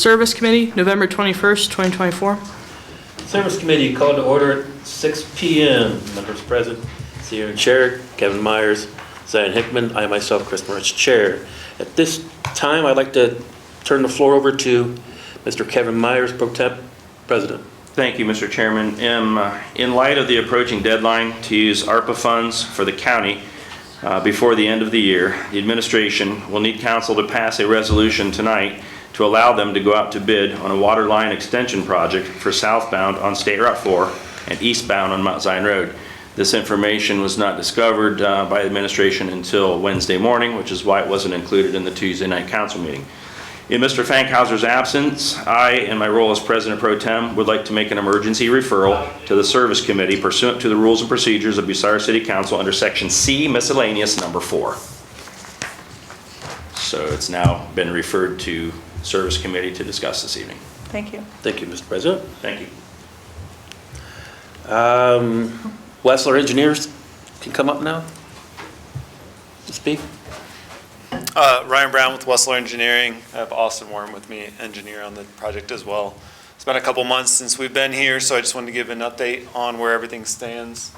Service Committee, November 21st, 2024. Service Committee called to order at 6 p.m. Members present, Senior and Chair, Kevin Myers, Zion Hickman, I myself, Chris Mauritz, Chair. At this time, I'd like to turn the floor over to Mr. Kevin Myers, Pro Temp President. Thank you, Mr. Chairman. In light of the approaching deadline to use ARPA funds for the county before the end of the year, the administration will need council to pass a resolution tonight to allow them to go out to bid on a water line extension project for southbound on State Route 4 and eastbound on Mount Zion Road. This information was not discovered by the administration until Wednesday morning, which is why it wasn't included in the Tuesday night council meeting. In Mr. Fankhauser's absence, I, in my role as President Pro Tem, would like to make an emergency referral to the Service Committee pursuant to the rules and procedures of Bucyrus City Council under Section C, Miscellaneous Number 4. So it's now been referred to Service Committee to discuss this evening. Thank you. Thank you, Mr. President. Thank you. Wessler Engineers can come up now to speak. Ryan Brown with Wessler Engineering. I have Austin Worm with me, engineer on the project as well. It's been a couple months since we've been here, so I just wanted to give an update on where everything stands.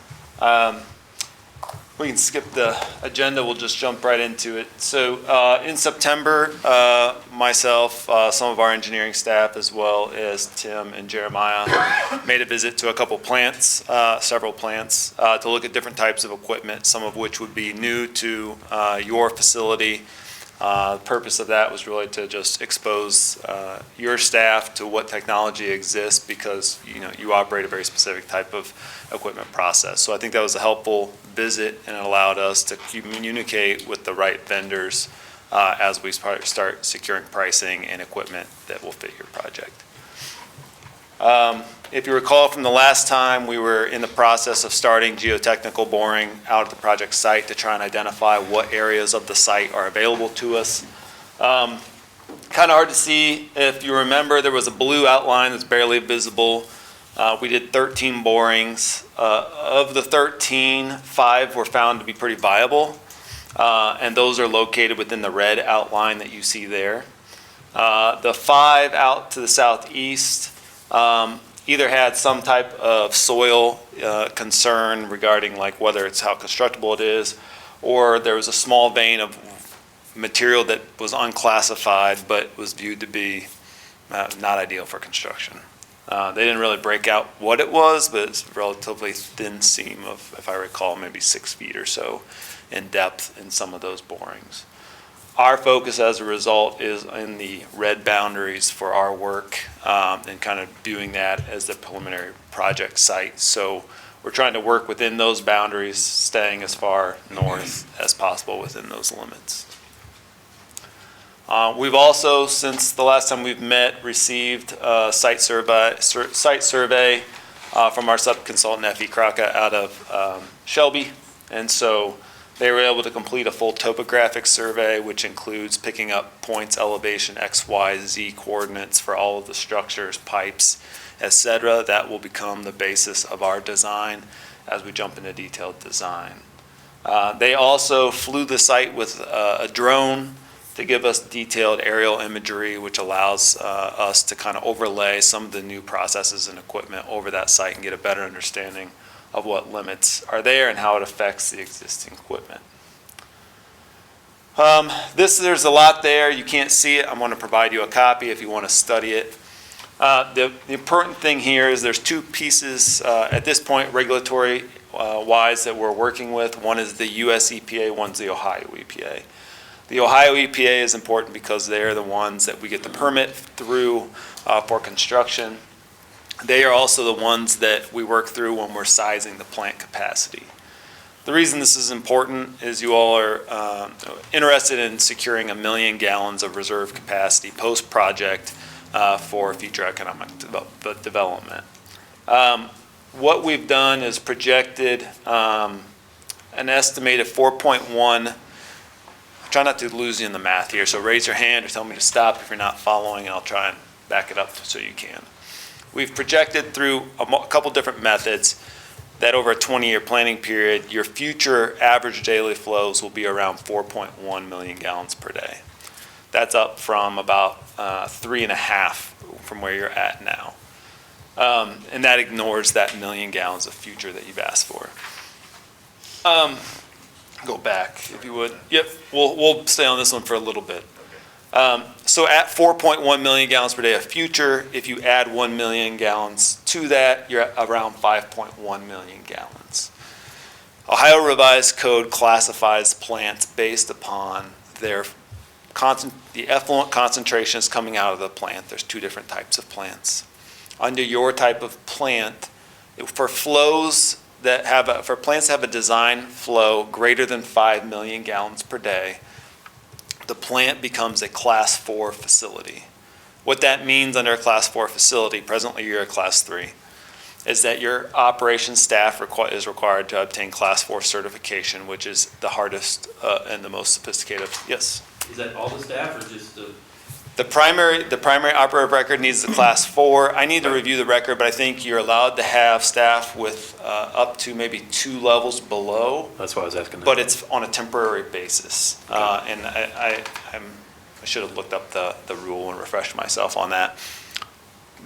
We can skip the agenda, we'll just jump right into it. So in September, myself, some of our engineering staff, as well as Tim and Jeremiah, made a visit to a couple plants, several plants, to look at different types of equipment, some of which would be new to your facility. The purpose of that was really to just expose your staff to what technology exists, because you operate a very specific type of equipment process. So I think that was a helpful visit, and it allowed us to communicate with the right vendors as we start securing pricing and equipment that will fit your project. If you recall from the last time, we were in the process of starting geotechnical boring out at the project site to try and identify what areas of the site are available to us. Kind of hard to see. If you remember, there was a blue outline that's barely visible. We did 13 borings. Of the 13, 5 were found to be pretty viable, and those are located within the red outline that you see there. The 5 out to the southeast either had some type of soil concern regarding like whether it's how constructible it is, or there was a small vein of material that was unclassified but was viewed to be not ideal for construction. They didn't really break out what it was, but it's a relatively thin seam of, if I recall, maybe 6 feet or so in depth in some of those borings. Our focus as a result is in the red boundaries for our work, and kind of viewing that as the preliminary project site. So we're trying to work within those boundaries, staying as far north as possible within those limits. We've also, since the last time we've met, received a site survey from our sub-consultant, F.E. Crockett, out of Shelby. And so they were able to complete a full topographic survey, which includes picking up points, elevation, X, Y, Z coordinates for all of the structures, pipes, etc. That will become the basis of our design as we jump into detailed design. They also flew the site with a drone to give us detailed aerial imagery, which allows us to kind of overlay some of the new processes and equipment over that site and get a better understanding of what limits are there and how it affects the existing equipment. There's a lot there. You can't see it. I'm going to provide you a copy if you want to study it. The important thing here is there's 2 pieces at this point, regulatory wise, that we're working with. One is the US EPA, one's the Ohio EPA. The Ohio EPA is important because they're the ones that we get the permit through for construction. They are also the ones that we work through when we're sizing the plant capacity. The reason this is important is you all are interested in securing 1 million gallons of reserve capacity post-project for future economic development. What we've done is projected an estimated 4.1. Try not to lose you in the math here, so raise your hand or tell me to stop if you're not following, and I'll try and back it up so you can. We've projected through a couple different methods that over a 20-year planning period, your future average daily flows will be around 4.1 million gallons per day. That's up from about 3.5 from where you're at now. And that ignores that 1 million gallons of future that you've asked for. Go back, if you would. Yep, we'll stay on this one for a little bit. So at 4.1 million gallons per day of future, if you add 1 million gallons to that, you're at around 5.1 million gallons. Ohio Revised Code classifies plants based upon the effluent concentrations coming out of the plant. There's 2 different types of plants. Under your type of plant, for plants that have a design flow greater than 5 million gallons per day, the plant becomes a Class 4 facility. What that means under a Class 4 facility, presently you're a Class 3, is that your operations staff is required to obtain Class 4 certification, which is the hardest and the most sophisticated. Yes? Is that all the staff or just the? The primary operative record needs the Class 4. I need to review the record, but I think you're allowed to have staff with up to maybe 2 levels below. That's what I was asking. But it's on a temporary basis. And I should have looked up the rule and refreshed myself on that.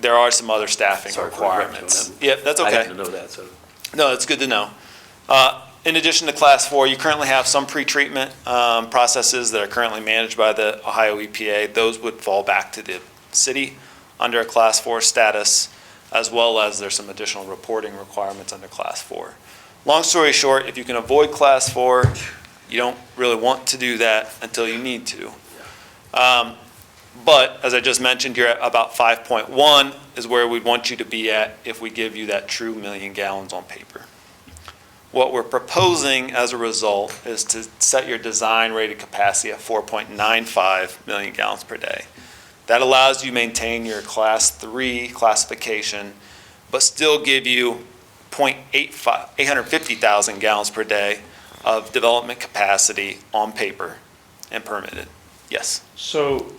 There are some other staffing requirements. Yeah, that's okay. I happen to know that, so. No, it's good to know. In addition to Class 4, you currently have some pretreatment processes that are currently managed by the Ohio EPA. Those would fall back to the city under a Class 4 status, as well as there's some additional reporting requirements under Class 4. Long story short, if you can avoid Class 4, you don't really want to do that until you need to. But as I just mentioned, you're at about 5.1 is where we'd want you to be at if we give you that true 1 million gallons on paper. What we're proposing as a result is to set your design rated capacity at 4.95 million gallons per day. That allows you to maintain your Class 3 classification, but still give you 850,000 gallons per day of development capacity on paper and permitted. Yes? So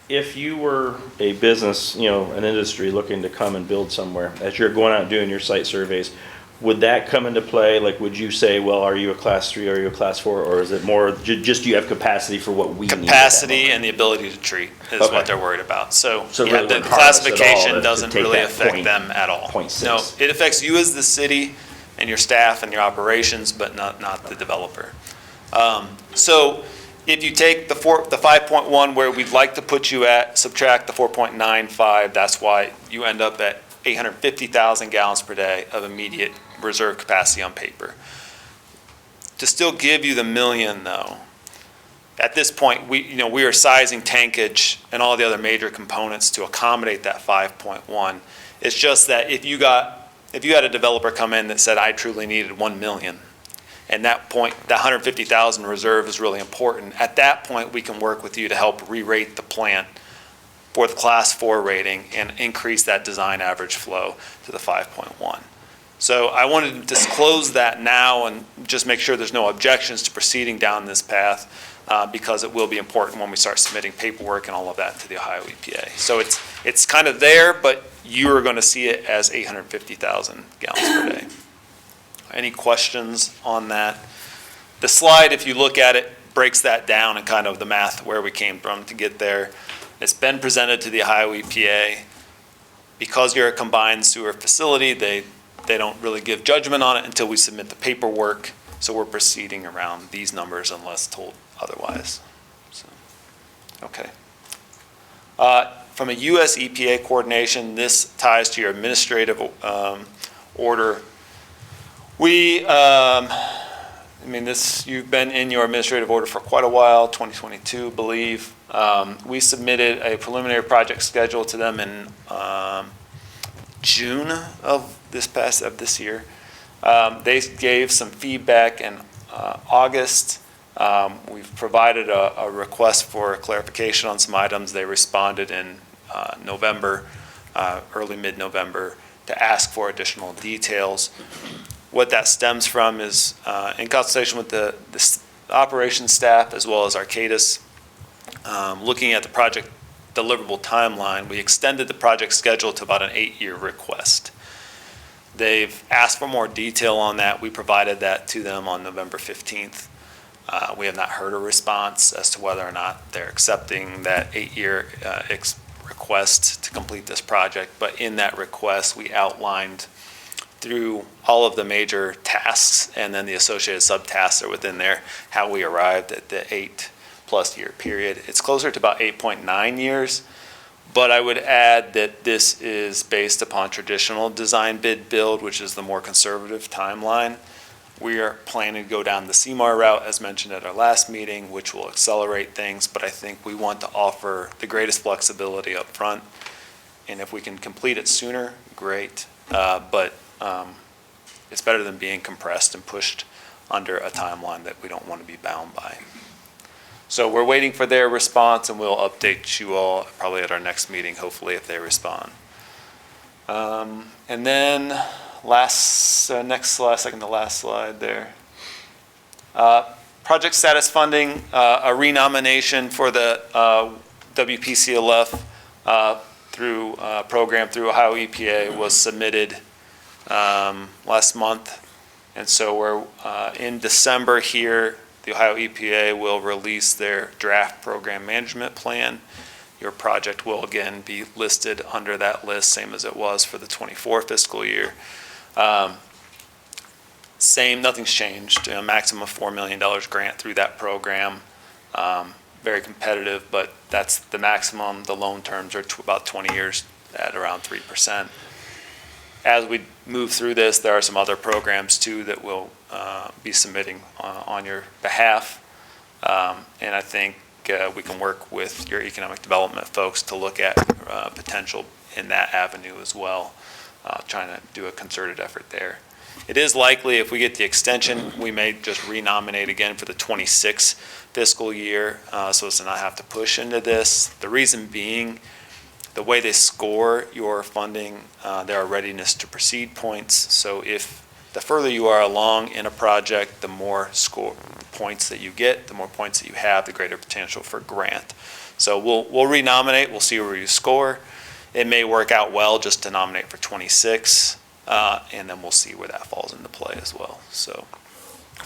if you were a business, an industry looking to come and build somewhere, as you're going out and doing your site surveys, would that come into play? Like, would you say, well, are you a Class 3, are you a Class 4, or is it more just do you have capacity for what we need? Capacity and the ability to treat is what they're worried about. So really the wouldn't harm us at all classification to doesn't take really that affect them at all. 0.6. No, it affects you as the city and your staff and your operations, but not the developer. So if you take the 5.1 where we'd like to put you at, subtract the 4.95, that's why you end up at 850,000 gallons per day of immediate reserve capacity on paper. To still give you the 1 million though, at this point, we are sizing tankage and all the other major components to accommodate that 5.1. It's just that if you had a developer come in that said, I truly needed 1 million, and that 150,000 reserve is really important, at that point, we can work with you to help re-rate the plant for the Class 4 rating and increase that design average flow to the 5.1. So I wanted to disclose that now and just make sure there's no objections to proceeding down this path because it will be important when we start submitting paperwork and all of that to the Ohio EPA. So it's kind of there, but you are going to see it as 850,000 gallons per day. Any questions on that? The slide, if you look at it, breaks that down and kind of the math where we came from to get there. It's been presented to the Ohio EPA. Because you're a combined sewer facility, they don't really give judgment on it until we submit the paperwork. So we're proceeding around these numbers unless told otherwise. So, okay. From a U.S. EPA coordination, this ties to your administrative order. You've been in your administrative order for quite a while, 2022, I believe. We submitted a preliminary project schedule to them in June of this year. They gave some feedback in August. We've provided a request for clarification on some items. They responded in November, early mid-November, to ask for additional details. What that stems from is, in consultation with the operations staff as well as Arcadis, looking at the project deliverable timeline, we extended the project schedule to about an 8-year request. They've asked for more detail on that. We provided that to them on November 15th. We have not heard a response as to whether or not they're accepting that 8-year request to complete this project. But in that request, we outlined through all of the major tasks and then the associated subtasks that are within there, how we arrived at the 8+ year period. It's closer to about 8.9 years, but I would add that this is based upon traditional design bid build, which is the more conservative timeline. We are planning to go down the CMAR route, as mentioned at our last meeting, which will accelerate things, but I think we want to offer the greatest flexibility up front. And if we can complete it sooner, great. But it's better than being compressed and pushed under a timeline that we don't want to be bound by. So we're waiting for their response, and we'll update you all probably at our next meeting, hopefully, if they respond. And then next slide, second to last slide there. Project status funding, a renomination for the WPCLF program through Ohio EPA was submitted last month. And so we're in December here, the Ohio EPA will release their draft program management plan. Your project will again be listed under that list, same as it was for the 24 fiscal year. Nothing's changed. Maximum of $4 million grant through that program. Very competitive, but that's the maximum. The loan terms are about 20 years at around 3%. As we move through this, there are some other programs too that we'll be submitting on your behalf. And I think we can work with your economic development folks to look at potential in that avenue as well, trying to do a concerted effort there. It is likely if we get the extension, we may just renominate again for the 26 fiscal year so as to not have to push into this. The reason being, the way they score your funding, there are readiness to proceed points. So if the further you are along in a project, the more score points that you get, the more points that you have, the greater potential for grant. So we'll renominate, we'll see where you score. It may work out well just to nominate for 26, and then we'll see where that falls into play as well. So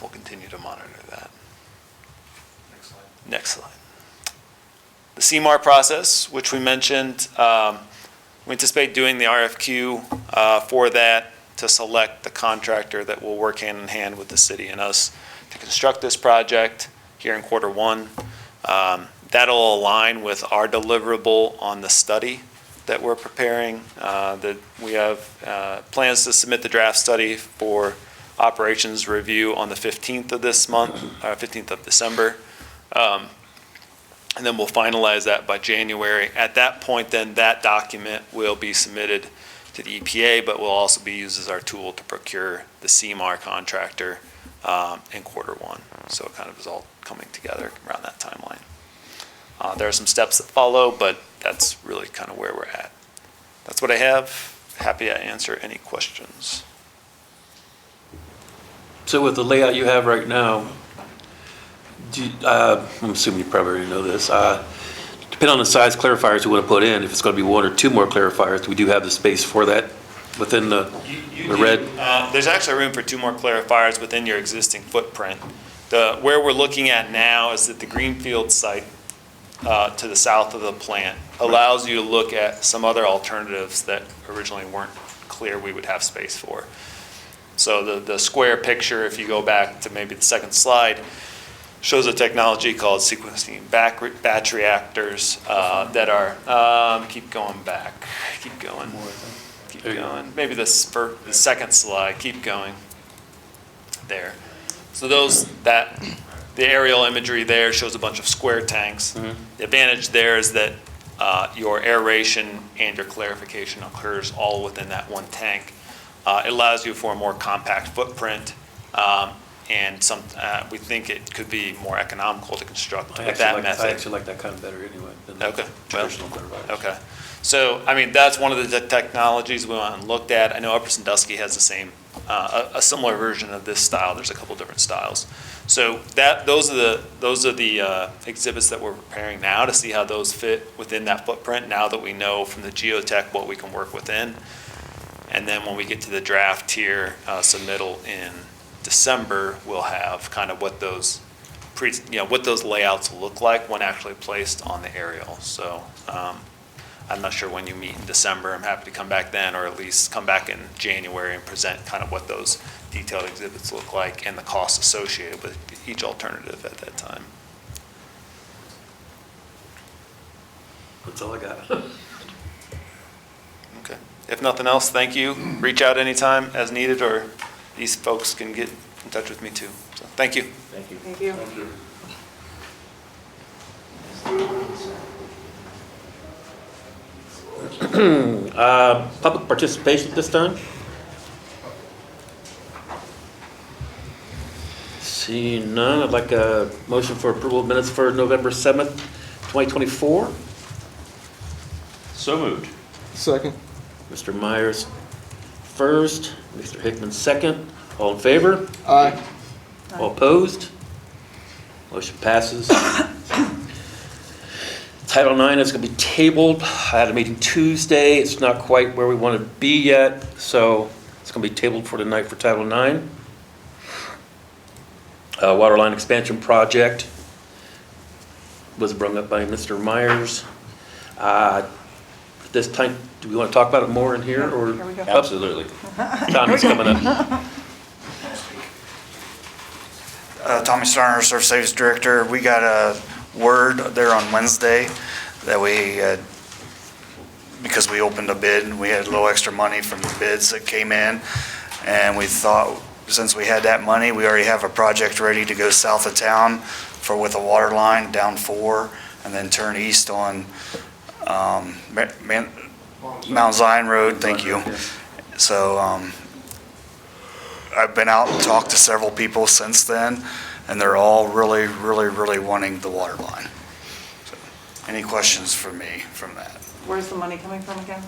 we'll continue to monitor that. Next slide. The CMAR process, which we mentioned, we anticipate doing the RFQ for that to select the contractor that will work hand in hand with the city and us to construct this project here in Q1. That'll align with our deliverable on the study that we're preparing. We have plans to submit the draft study for operations review on the 15th of this month, 15th of December. And then we'll finalize that by January. At that point, then that document will be submitted to the EPA, but will also be used as our tool to procure the CMAR contractor in Q1. So it kind of is all coming together around that timeline. There are some steps that follow, but that's really kind of where we're at. That's what I have. Happy to answer any questions. So with the layout you have right now, I'm assuming you probably already know this, depending on the size clarifiers you want to put in, if it's going to be 1 or 2 more clarifiers, we do have the space for that within the red? There's actually room for 2 more clarifiers within your existing footprint. Where we're looking at now is that the Greenfield site to the south of the plant allows you to look at some other alternatives that originally weren't clear we would have space for. So the square picture, if you go back to maybe the second slide, shows a technology called sequencing batch reactors that are, keep going back, keep going, keep going. Maybe the second slide, keep going. There. So the aerial imagery there shows a bunch of square tanks. Mm-hmm. The advantage there is that your aeration and your clarification occurs all within that one tank. It allows you for a more compact footprint. And we think it could be more economical to construct with that method. I actually like that kind of better anyway than the traditional clarifiers. Okay. So, I mean, that's one of the technologies we went and looked at. I know Upper Sandusky has the same, a similar version of this style. There's a couple different styles. So those are the exhibits that we're preparing now to see how those fit within that footprint. Now that we know from the geotech what we can work within, and then when we get to the draft here submittal in December, we'll have kind of what those what those layouts look like when actually placed on the aerial. So I'm not sure when you meet in December. I'm happy to come back then, or at least come back in January and present kind of what those detailed exhibits look like and the costs associated with each alternative at that time. That's all I got. Okay. If nothing else, thank you. Reach out anytime as needed, or these folks can get in touch with me too. So thank you. Thank you. Thank you. Public participation at this time? Seeing none, I'd like a motion for approval of minutes for November 7th, 2024. So moved. Second. Mr. Myers first, Mr. Hickman second. All in favor? Aye. All opposed? Motion passes. Title IX is going to be tabled. I had a meeting Tuesday. It's not quite where we want to be yet, so it's going to be tabled for tonight for Title IX. Water line expansion project was brought up by Mr. Myers. At this time, do we want to talk about it more in here, or? Here we go. Absolutely. Tommy's coming up. Tommy Starner, Surface Safety Director. We got a word there on Wednesday that because we opened a bid, and we had a little extra money from the bids that came in, and we thought, since we had that money, we already have a project ready to go south of town with a water line down 4, and then turn east on Mount Zion Road. Thank you. So I've been out and talked to several people since then, and they're all really, really, really wanting the water line. So, any questions for me from that? Where's the money coming from again?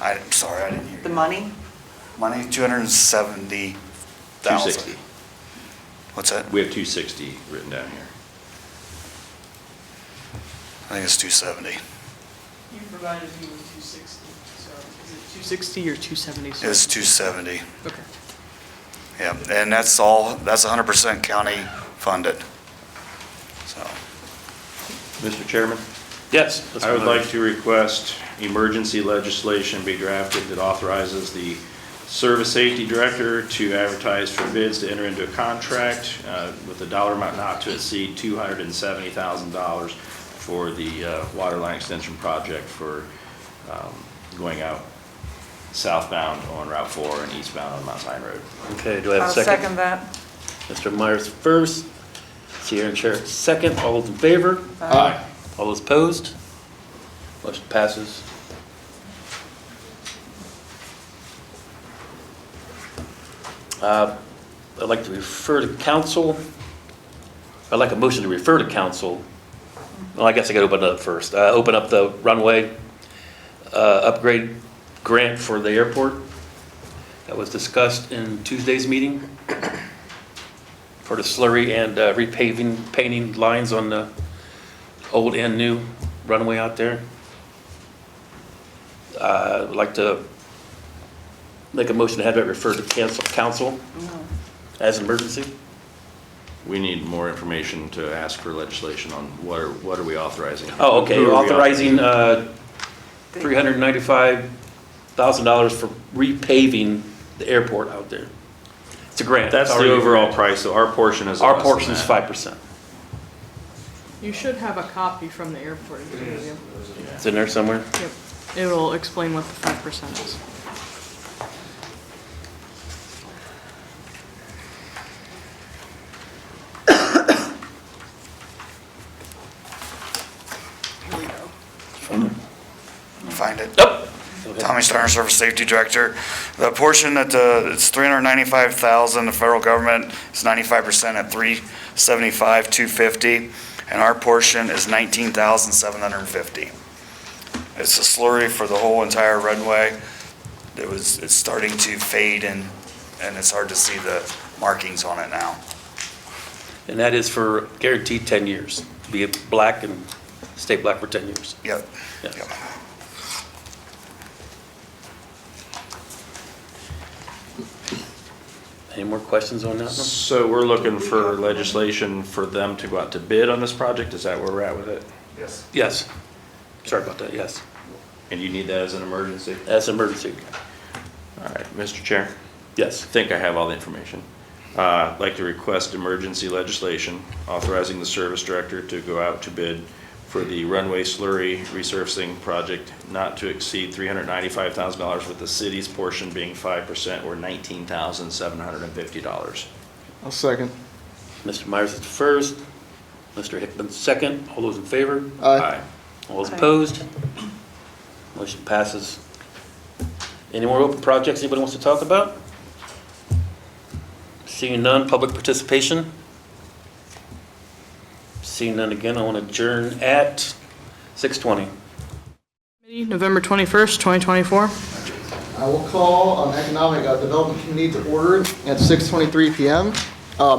I'm sorry, I didn't hear The you. money? Money, $270,000. 260. What's that? We have 260 written down here. I think it's 270. You provided me with 260, so is it 260 or 270? It was 270. Okay. Yeah, and that's 100% county funded. So, Mr. Chairman? Yes. I would like to request emergency legislation be drafted that authorizes the Service Safety Director to advertise for bids to enter into a contract with a dollar amount not to exceed $270,000 for the water line extension project for going out southbound on Route 4 and eastbound on Mount Zion Road. Okay, do I have a I'll second? second that. Mr. Myers first, Sierra and Sherrick second. All those in favor? Aye. All those opposed? Motion passes. I'd like to refer to council. I'd like a motion to refer to council. Well, I guess I got to open it up first. Open up the runway upgrade grant for the airport that was discussed in Tuesday's meeting for the slurry and repaving, painting lines on the old and new runway out there. I'd like to make a motion to have that referred to council as an emergency. We need more information to ask for legislation on what are we authorizing? Oh, okay, Who are we authorizing $395,000 for repaving the airport out there. It's a grant. That's It's the already a overall grant. price, so our portion is Our less than portion is that. 5%. You should have a copy from the airport in front of you. It's in there somewhere. Yep. It'll explain what the 5% is. Here we go. find it. Oh. Tommy Starner, Surface Safety Director. The portion that it's $395,000, the federal government is 95% at $375,250, and our portion is $19,750. It's a slurry for the whole entire runway. It's starting to fade and it's hard to see the markings on it now. And that is for guaranteed 10 years, to be black and stay black for 10 years. Yep. Yes. Yep. Any more questions on that one? So we're looking for legislation for them to go out to bid on this project? Is that where we're at with it? Yes. Yes. Sorry about that, yes. And you need that as an emergency? As emergency, All right, Mr. Chair, yes. I think I have all the information. I'd like to request emergency legislation authorizing the service director to go out to bid for the runway slurry resurfacing project not to exceed $395,000, with the city's portion being 5% or $19,750. I'll second. Mr. Myers is the first, Mr. Hickman second. All those in favor? Aye. All those Aye. opposed? Motion passes. Any more open projects anybody wants to talk about? Seeing none, public participation? Seeing none again, I want to adjourn at 6:20. Committee, November 21st, 2024. I will call Economic Development Committee to order at 6:23 PM.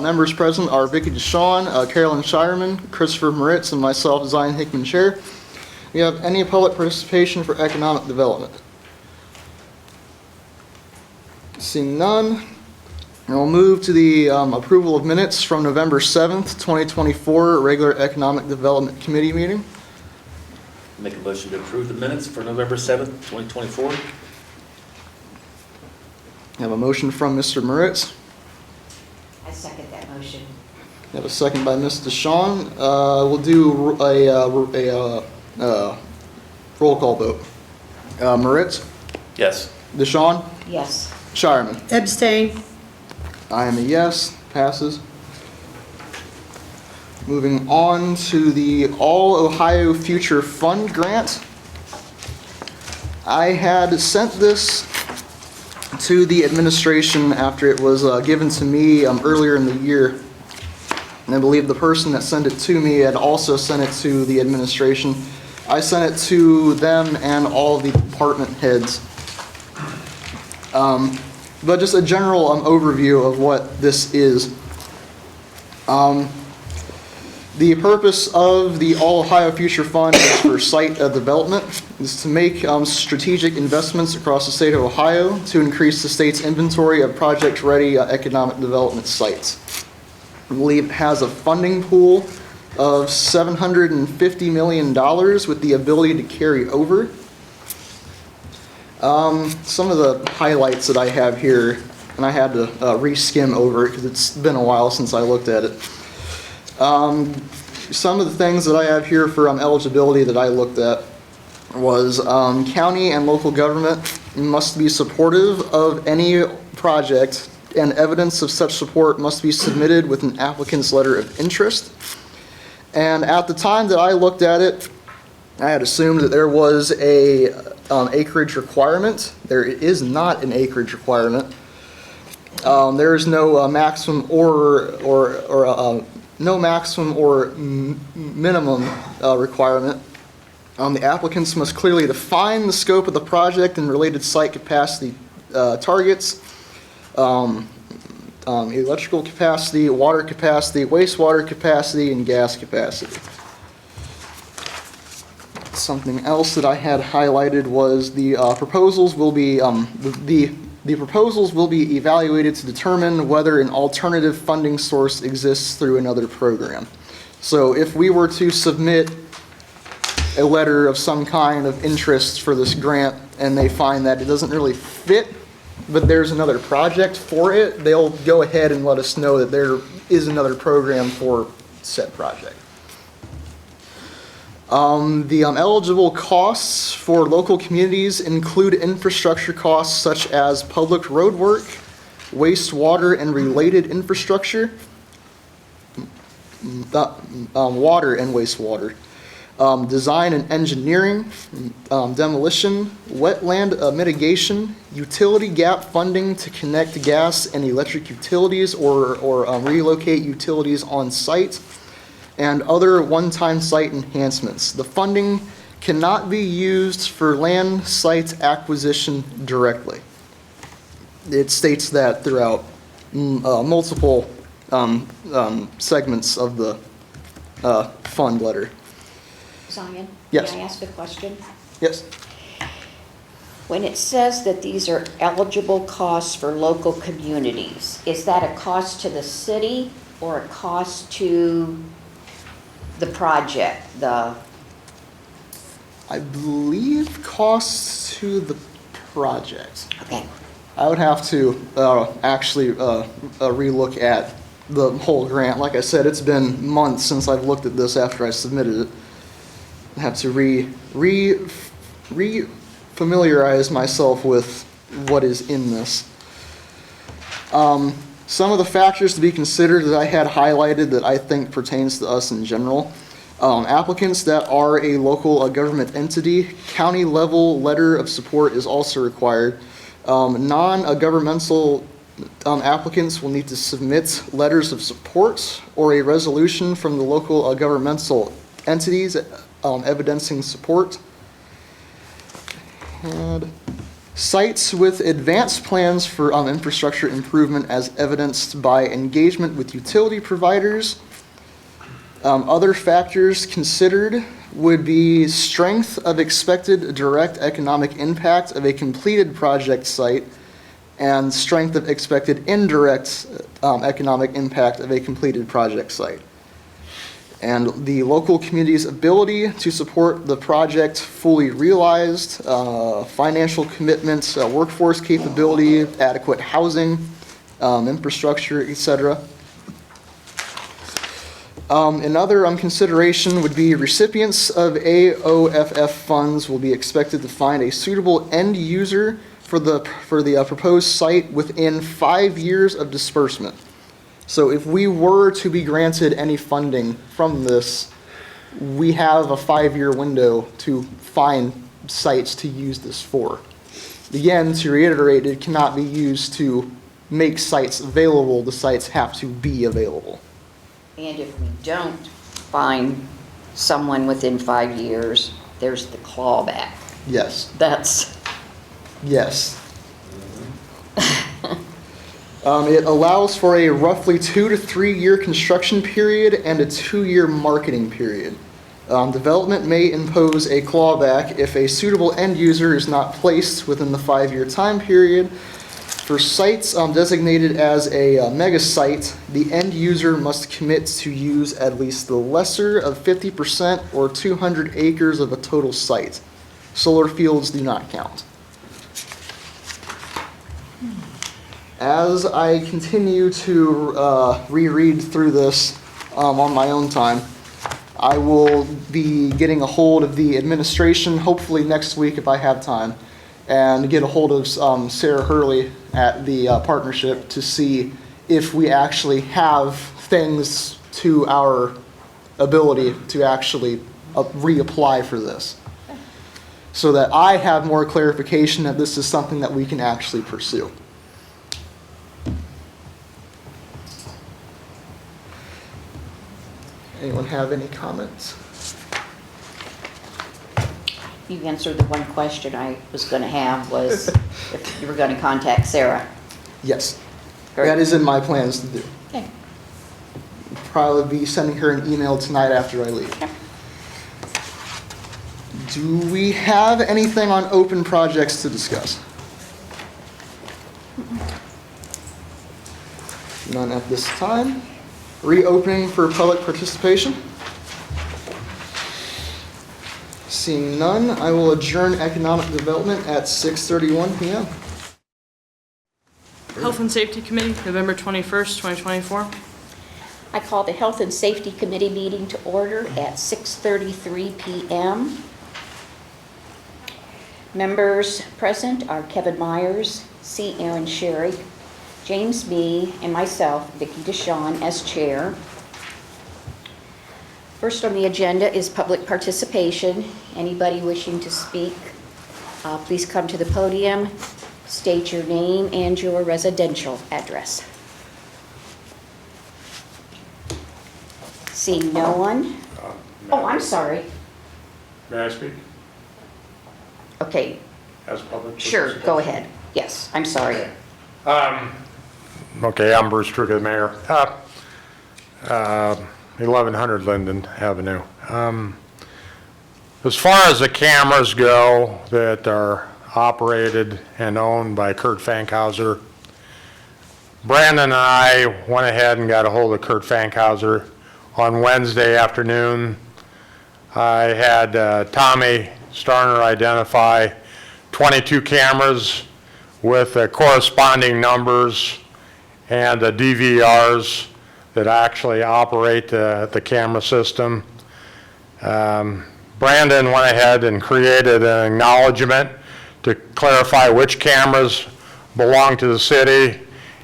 Members present are Vicky DeShawn, Carolyn Shireman, Christopher Mauritz, and myself, Zion Hickman Chair. We have any public participation for economic development? Seeing none, we'll move to the approval of minutes from November 7th, 2024, regular Economic Development Committee meeting. Make a motion to approve the minutes for November 7th, 2024. I have a motion from Mr. Mauritz. I second that motion. I have a second by Ms. DeShawn. We'll do a roll call vote. Mauritz, Yes. DeShawn, Yes. Shireman. Abstain. I am a yes, passes. Moving on to the All Ohio Future Fund grant. I had sent this to the administration after it was given to me earlier in the year. And I believe the person that sent it to me had also sent it to the administration. I sent it to them and all the department heads. But just a general overview of what this is. The purpose of the All Ohio Future Fund is for site development, is to make strategic investments across the state of Ohio to increase the state's inventory of project-ready economic development sites. I believe it has a funding pool of $750 million with the ability to carry over. Some of the highlights that I have here, and I had to re-skim over it because it's been a while since I looked at it. Some of the things that I have here for eligibility that I looked at was county and local government must be supportive of any project, and evidence of such support must be submitted with an applicant's letter of interest. And at the time that I looked at it, I had assumed that there was a acreage requirement. There is not an acreage requirement. There is no maximum no maximum or minimum requirement. The applicants must clearly define the scope of the project and related site capacity targets, electrical capacity, water capacity, wastewater capacity, and gas capacity. Something else that I had highlighted was the proposals will be the proposals will be evaluated to determine whether an alternative funding source exists through another program. So if we were to submit a letter of some kind of interest for this grant and they find that it doesn't really fit, but there's another project for it, they'll go ahead and let us know that there is another program for said project. The eligible costs for local communities include infrastructure costs such as public road work, wastewater and related infrastructure, water and wastewater, design and engineering, demolition, wetland mitigation, utility gap funding to connect gas and electric utilities or relocate utilities on site, and other one-time site enhancements. The funding cannot be used for land site acquisition directly. It states that throughout multiple segments of the fund letter. Zion? Yes. May I ask a question? Yes. When it says that these are eligible costs for local communities, is that a cost to the city or a cost to the project, I believe costs to the project. okay. I would have to actually relook at the whole grant. Like I said, it's been months since I've looked at this after I submitted it. I have to familiarize myself with what is in this. Some of the factors to be considered that I had highlighted that I think pertains to us in general. Applicants that are a local government entity, county level letter of support is also required. Non-governmental applicants will need to submit letters of support or a resolution from the local governmental entities evidencing support. And sites with advanced plans for infrastructure improvement as evidenced by engagement with utility providers. Other factors considered would be strength of expected direct economic impact of a completed project site and strength of expected indirect economic impact of a completed project site. And the local community's ability to support the project fully realized, financial commitments, workforce capability, adequate housing, infrastructure, etc. Another consideration would be recipients of AOFF funds will be expected to find a suitable end user for the proposed site within 5 years of disbursement. So if we were to be granted any funding from this, we have a 5-year window to find sites to use this for. Again, to reiterate, it cannot be used to make sites available. The sites have to be available. And if we don't find someone within 5 years, there's the clawback. Yes. Yes. It allows for a roughly 2 to 3 year construction period and a 2-year marketing period. Development may impose a clawback if a suitable end user is not placed within the 5-year time period. For sites designated as a mega site, the end user must commit to use at least the lesser of 50% or 200 acres of a total site. Solar fields do not count. As I continue to reread through this on my own time, I will be getting a hold of the administration, hopefully next week if I have time, and get a hold of Sarah Hurley at the partnership to see if we actually have things to our ability to actually reapply for this. So that I have more clarification that this is something that we can actually pursue. Anyone have any comments? You answered the one question I was going to have was if you were going to contact Sarah. Yes. Great. That is in my plans to do. Okay. Probably be sending her an email tonight after I leave. Okay. Do we have anything on open projects to discuss? None at this time. Reopening for public participation. Seeing none, I will adjourn economic development at 6:31 p.m. Health and Safety Committee, November 21st, 2024. I call the Health and Safety Committee meeting to order at 6:33 p.m. Members present are Kevin Myers, C. Aaron Sherry, James Mee, and myself, Vicki DeShawn, as chair. First on the agenda is public participation. Anybody wishing to speak, please come to the podium, state your name and your residential address. Seeing no one? Oh, I'm sorry. May I speak Okay, as public? sure, go ahead. Yes, I'm sorry. Okay, I'm Bruce Truca, the mayor. 1100 Linden Avenue. As far as the cameras go that are operated and owned by Kurt Fankhauser. Brandon and I went ahead and got a hold of Kurt Fankhauser on Wednesday afternoon. I had Tommy Starner identify 22 cameras with corresponding numbers and the DVRs that actually operate the camera system. Brandon went ahead and created an acknowledgement to clarify which cameras belong to the city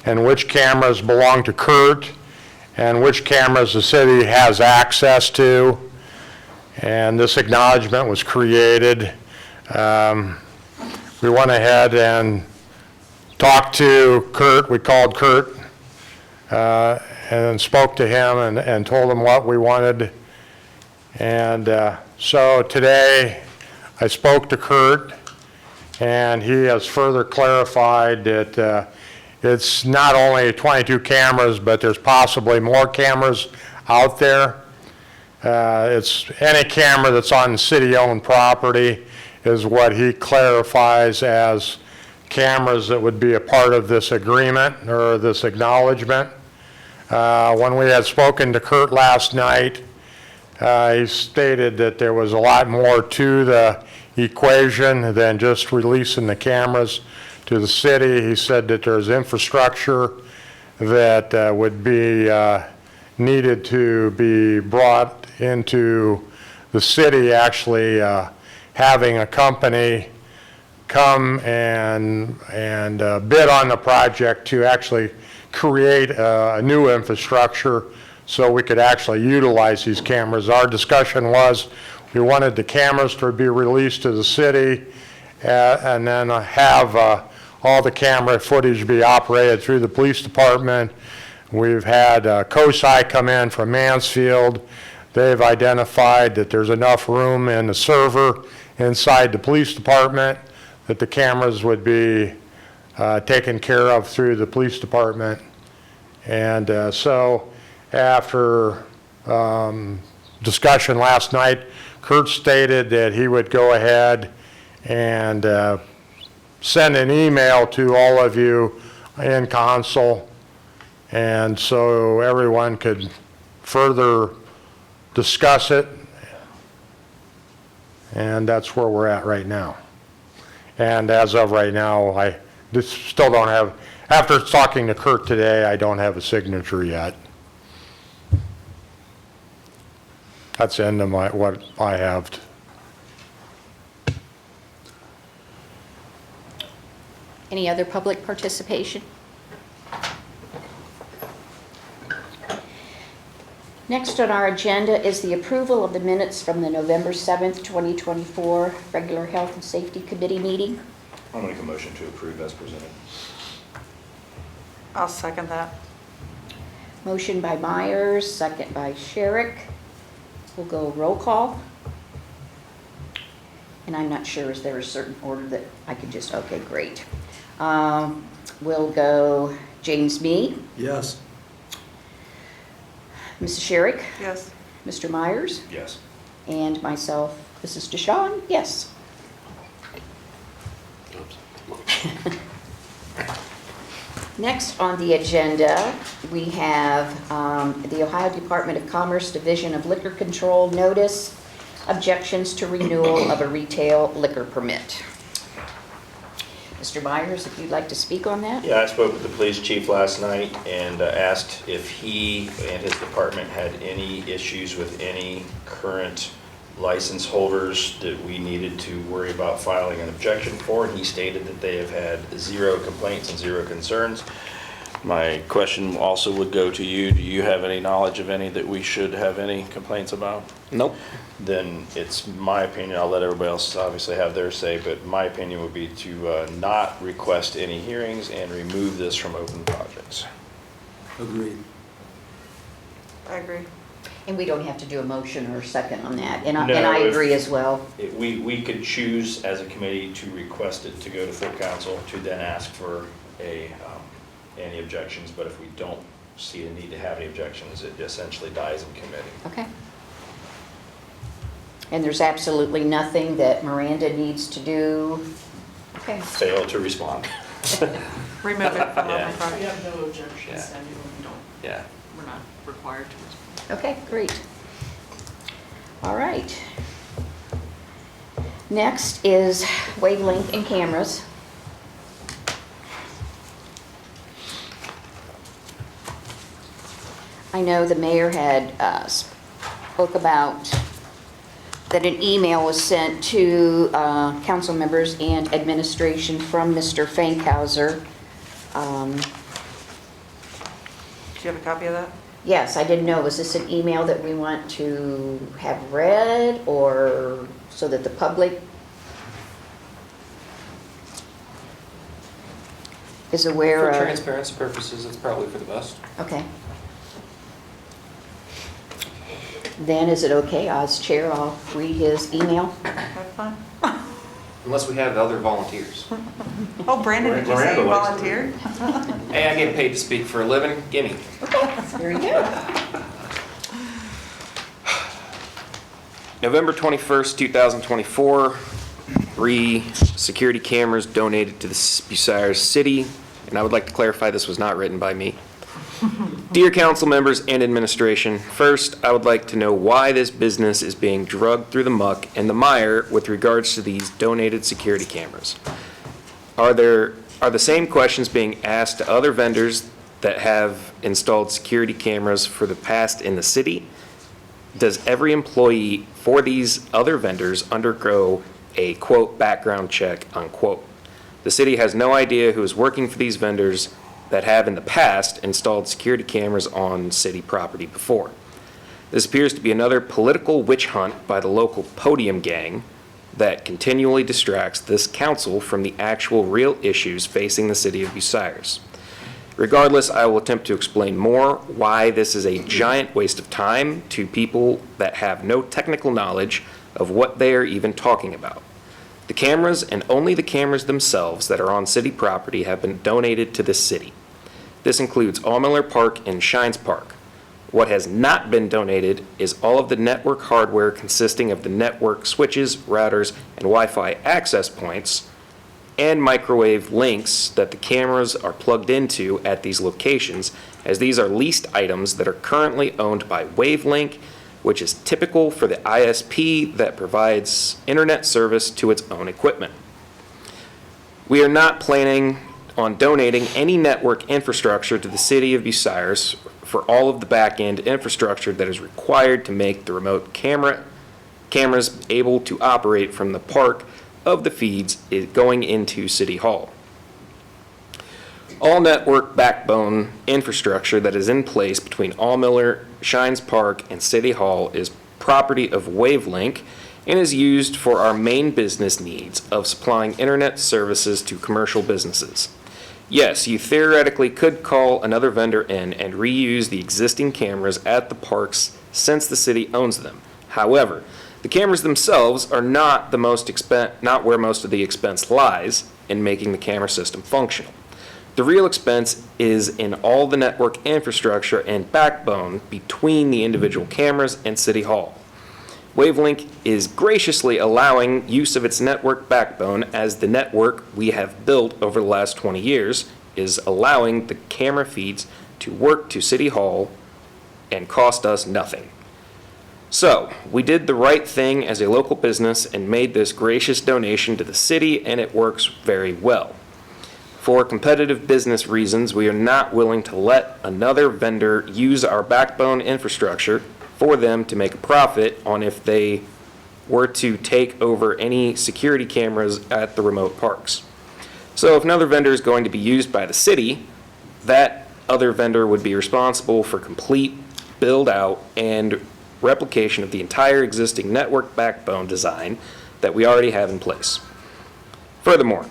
and which cameras belong to Kurt and which cameras the city has access to. And this acknowledgement was created. We went ahead and talked to Kurt. We called Kurt and spoke to him and told him what we wanted. And so today I spoke to Kurt, and he has further clarified that it's not only 22 cameras, but there's possibly more cameras out there. It's any camera that's on city-owned property is what he clarifies as cameras that would be a part of this agreement or this acknowledgement. When we had spoken to Kurt last night, he stated that there was a lot more to the equation than just releasing the cameras to the city. He said that there's infrastructure that would be needed to be brought into the city, actually having a company come and bid on the project to actually create a new infrastructure so we could actually utilize these cameras. Our discussion was we wanted the cameras to be released to the city and then have all the camera footage be operated through the police department. We've had COSI come in from Mansfield. They've identified that there's enough room in the server inside the police department that the cameras would be taken care of through the police department. And so after discussion last night, Kurt stated that he would go ahead and send an email to all of you in council, and so everyone could further discuss it. And that's where we're at right now. And as of right now, I still don't have, after talking to Kurt today, I don't have a signature yet. That's the end of what I have. Any other public participation? Next on our agenda is the approval of the minutes from the November 7th, 2024 regular Health and Safety Committee meeting. I'll make a motion to approve as presented. I'll second that. Motion by Myers, second by Sherrick. We'll go roll call. And I'm not sure, is there a certain order that I could just, okay, great. We'll go James Mee, Yes. Mrs. Sherrick, Yes. Mr. Myers, Yes. and myself, Mrs. DeShawn, yes. Next on the agenda, we have the Ohio Department of Commerce Division of Liquor Control notice, objections to renewal of a retail liquor permit. Mr. Myers, if you'd like to speak on that? Yeah, I spoke with the police chief last night and asked if he and his department had any issues with any current license holders that we needed to worry about filing an objection for, and he stated that they have had 0 complaints and 0 concerns. My question also would go to you. Do you have any knowledge of any that we should have any complaints about? Nope. Then it's my opinion, I'll let everybody else obviously have their say, but my opinion would be to not request any hearings and remove this from open projects. Agreed. I agree. And we don't have to do a motion or a second on that, and I No, agree as well. We could choose as a committee to request it to go to full council to then ask for any objections, but if we don't see a need to have any objections, it essentially dies in committee. Okay. And there's absolutely nothing that Miranda needs to do Okay. fail to respond. Remove it from Yeah. open We project. have no objections, Yeah. and we don't, Yeah. we're not required to respond. Okay, great. All right. Next is wavelength and cameras. I know the mayor had spoke about that an email was sent to council members and administration from Mr. Fankhauser. Do you have a copy of that? Yes, I didn't know, was this an email that we want to have read, or so that the public is aware For of? transparency purposes, it's probably for the best. Okay. Then is it okay, as chair, I'll read his email? Have fun. Unless we have other volunteers. Oh, Brandon, did you say you Miranda likes to volunteered? Hey, I get paid to speak for a living, gimme. Very good. November 21st, 2024, 3 security cameras donated to the Bucyrus City, and I would like to clarify this was not written by me. Dear council members and administration, first, I would like to know why this business is being dragged through the muck and the mire with regards to these donated security cameras. Are the same questions being asked to other vendors that have installed security cameras for the past in the city? Does every employee for these other vendors undergo a, quote, background check, unquote? The city has no idea who is working for these vendors that have in the past installed security cameras on city property before. This appears to be another political witch hunt by the local podium gang that continually distracts this council from the actual real issues facing the city of Bucyrus. Regardless, I will attempt to explain more why this is a giant waste of time to people that have no technical knowledge of what they are even talking about. The cameras, and only the cameras themselves that are on city property, have been donated to the city. This includes Allmiller Park and Shines Park. What has not been donated is all of the network hardware consisting of the network switches, routers, and Wi-Fi access points, and microwave links that the cameras are plugged into at these locations, as these are leased items that are currently owned by Wavelink, which is typical for the ISP that provides internet service to its own equipment. We are not planning on donating any network infrastructure to the city of Bucyrus for all of the back-end infrastructure that is required to make the remote cameras able to operate from the park of the feeds going into City Hall. All network backbone infrastructure that is in place between Allmiller, Shines Park, and City Hall is property of Wavelink and is used for our main business needs of supplying internet services to commercial businesses. Yes, you theoretically could call another vendor in and reuse the existing cameras at the parks since the city owns them. However, the cameras themselves are not where most of the expense lies in making the camera system functional. The real expense is in all the network infrastructure and backbone between the individual cameras and City Hall. Wavelink is graciously allowing use of its network backbone, as the network we have built over the last 20 years is allowing the camera feeds to work to City Hall and cost us nothing. So, we did the right thing as a local business and made this gracious donation to the city, and it works very well. For competitive business reasons, we are not willing to let another vendor use our backbone infrastructure for them to make a profit on if they were to take over any security cameras at the remote parks. So if another vendor is going to be used by the city, that other vendor would be responsible for complete build out and replication of the entire existing network backbone design that we already have in place. Furthermore,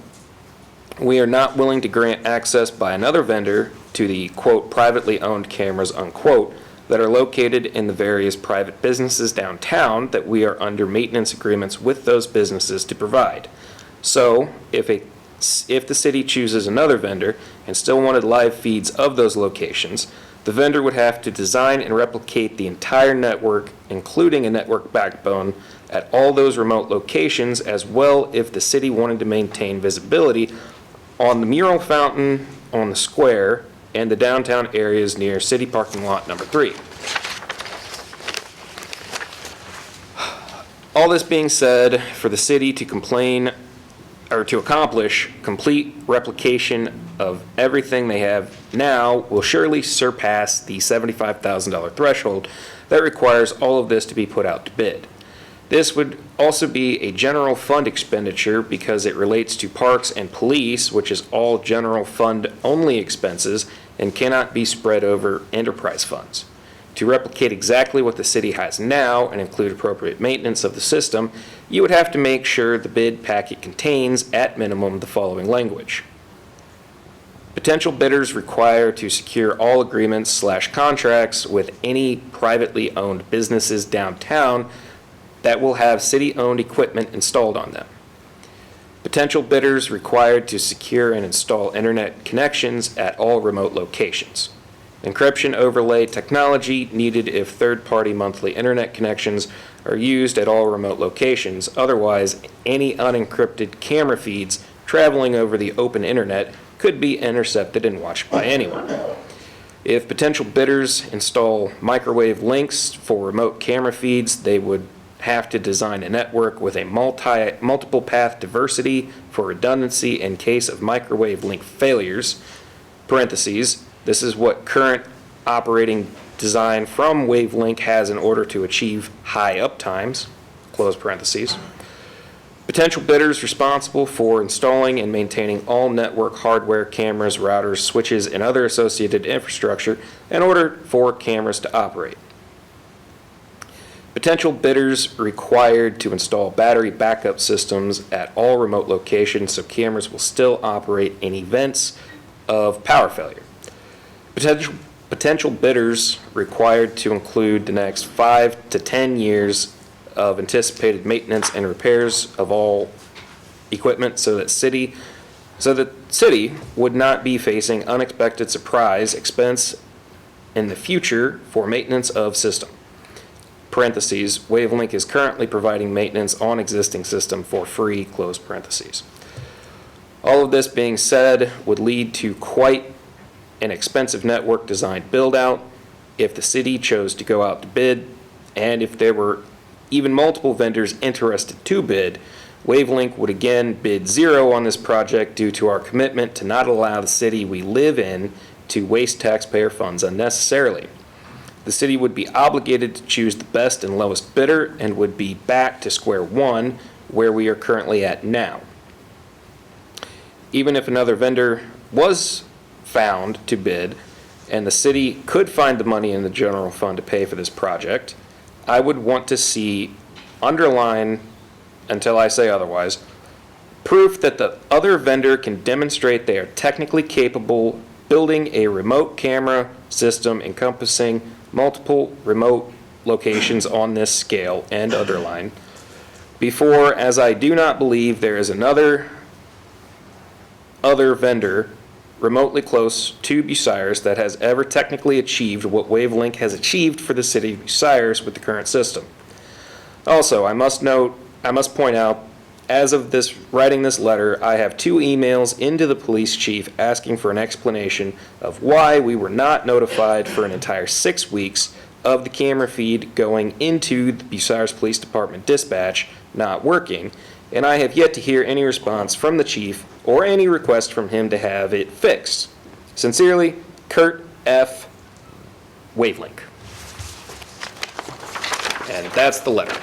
we are not willing to grant access by another vendor to the, quote, privately owned cameras, unquote, that are located in the various private businesses downtown that we are under maintenance agreements with those businesses to provide. So, if the city chooses another vendor and still wanted live feeds of those locations, the vendor would have to design and replicate the entire network, including a network backbone, at all those remote locations, as well if the city wanted to maintain visibility on the mural fountain on the square and the downtown areas near city parking lot number 3. All this being said, for the city to accomplish complete replication of everything they have now will surely surpass the $75,000 threshold that requires all of this to be put out to bid. This would also be a general fund expenditure because it relates to parks and police, which is all general fund only expenses and cannot be spread over enterprise funds. To replicate exactly what the city has now and include appropriate maintenance of the system, you would have to make sure the bid packet contains, at minimum, the following language. Potential bidders require to secure all agreements/contracts with any privately owned businesses downtown that will have city-owned equipment installed on them. Potential bidders required to secure and install internet connections at all remote locations. Encryption overlay technology needed if third-party monthly internet connections are used at all remote locations. Otherwise, any unencrypted camera feeds traveling over the open internet could be intercepted and watched by anyone. If potential bidders install microwave links for remote camera feeds, they would have to design a network with a multiple path diversity for redundancy in case of microwave link failures. Parentheses, this is what current operating design from Wavelink has in order to achieve high uptimes, close parentheses. Potential bidders responsible for installing and maintaining all network hardware, cameras, routers, switches, and other associated infrastructure in order for cameras to operate. Potential bidders required to install battery backup systems at all remote locations so cameras will still operate in events of power failure. Potential bidders required to include the next 5 to 10 years of anticipated maintenance and repairs of all equipment so that city would not be facing unexpected surprise expense in the future for maintenance of system. Parentheses, Wavelink is currently providing maintenance on existing system for free, close parentheses. All of this being said would lead to quite an expensive network design build-out if the city chose to go out to bid, and if there were even multiple vendors interested to bid, Wavelink would again bid zero on this project due to our commitment to not allow the city we live in to waste taxpayer funds unnecessarily. The city would be obligated to choose the best and lowest bidder and would be back to square one where we are currently at now. Even if another vendor was found to bid and the city could find the money in the general fund to pay for this project, I would want to see, underline until I say otherwise, proof that the other vendor can demonstrate they are technically capable building a remote camera system encompassing multiple remote locations on this scale, and underline, before, as I do not believe there is other vendor remotely close to Bucyrus that has ever technically achieved what Wavelink has achieved for the city of Bucyrus with the current system. Also, I must point out, as of writing this letter, I have 2 emails into the police chief asking for an explanation of why we were not notified for an entire 6 weeks of the camera feed going into the Bucyrus Police Department dispatch not working, and I have yet to hear any response from the chief or any request from him to have it fixed. Sincerely, Kurt F. Wavelink. And that's the letter.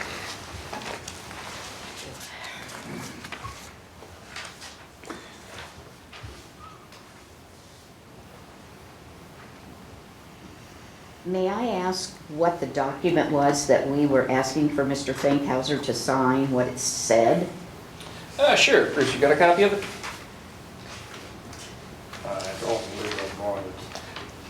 May I ask what the document was that we were asking for Mr. Fankhauser to sign, what it said? Sure. Bruce, you got a copy of it?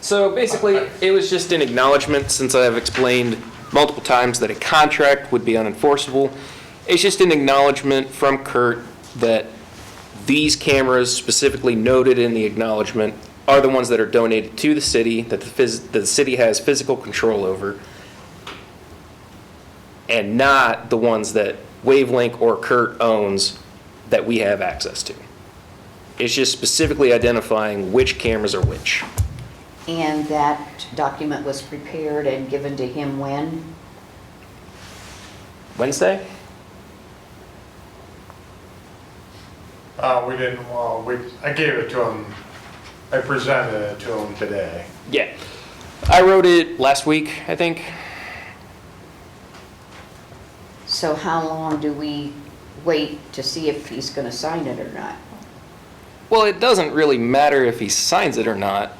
So basically, it was just an acknowledgement, since I have explained multiple times that a contract would be unenforceable. It's just an acknowledgement from Kurt that these cameras specifically noted in the acknowledgement are the ones that are donated to the city, that the city has physical control over. and not the ones that Wavelength or Kurt owns that we have access to. It's just specifically identifying which cameras are which. And that document was prepared and given to him when? Wednesday? We didn't, well, I gave it to him, I presented it to him today. Yeah. I wrote it last week, I think. So how long do we wait to see if he's going to sign it or not? Well, it doesn't really matter if he signs it or not,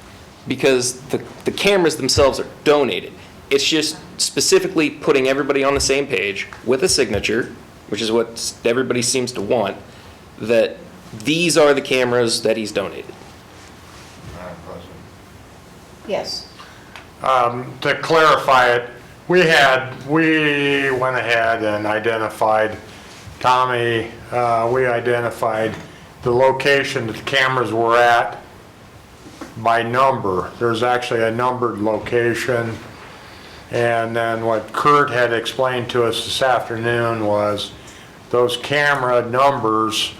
because the cameras themselves are donated. It's just specifically putting everybody on the same page with a signature, which is what everybody seems to want, that these are the cameras that he's donated. Madam President. Yes. To clarify it, we went ahead and identified, Tommy, we identified the location that the cameras were at by number. There's actually a numbered location. And then what Kurt had explained to us this afternoon was those camera numbers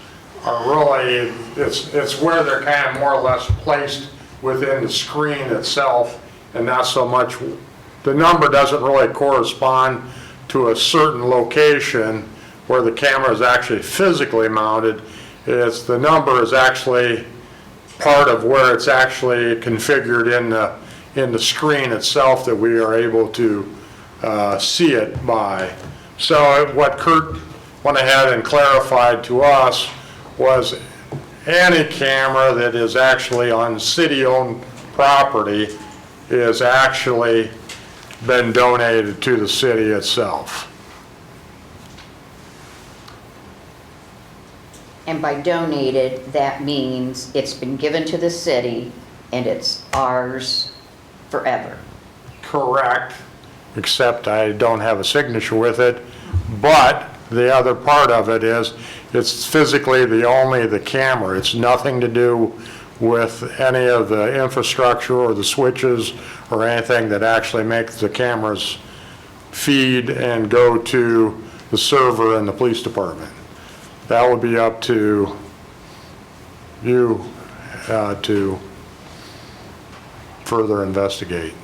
are really, it's where they're kind of more or less placed within the screen itself, and not so much, the number doesn't really correspond to a certain location where the camera is actually physically mounted. It's, the number is actually part of where it's actually configured in the screen itself that we are able to see it by. So what Kurt went ahead and clarified to us was any camera that is actually on city-owned property is actually been donated to the city itself. And by donated, that means it's been given to the city and it's ours forever. Correct, except I don't have a signature with it. But the other part of it is it's physically only the camera. It's nothing to do with any of the infrastructure or the switches or anything that actually makes the cameras feed and go to the server in the police department. That would be up to you to further investigate.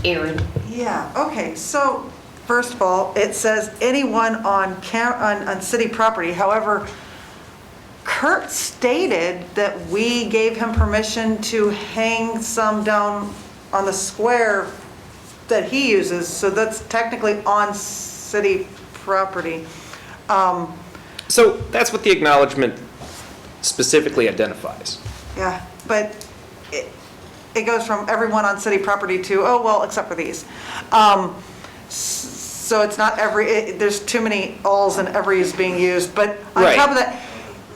Aaron? Yeah, okay, so first of all, it says anyone on city property. However, Kurt stated that we gave him permission to hang some down on the square that he uses, so that's technically on city property. So that's what the acknowledgement specifically identifies. Yeah, but it goes from everyone on city property to, oh, well, except for these. So it's not there's too many alls and everys being used, but on Right. top of that,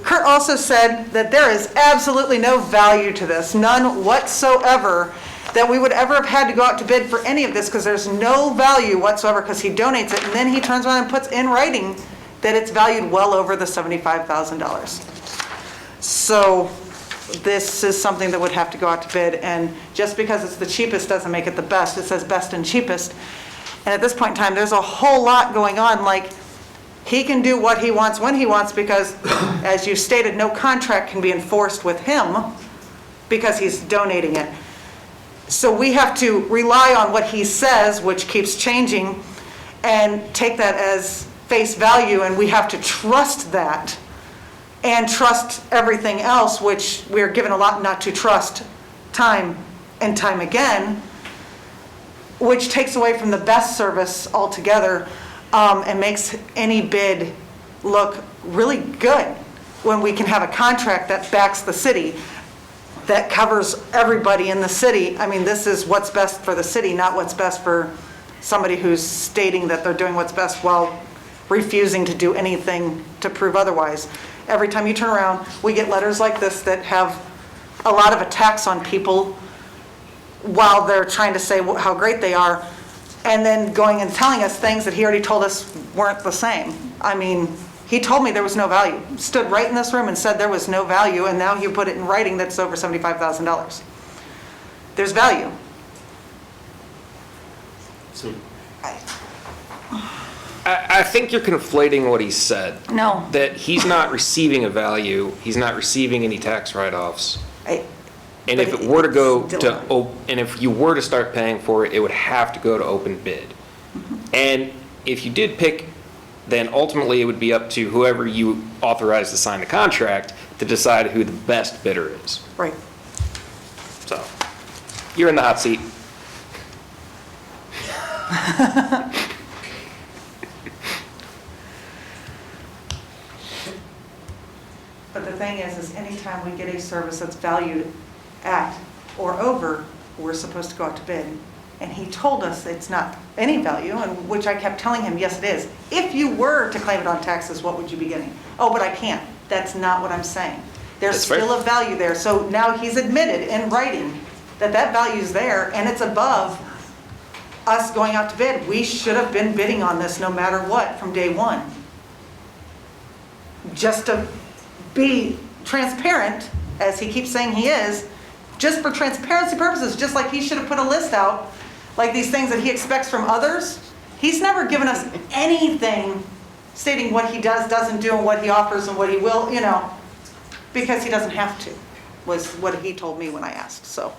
Kurt also said that there is absolutely no value to this, none whatsoever, that we would ever have had to go out to bid for any of this, because there's no value whatsoever, because he donates it, and then he turns around and puts in writing that it's valued well over the $75,000. So this is something that would have to go out to bid, and just because it's the cheapest doesn't make it the best. It says best and cheapest. And at this point in time, there's a whole lot going on, like he can do what he wants when he wants, because as you stated, no contract can be enforced with him because he's donating it. So we have to rely on what he says, which keeps changing, and take that as face value, and we have to trust that and trust everything else, which we're given a lot not to trust time and time again, which takes away from the best service altogether, and makes any bid look really good when we can have a contract that backs the city, that covers everybody in the city. I mean, this is what's best for the city, not what's best for somebody who's stating that they're doing what's best while refusing to do anything to prove otherwise. Every time you turn around, we get letters like this that have a lot of attacks on people while they're trying to say how great they are, and then going and telling us things that he already told us weren't the same. I mean, he told me there was no value. Stood right in this room and said there was no value, and now he put it in writing that's over $75,000. There's value. So I think you're conflating what he said. No. That he's not receiving a value, he's not receiving any tax write-offs. And if it were to go to, and if you were to start paying for it, it would have to go to open bid. And if you did pick, then ultimately it would be up to whoever you authorize to sign the contract to decide who the best bidder is. Right. So, you're in the hot seat. But the thing is anytime we get a service that's valued at or over, we're supposed to go out to bid. And he told us it's not any value, and which I kept telling him, yes, it is. If you were to claim it on taxes, what would you be getting? Oh, but I can't. That's not what I'm saying. There's That's fair. still a value there. So now he's admitted in writing that that value's there, and it's above us going out to bid. We should have been bidding on this no matter what from day one. Just to be transparent, as he keeps saying he is, just for transparency purposes, just like he should have put a list out, like these things that he expects from others. He's never given us anything stating what he does, doesn't do, and what he offers and what he will, you know, because he doesn't have to, was what he told me when I asked. So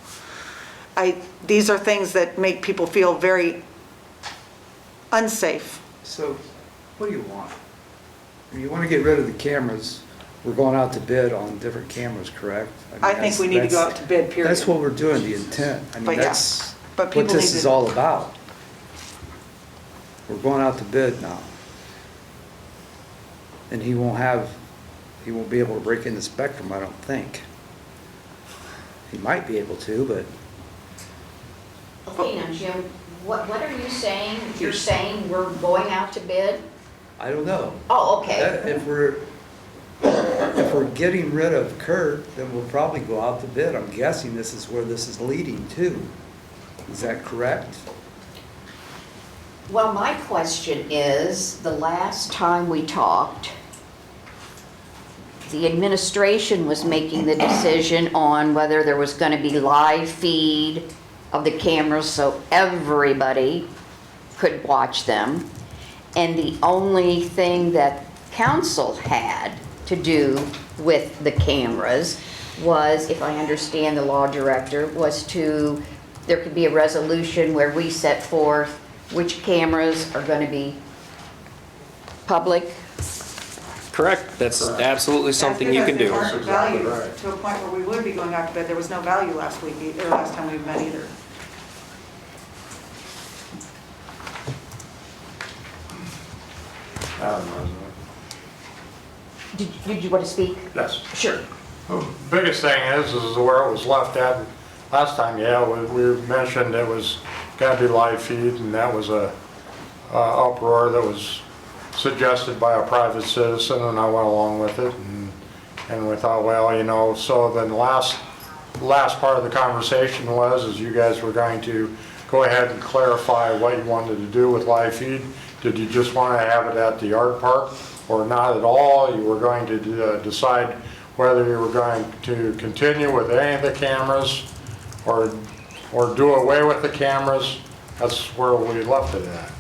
these are things that make people feel very unsafe. So, what do you want? I mean, you want to get rid of the cameras. We're going out to bid on different cameras, correct? mean, I think we need to go out to bid, period. That's what we're doing, the intent. I But mean, yeah, that's but what people this need is to- all about. We're going out to bid now. And he won't be able to break in the spectrum, I don't think. He might be able to, but Okay, now Jim, what are you saying? You're saying we're going out to bid? I don't know. Oh, okay. If we're getting rid of Kurt, then we'll probably go out to bid. I'm guessing this is where this is leading to. Is that correct? Well, my question is, the last time we talked, the administration was making the decision on whether there was going to be live feed of the cameras so everybody could watch them. And the only thing that council had to do with the cameras was, if I understand the law director, was there could be a resolution where we set forth which cameras are going to be public. Correct. That's absolutely something you can do. That's because there aren't values to a point where we would be going out to bid. There was no value last week, or last time we met either. Did you want to speak? Yes. Sure. The biggest thing is where it was left at last time, yeah, we mentioned it was gonna be live feed, and that was a uproar that was suggested by a private citizen, and I went along with it, and we thought, well, you know, so then the last part of the conversation is you guys were going to go ahead and clarify what you wanted to do with live feed. Did you just want to have it at the art park, or not at all? You were going to decide whether you were going to continue with any of the cameras, or do away with the cameras. That's where we left it at.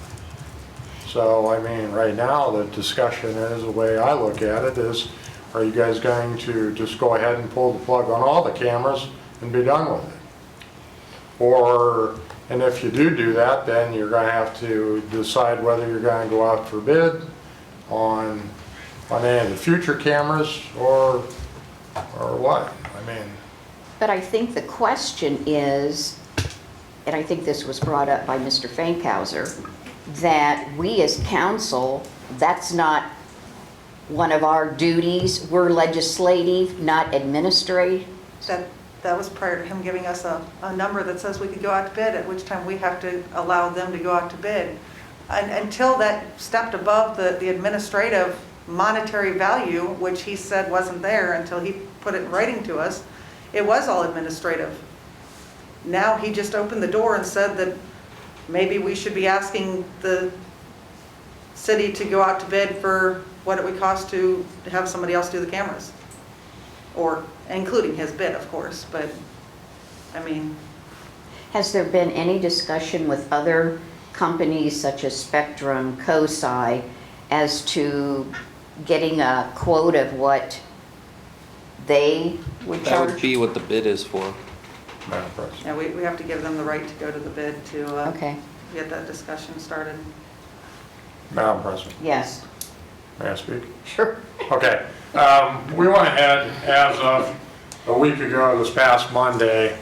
So, I mean, right now, the discussion is, the way I look at it is, are you guys going to just go ahead and pull the plug on all the cameras and be done with it? Or, and if you do that, then you're going to have to decide whether you're going to go out for bid on any of the future cameras, or what? I mean, But I think the question is, and I think this was brought up by Mr. Fankhauser, that we as council, that's not one of our duties. We're legislative, not administrative. That was prior to him giving us a number that says we could go out to bid, at which time we have to allow them to go out to bid. And until that stepped above the administrative monetary value, which he said wasn't there until he put it in writing to us, it was all administrative. Now he just opened the door and said that maybe we should be asking the city to go out to bid for what it would cost to have somebody else do the cameras. Or including his bid, of course, but I mean. Has there been any discussion with other companies such as Spectrum, COSI, as to getting a quote of what they would That would charge? be what the bid is for. Madam President. Yeah, we have to give them the right to go to the bid to Okay, get that discussion started. Madam President, yes, may I speak? sure. Okay, we went ahead, as of a week ago, this past Monday,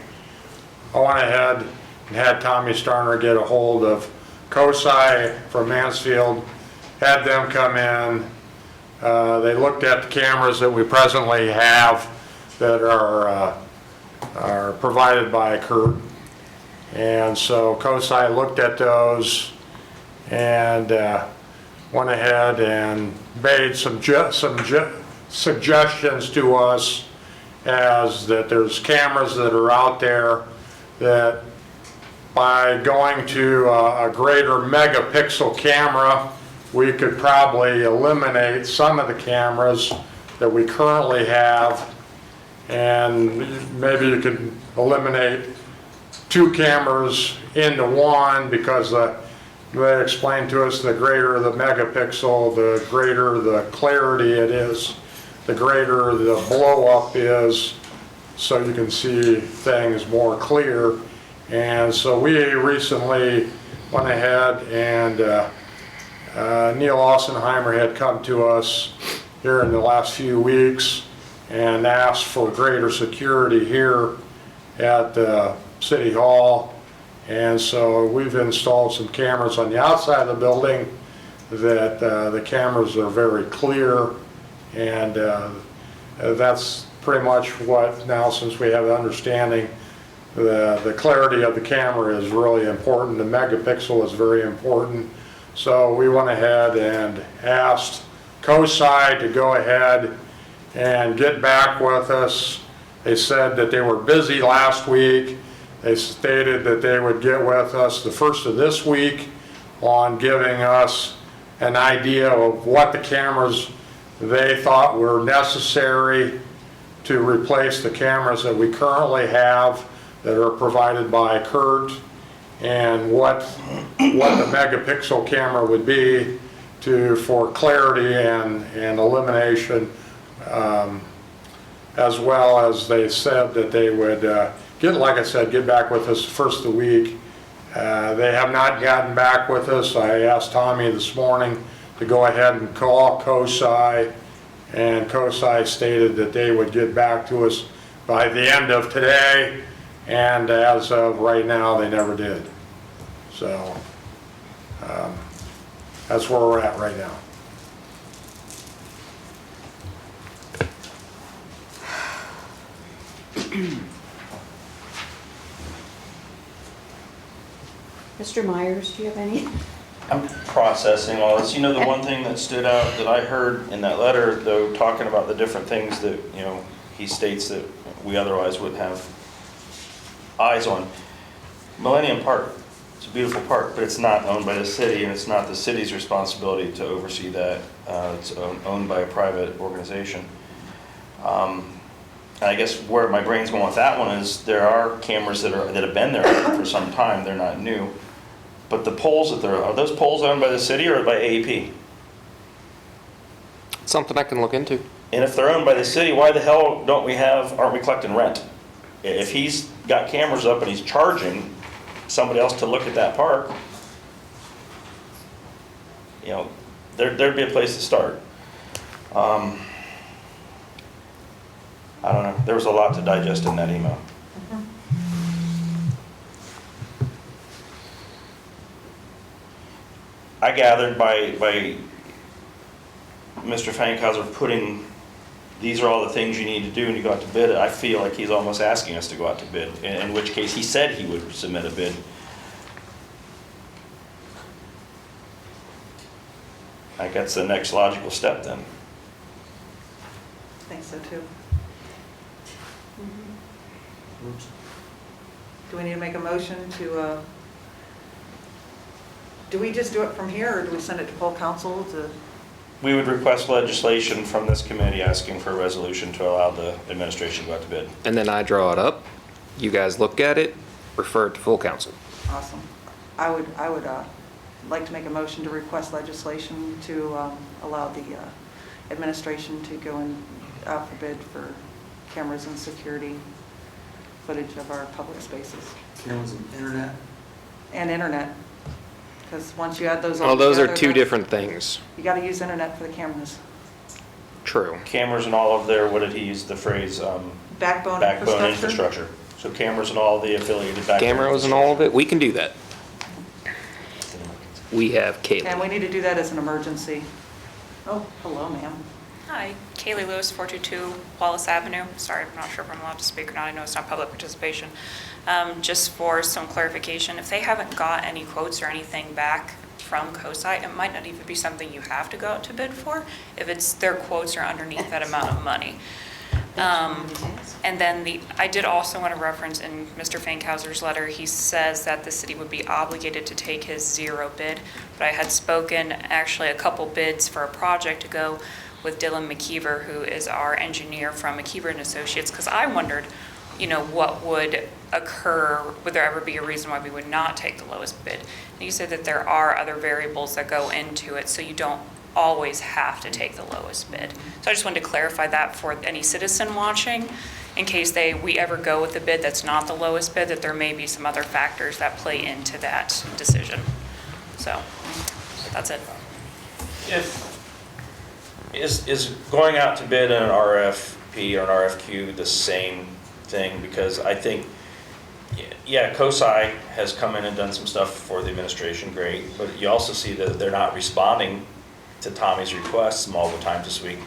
I went ahead and had Tommy Starner get a hold of COSI from Mansfield, had them come in. They looked at the cameras that we presently have that are provided by Kurt. And so COSI looked at those and went ahead and made some suggestions to us, as that there's cameras that are out there that by going to a greater megapixel camera, we could probably eliminate some of the cameras that we currently have, and maybe you could eliminate 2 cameras into one, because they explained to us the greater the megapixel, the greater the clarity it is, the greater the blow up is, so you can see things more clear. And so we recently went ahead and Neil Ossenheimer had come to us here in the last few weeks and asked for greater security here at City Hall. And so we've installed some cameras on the outside of the building that the cameras are very clear, and that's pretty much what, now since we have the understanding, the clarity of the camera is really important, the megapixel is very important. So we went ahead and asked COSI to go ahead and get back with us. They said that they were busy last week. They stated that they would get with us the first of this week on giving us an idea of what the cameras they thought were necessary to replace the cameras that we currently have that are provided by Kurt, and what the megapixel camera would be for clarity and elimination, as well as they said that they would like I said, get back with us first of the week. They have not gotten back with us. I asked Tommy this morning to go ahead and call COSI, and COSI stated that they would get back to us by the end of today, and as of right now, they never did. So that's where we're at right now. Mr. Myers, do you have any? I'm processing all this. You know, the one thing that stood out that I heard in that letter, though, talking about the different things that, you know, he states that we otherwise would have eyes on. Millennium Park, it's a beautiful park, but it's not owned by the city, and it's not the city's responsibility to oversee that. It's owned by a private organization. And I guess where my brain's going with that one is there are cameras that have been there for some time. They're not new. But the poles that are those poles owned by the city or by AEP? It's something I can look into. And if they're owned by the city, why the hell aren't we collecting rent? If he's got cameras up and he's charging somebody else to look at that park, you know, there'd be a place to start. I don't know. There was a lot to digest in that email. I gathered by Mr. Fankhauser putting, these are all the things you need to do when you go out to bid, I feel like he's almost asking us to go out to bid, in which case he said he would submit a bid. I think that's the next logical step then. I think so too. Do we need to make a motion to, do we just do it from here, or do we send it to full council to? We would request legislation from this committee asking for a resolution to allow the administration to go out to bid. And then I draw it up, you guys look at it, refer it to full council. Awesome. I would like to make a motion to request legislation to allow the administration to go in out for bid for cameras and security footage of our public spaces. Cameras and internet. And internet, because once you add those all Well, those are together, two then different things. You got to use internet for the cameras. True. Cameras and all of their, what did he use the phrase, Backbone backbone infrastructure. infrastructure? So cameras and all the affiliated backbone. Cameras and all of it, we can do that. We have And Kaylee. we need to do that as an emergency. Oh, hello, ma'am. Hi, Kaylee Lewis, 422 Wallace Avenue. Sorry, I'm not sure if I'm allowed to speak or not. I know it's not public participation. Just for some clarification, if they haven't got any quotes or anything back from COSI, it might not even be something you have to go out to bid for if it's their quotes are underneath that amount of money. And then I did also want to reference in Mr. Fankhauser's letter, he says that the city would be obligated to take his zero bid, but I had spoken actually a couple bids for a project to go with Dylan McKeever, who is our engineer from McKeever and Associates, because I wondered, what would occur, would there ever be a reason why we would not take the lowest bid? And you said that there are other variables that go into it, so you don't always have to take the lowest bid. So I just wanted to clarify that for any citizen watching, in case we ever go with the bid that's not the lowest bid, that there may be some other factors that play into that decision. So, that's it. Is going out to bid an RFP or an RFQ the same thing? Because I think, yeah, COSI has come in and done some stuff for the administration, great, but you also see that they're not responding to Tommy's requests multiple times this week.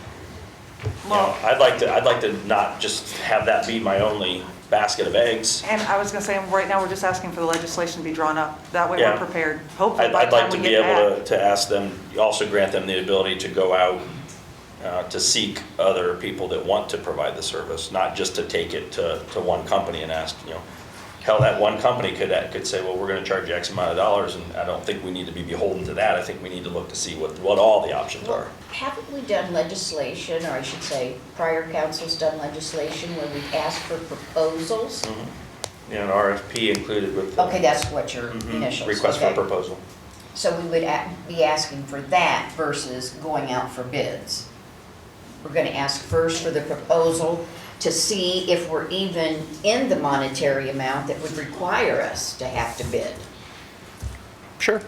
I'd like to not just have that be my only basket of eggs. And I was going to say, right now, we're just asking for the legislation to be drawn up. That way Yeah. we're prepared. Hopefully by I'd the like time to we be get able back. to ask them, also grant them the ability to go out to seek other people that want to provide the service, not just to take it to one company and ask, hell, that one company could say, well, we're gonna charge you X amount of dollars, and I don't think we need to be beholden to that. I think we need to look to see what all the options are. Haven't we done legislation, or I should say, prior council's done legislation where we've asked for proposals? An RFP included with. Okay, that's what your initials. Request for okay. proposal. So we would be asking for that versus going out for bids. We're going to ask first for the proposal to see if we're even in the monetary amount that would require us to have to bid. Sure.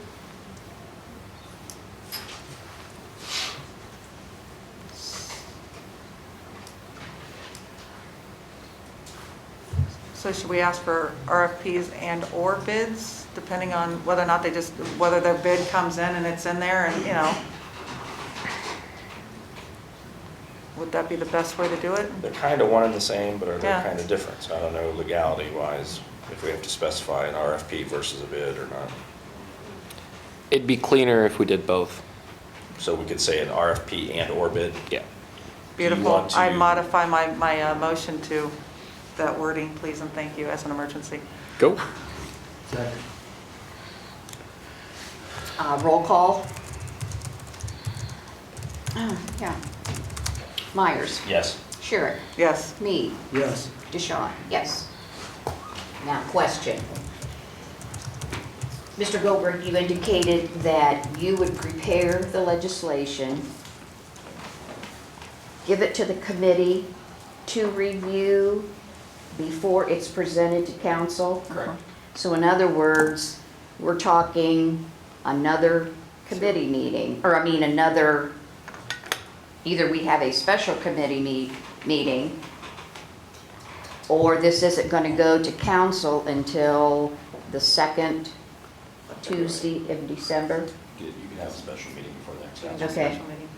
So should we ask for RFPs and or bids, depending on whether or not whether their bid comes in and it's in there and, would that be the best way to do it? They're kind of one and the same, but are they Yeah. kind of different? So I don't know legality-wise, if we have to specify an RFP versus a bid or not. It'd be cleaner if we did both. So we could say an RFP and or bid? Yeah. Beautiful. want to- I modify my motion to that wording, please and thank you, as an emergency. Go. Second. Roll call. Yeah. Myers. Yes. Sherrick. Yes. Mead. Yes. DeShawn. Yes. Now, question. Mr. Goldberg, you indicated that you would prepare the legislation, give it to the committee to review before it's presented to council? Correct. So in other words, we're talking another committee meeting, or another, either we have a special committee meeting, or this isn't going to go to council until the second Tuesday in December? You can have a special meeting before the next council. Just Okay. special meeting.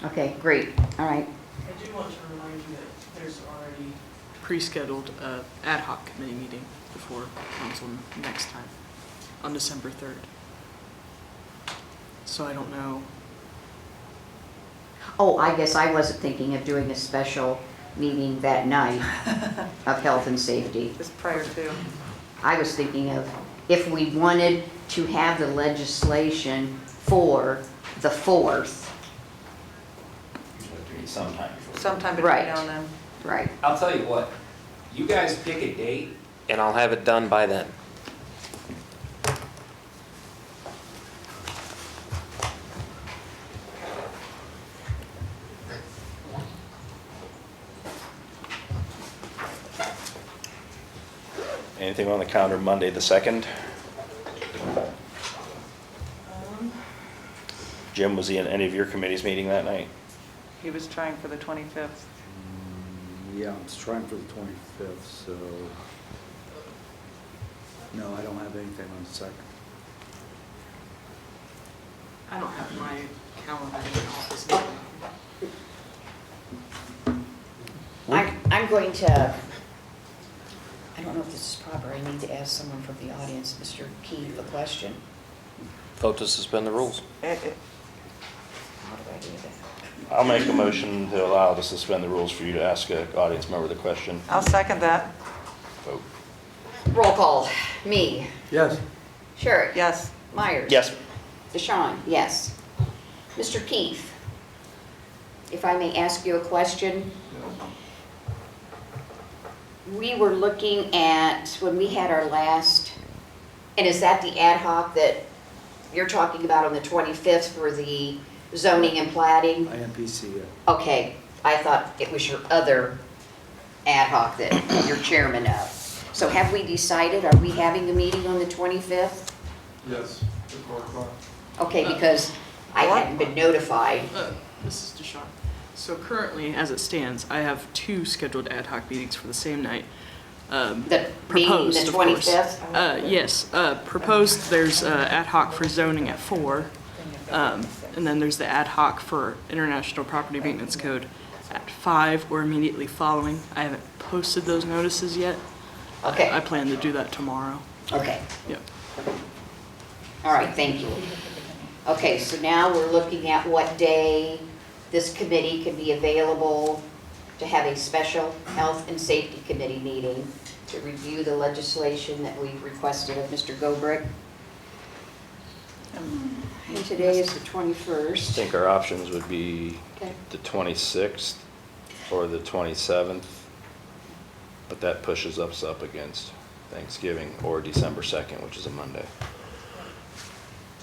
Okay, great, all right. I do want to remind you that there's already pre-scheduled ad hoc committee meeting before council next time, on December 3rd. So I don't know. Oh, I guess I wasn't thinking of doing a special meeting that night of health and safety. Just prior to. I was thinking of if we wanted to have the legislation for the 4th. Sometime before. Sometime between Right. now and then. Right. I'll tell you what, you guys pick a date. And I'll have it done by then. Anything on the calendar Monday, the 2nd? Jim, was he in any of your committees meeting that night? He was trying for the 25th. Yeah, I'm trying for the 25th, so, no, I don't have anything on the 2nd. I don't have my calendar in the office. I'm going to, I don't know if this is proper, I need to ask someone from the audience, Mr. Keefe, a question. Vote to suspend the rules. How do I do that? I'll make a motion to allow to suspend the rules for you to ask an audience member the question. I'll second that. Vote. Roll call. Me. Yes. Sherrick. Yes. Myers. Yes. DeShawn, yes. Mr. Keefe, if I may ask you a question. We were looking at, when we had our last, and is that the ad hoc that you're talking about on the 25th for the zoning and plating? IMPC, yeah. Okay, I thought it was your other ad hoc that you're chairman of. So have we decided, are we having the meeting on the 25th? Yes, at 4 o'clock. Okay, because I hadn't been notified. This is Deshawn. So currently, as it stands, I have 2 scheduled ad hoc meetings for the same night. The meeting, Proposed, the of course. 25th? Yes, proposed, there's ad hoc for zoning at 4. And then there's the ad hoc for International Property Maintenance Code at 5 or immediately following. I haven't posted those notices yet. Okay. I plan to do that tomorrow. Okay, Yep. all right, thank you. Okay, so now we're looking at what day this committee can be available to have a special Health and Safety Committee meeting to review the legislation that we requested of Mr. Gobrick. And today is the I 21st. think our options would be Okay. the 26th or the 27th, but that pushes us up against Thanksgiving, or December 2nd, which is a Monday.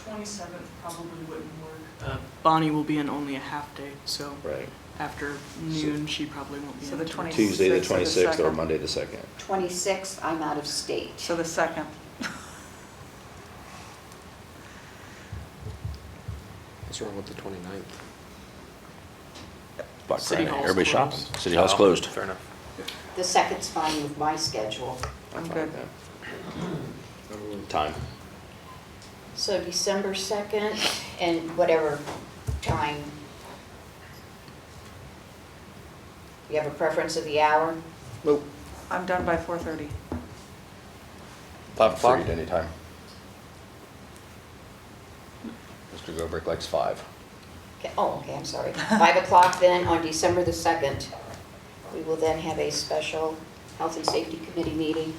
27th probably wouldn't work. Bonnie will be in only a half day, so Right. after noon, she probably won't be in. So the until- 20 Tuesday, the 26th or the 26th, or 2nd? Monday, the 2nd. 26th, I'm out of state. So the 2nd. What's wrong with the 29th? Black City Friday, Hall's everybody's shopping. closed. City Hall's closed. Fair enough. The 2nd's fine with my schedule. I'm good. Time. So December 2nd and whatever time. You have a preference of the hour? Nope. I'm done by 4:30. 5 Free o'clock? at any time. Mr. Gobrick likes 5. Okay, oh, okay, I'm sorry. 5 o'clock then on December the 2nd. We will then have a special Health and Safety Committee meeting.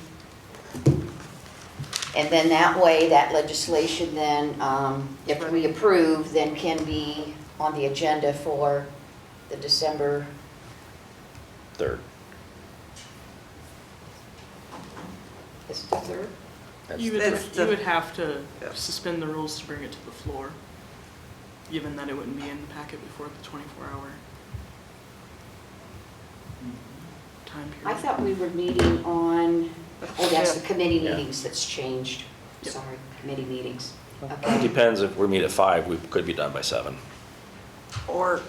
And then that way, that legislation then, if we approve, then can be on the agenda for the December, 3rd. is it the 3rd? That's You It's would, the- you would have to Yeah. suspend the rules to bring it to the floor, given that it wouldn't be in the packet before the 24-hour time I period. thought we were meeting on, oh, that's the committee Yeah. meetings that's changed. Yep. Sorry, committee meetings. It Okay. depends, if we meet at 5, we could be done by 7. Or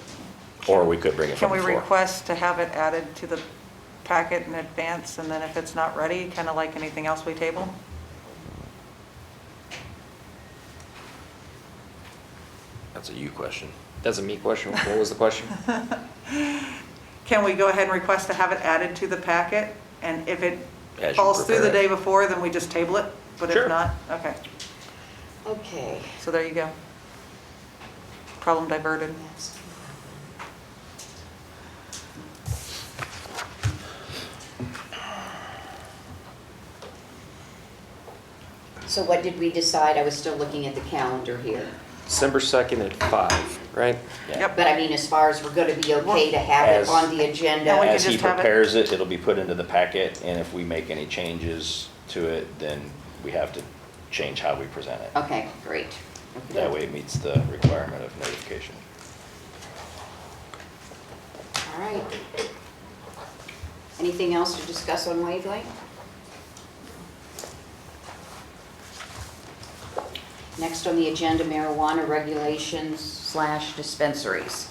Or we could bring it can from we the floor. request to have it added to the packet in advance, and then if it's not ready, kind of like anything else we table? That's a you question. That's a me question. What was the question? Can we go ahead and request to have it added to the packet? And if it As you falls through the prepare day it. before, then we just table it? But Sure. if not, okay. Okay. So there you go. Problem diverted. So what did we decide? I was still looking at the calendar here. December 2nd at 5, right? Yeah. Yep. But I mean, as far as we're going to be okay to have it As- on the And we agenda? can As he just have it- prepares it, it'll be put into the packet, and if we make any changes to it, then we have to change how we present it. Okay, great. That way it meets the requirement of notification. All right. Anything else to discuss on wavelength? Next on the agenda, marijuana regulations / dispensaries.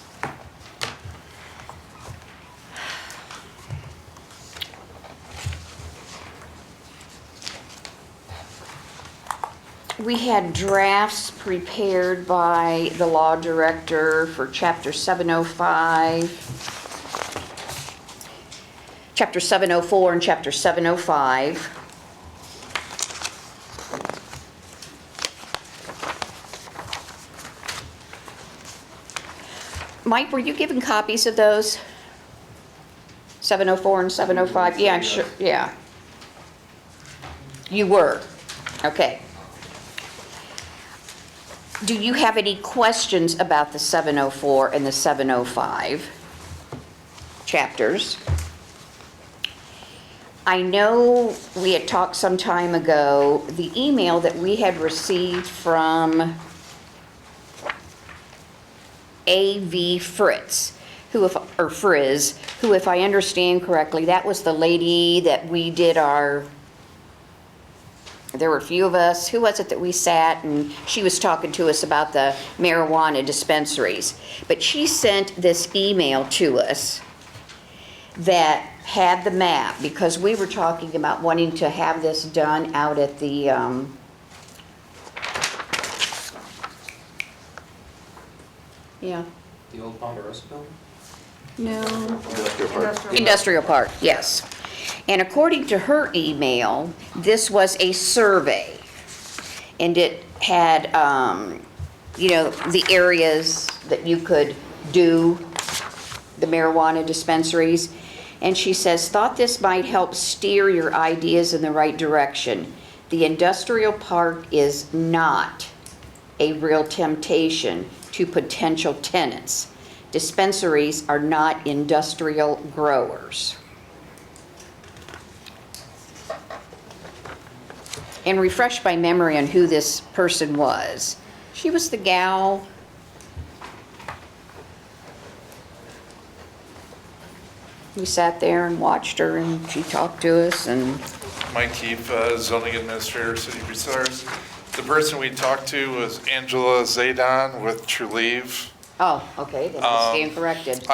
We had drafts prepared by the law director for Chapter 705, Chapter 704, and Chapter 705. Mike, were you given copies of those? 704 and 705? Yeah, I'm sure, yeah. You were? Okay. Do you have any questions about the 704 and the 705 chapters? I know we had talked some time ago, the email that we had received from A.V. Fritz, Frizz, who, if I understand correctly, that was the lady that we did there were a few of us, who was it that we sat and she was talking to us about the marijuana dispensaries. But she sent this email to us that had the map, because we were talking about wanting to have this done out at the, yeah. The old Ponderosa building? No. Industrial Park. Industrial Park, yes. And according to her email, this was a survey. And it had, the areas that you could do the marijuana dispensaries. And she says, thought this might help steer your ideas in the right direction. The industrial park is not a real temptation to potential tenants. Dispensaries are not industrial growers. And refresh my memory on who this person was. She was the gal. We sat there and watched her, and she talked to us, and Mike Keefe, zoning administrator, City of Bucyrus. The person we talked to was Angela Zaydan with True Leave. oh, okay, then I stand corrected.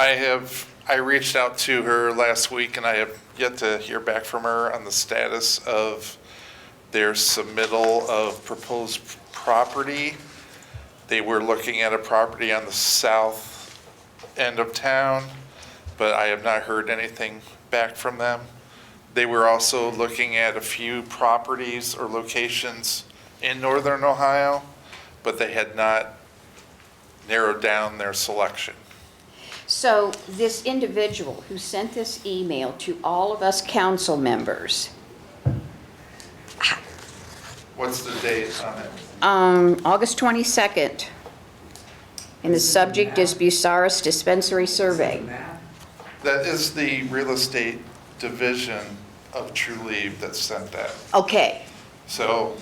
I reached out to her last week, and I have yet to hear back from her on the status of their submittal of proposed property. They were looking at a property on the south end of town, but I have not heard anything back from them. They were also looking at a few properties or locations in northern Ohio, but they had not narrowed down their selection. So this individual who sent this email to all of us council members, What's the date on it? August 22nd, and the subject is Bucyrus Dispensary Survey. That is the real estate division of True Leave that sent that. Okay, So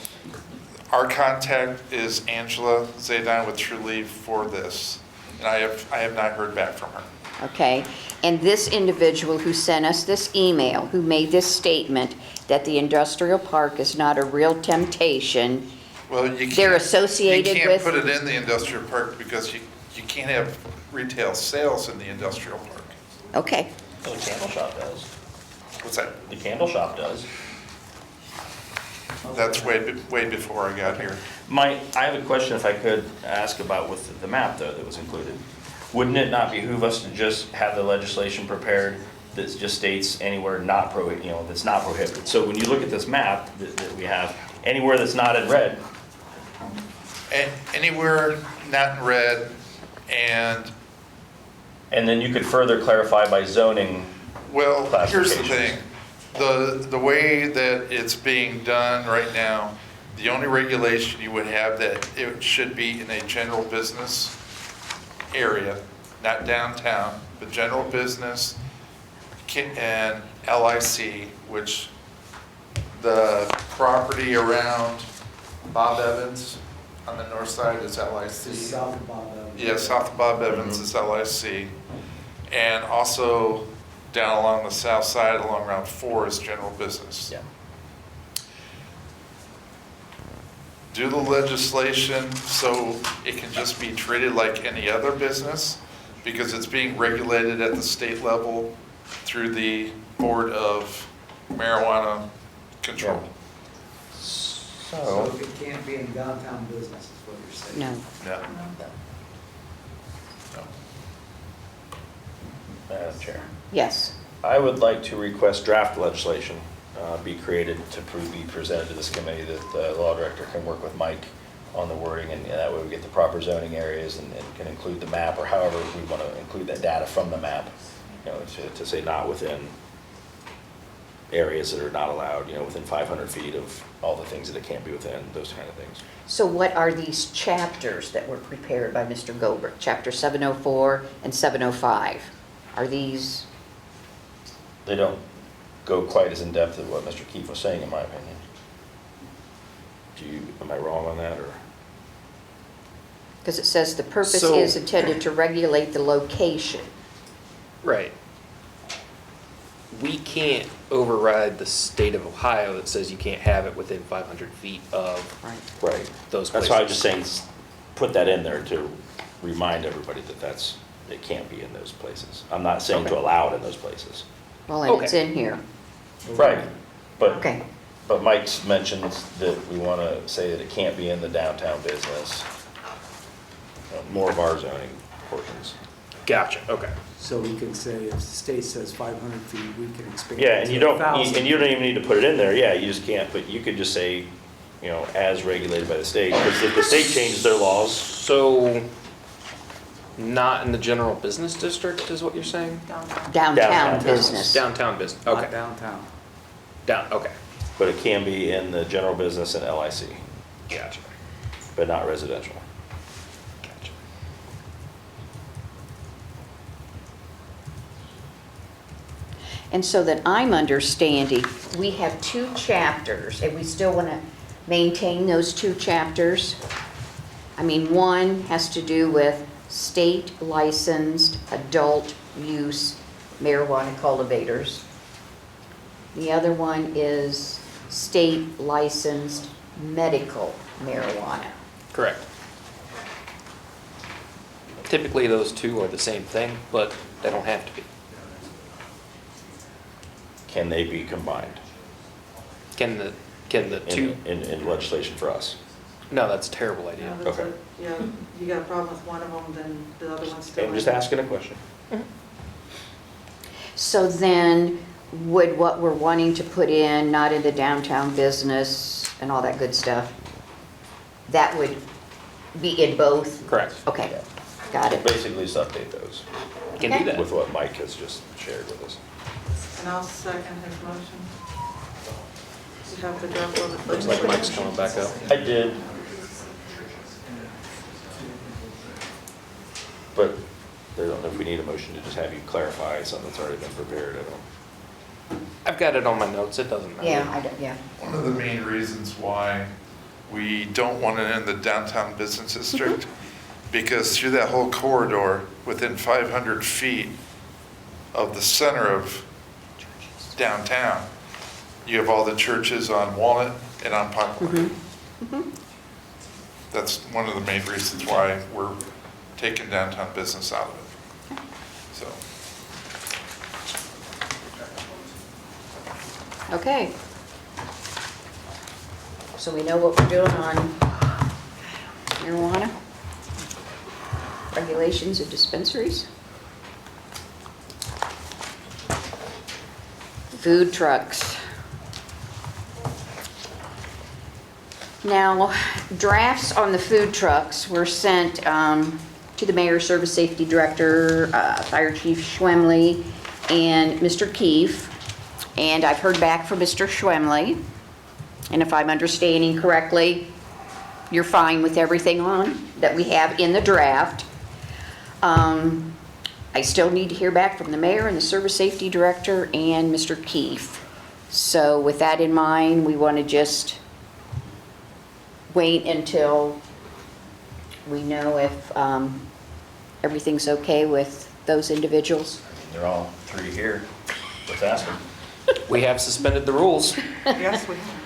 our contact is Angela Zaydan with True Leave for this, and I have not heard back from her. okay. And this individual who sent us this email, who made this statement that the industrial park is not a real temptation, Well, you can't. They're associated You with- can't put it in the industrial park because you can't have retail sales in the industrial park. okay. The candle shop does. What's that? The candle shop does. That's way before I got here. I have a question if I could ask about with the map though that was included. Wouldn't it not behoove us to just have the legislation prepared that just states anywhere not that's not prohibited? So when you look at this map that we have, anywhere that's not in red, Anywhere not in red, and, and then you could further clarify by zoning. well, here's the thing. Classifications. The way that it's being done right now, the only regulation you would have that it should be in a general business area, not downtown, but general business and LIC, which the property around Bob Evans on the north side is LIC. South of Bob Evans. Yeah, south of Bob Evans is LIC. And also down along the south side, along Route 4 is general business. Yeah. do the legislation so it can just be treated like any other business, because it's being regulated at the state level through the Board of Marijuana Control. So it can't be in downtown business, is what you're saying? No. No. Madam Chair. Yes. I would like to request draft legislation be created to be presented to this committee, that the law director can work with Mike on the wording, and that way we get the proper zoning areas and can include the map, or however we want to include that data from the map, you know, to say not within areas that are not allowed, you know, within 500 feet of all the things that it can't be within, those kind of things. So what are these chapters that were prepared by Mr. Goldberg? Chapter 704 and 705? Are these, They don't go quite as in-depth as what Mr. Keefe was saying, in my opinion. Am I wrong on that, or? because it says the purpose So- is intended to regulate the location. Right. We can't override the state of Ohio that says you can't have it within 500 feet of Right. those That's places. why I was just saying, put that in there to remind everybody that it can't be in those places. I'm not saying to Okay. allow it in those places. Well, and it's Okay. in here. Right. But, Okay. but Mike's mentioned that we want to say that it can't be in the downtown business, more of our zoning portions. Gotcha, okay. So we can say, if the state says 500 feet, we can expand Yeah, it and to you don't 1,000. even need to put it in there, yeah, you just can't, but you could just say, you know, as regulated by the state, because if the state changes their laws, So, not in the general business district is what you're saying? Downtown Downtown business. Downtown business, Not okay. downtown. Okay, but it can be in the general business and LIC, gotcha. but not residential. Gotcha. And so that I'm understanding, we have 2 chapters, and we still want to maintain those 2 chapters. I mean, one has to do with state licensed adult use marijuana cultivators. The other one is state licensed medical marijuana. Correct. Typically, those two are the same thing, but they don't have to be. Can they be combined Can the two, in legislation for us? no, that's a terrible idea. Yeah, that's Okay. yeah, you got a problem with one of them, then the other one's still. I'm just asking a question. So then, would what we're wanting to put in, not in the downtown business and all that good stuff, that would be in both? Correct. Okay, got it. Basically, just update those Can do that. with what Mike has just shared with us. And I'll second his motion. You have the draft on the. Looks like Mike's coming back up. I did. But I don't know if we need a motion to just have you clarify something that's already been prepared. I don't. I've got it on my notes, it doesn't matter. Yeah, I don't, yeah. One of the main reasons why we don't want it in the downtown business district, because through that whole corridor, within 500 feet of the center of downtown, you have all the churches on Walnut and on Poplar. That's one of the main reasons why we're taking downtown business out of it. So. Okay. So we know what we're doing on marijuana, regulations of dispensaries. Food trucks. Now, drafts on the food trucks were sent to the mayor, service safety director, fire chief Schwemley, and Mr. Keefe. And I've heard back from Mr. Schwemley. And if I'm understanding correctly, you're fine with everything on that we have in the draft. I still need to hear back from the mayor and the service safety director and Mr. Keefe. So with that in mind, we want to just wait until we know if everything's okay with those individuals. They're all 3 here. Let's ask them. We have suspended the rules. Yes, we have.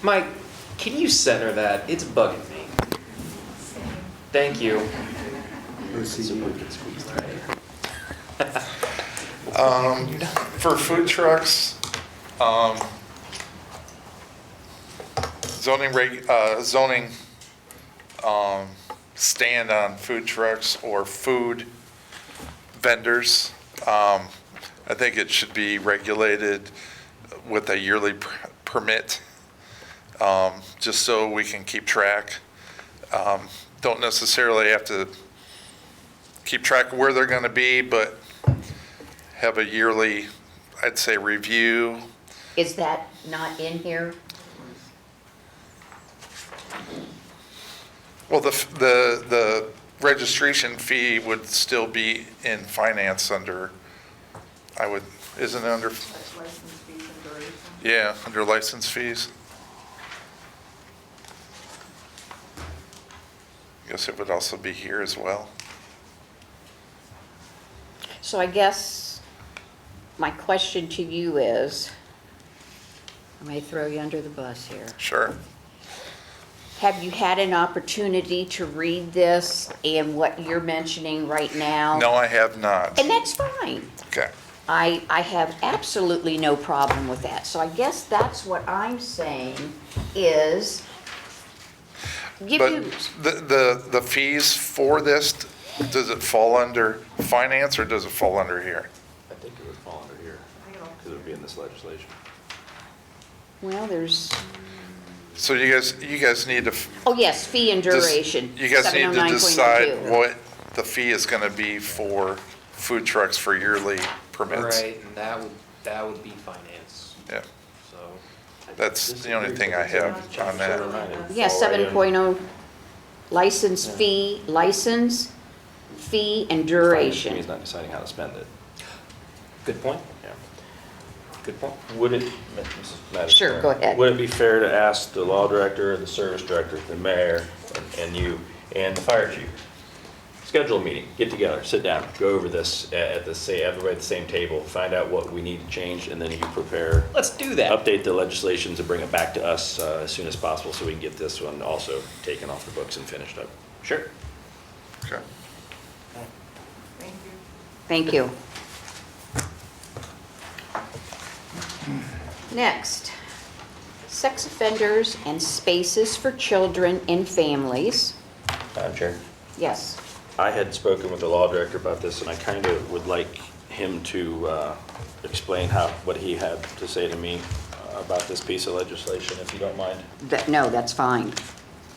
Mike, can you center that? It's bugging me. Thank you. For food trucks, zoning stand on food trucks or food vendors. I think it should be regulated with a yearly permit, just so we can keep track. Don't necessarily have to keep track of where they're going to be, but have a yearly, I'd say, review. Is that not in here? Well, the registration fee would still be in finance under, isn't it under? License fees and duration. Yeah, under license fees. I guess it would also be here as well. So I guess my question to you is, I may throw you under the bus here. Sure. Have you had an opportunity to read this and what you're mentioning right now? No, I have not. And that's fine. Okay. I have absolutely no problem with that. So I guess that's what I'm saying is, But you, the fees for this, does it fall under finance or does it fall under here? I think it would fall under here, because it would be in this legislation. well, there's, So you guys need to. oh yes, fee and duration. You guys need to 709.02. decide what the fee is gonna be for food trucks for yearly permits. Right, and that would be finance, Yeah, so. that's the only thing I have on that. Yeah, 7.0, license fee, and duration. He's not deciding how to spend it. Good point. Yeah. Good point. Would it, Madam Sure, Chair, go ahead. Would it be fair to ask the law director, the service director, the mayor, and you, and the fire chief? Schedule a meeting, get together, sit down, go over this everybody at the same table, find out what we need to change, and then you prepare. Let's do that. Update the legislations and bring it back to us as soon as possible so we can get this one also taken off the books and finished up. Sure. Okay. Thank you. Next, sex offenders and spaces for children and families. Madam Chair? Yes. I had spoken with the law director about this, and I kind of would like him to explain what he had to say to me about this piece of legislation, if you don't mind. No, that's fine.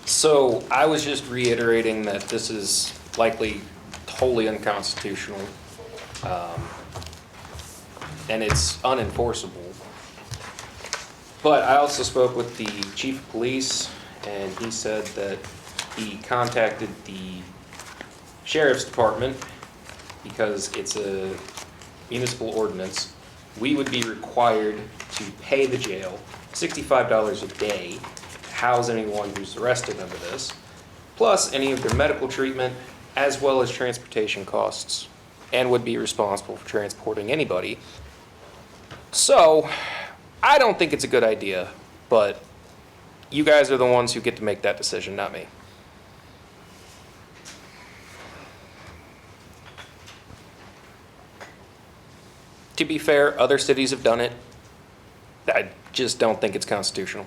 So I was just reiterating that this is likely totally unconstitutional, and it's unenforceable. But I also spoke with the chief of police, and he said that he contacted the sheriff's department because it's a municipal ordinance. We would be required to pay the jail $65 a day to house anyone who's arrested under this, plus any of their medical treatment, as well as transportation costs, and would be responsible for transporting anybody. So, I don't think it's a good idea, but you guys are the ones who get to make that decision, not me. To be fair, other cities have done it. I just don't think it's constitutional.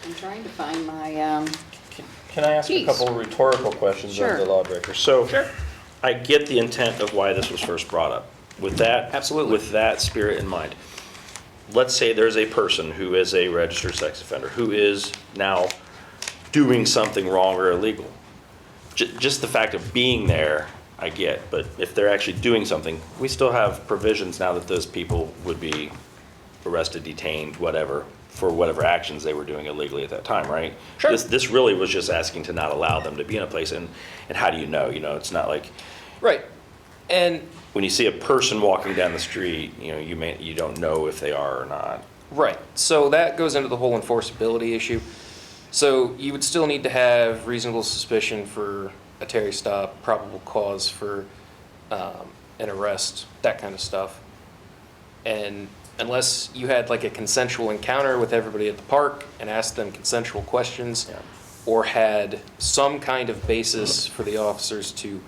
I'm trying to find my, Can I ask a Please. couple of rhetorical questions Sure. of the law director? So, I get the intent of why this was first brought up. With that, Absolutely. with that spirit in mind, let's say there's a person who is a registered sex offender, who is now doing something wrong or illegal. Just the fact of being there, I get, but if they're actually doing something, we still have provisions now that those people would be arrested, detained, whatever, for whatever actions they were doing illegally at that time, right? Sure. This really was just asking to not allow them to be in a place, and how do you know? You know, it's not like, Right. And, when you see a person walking down the street, you know, you don't know if they are or not. right, so that goes into the whole enforceability issue. So you would still need to have reasonable suspicion for a Terry stop, probable cause for an arrest, that kind of stuff. And unless you had like a consensual encounter with everybody at the park and asked them consensual questions, Yeah. or had some kind of basis for the officers to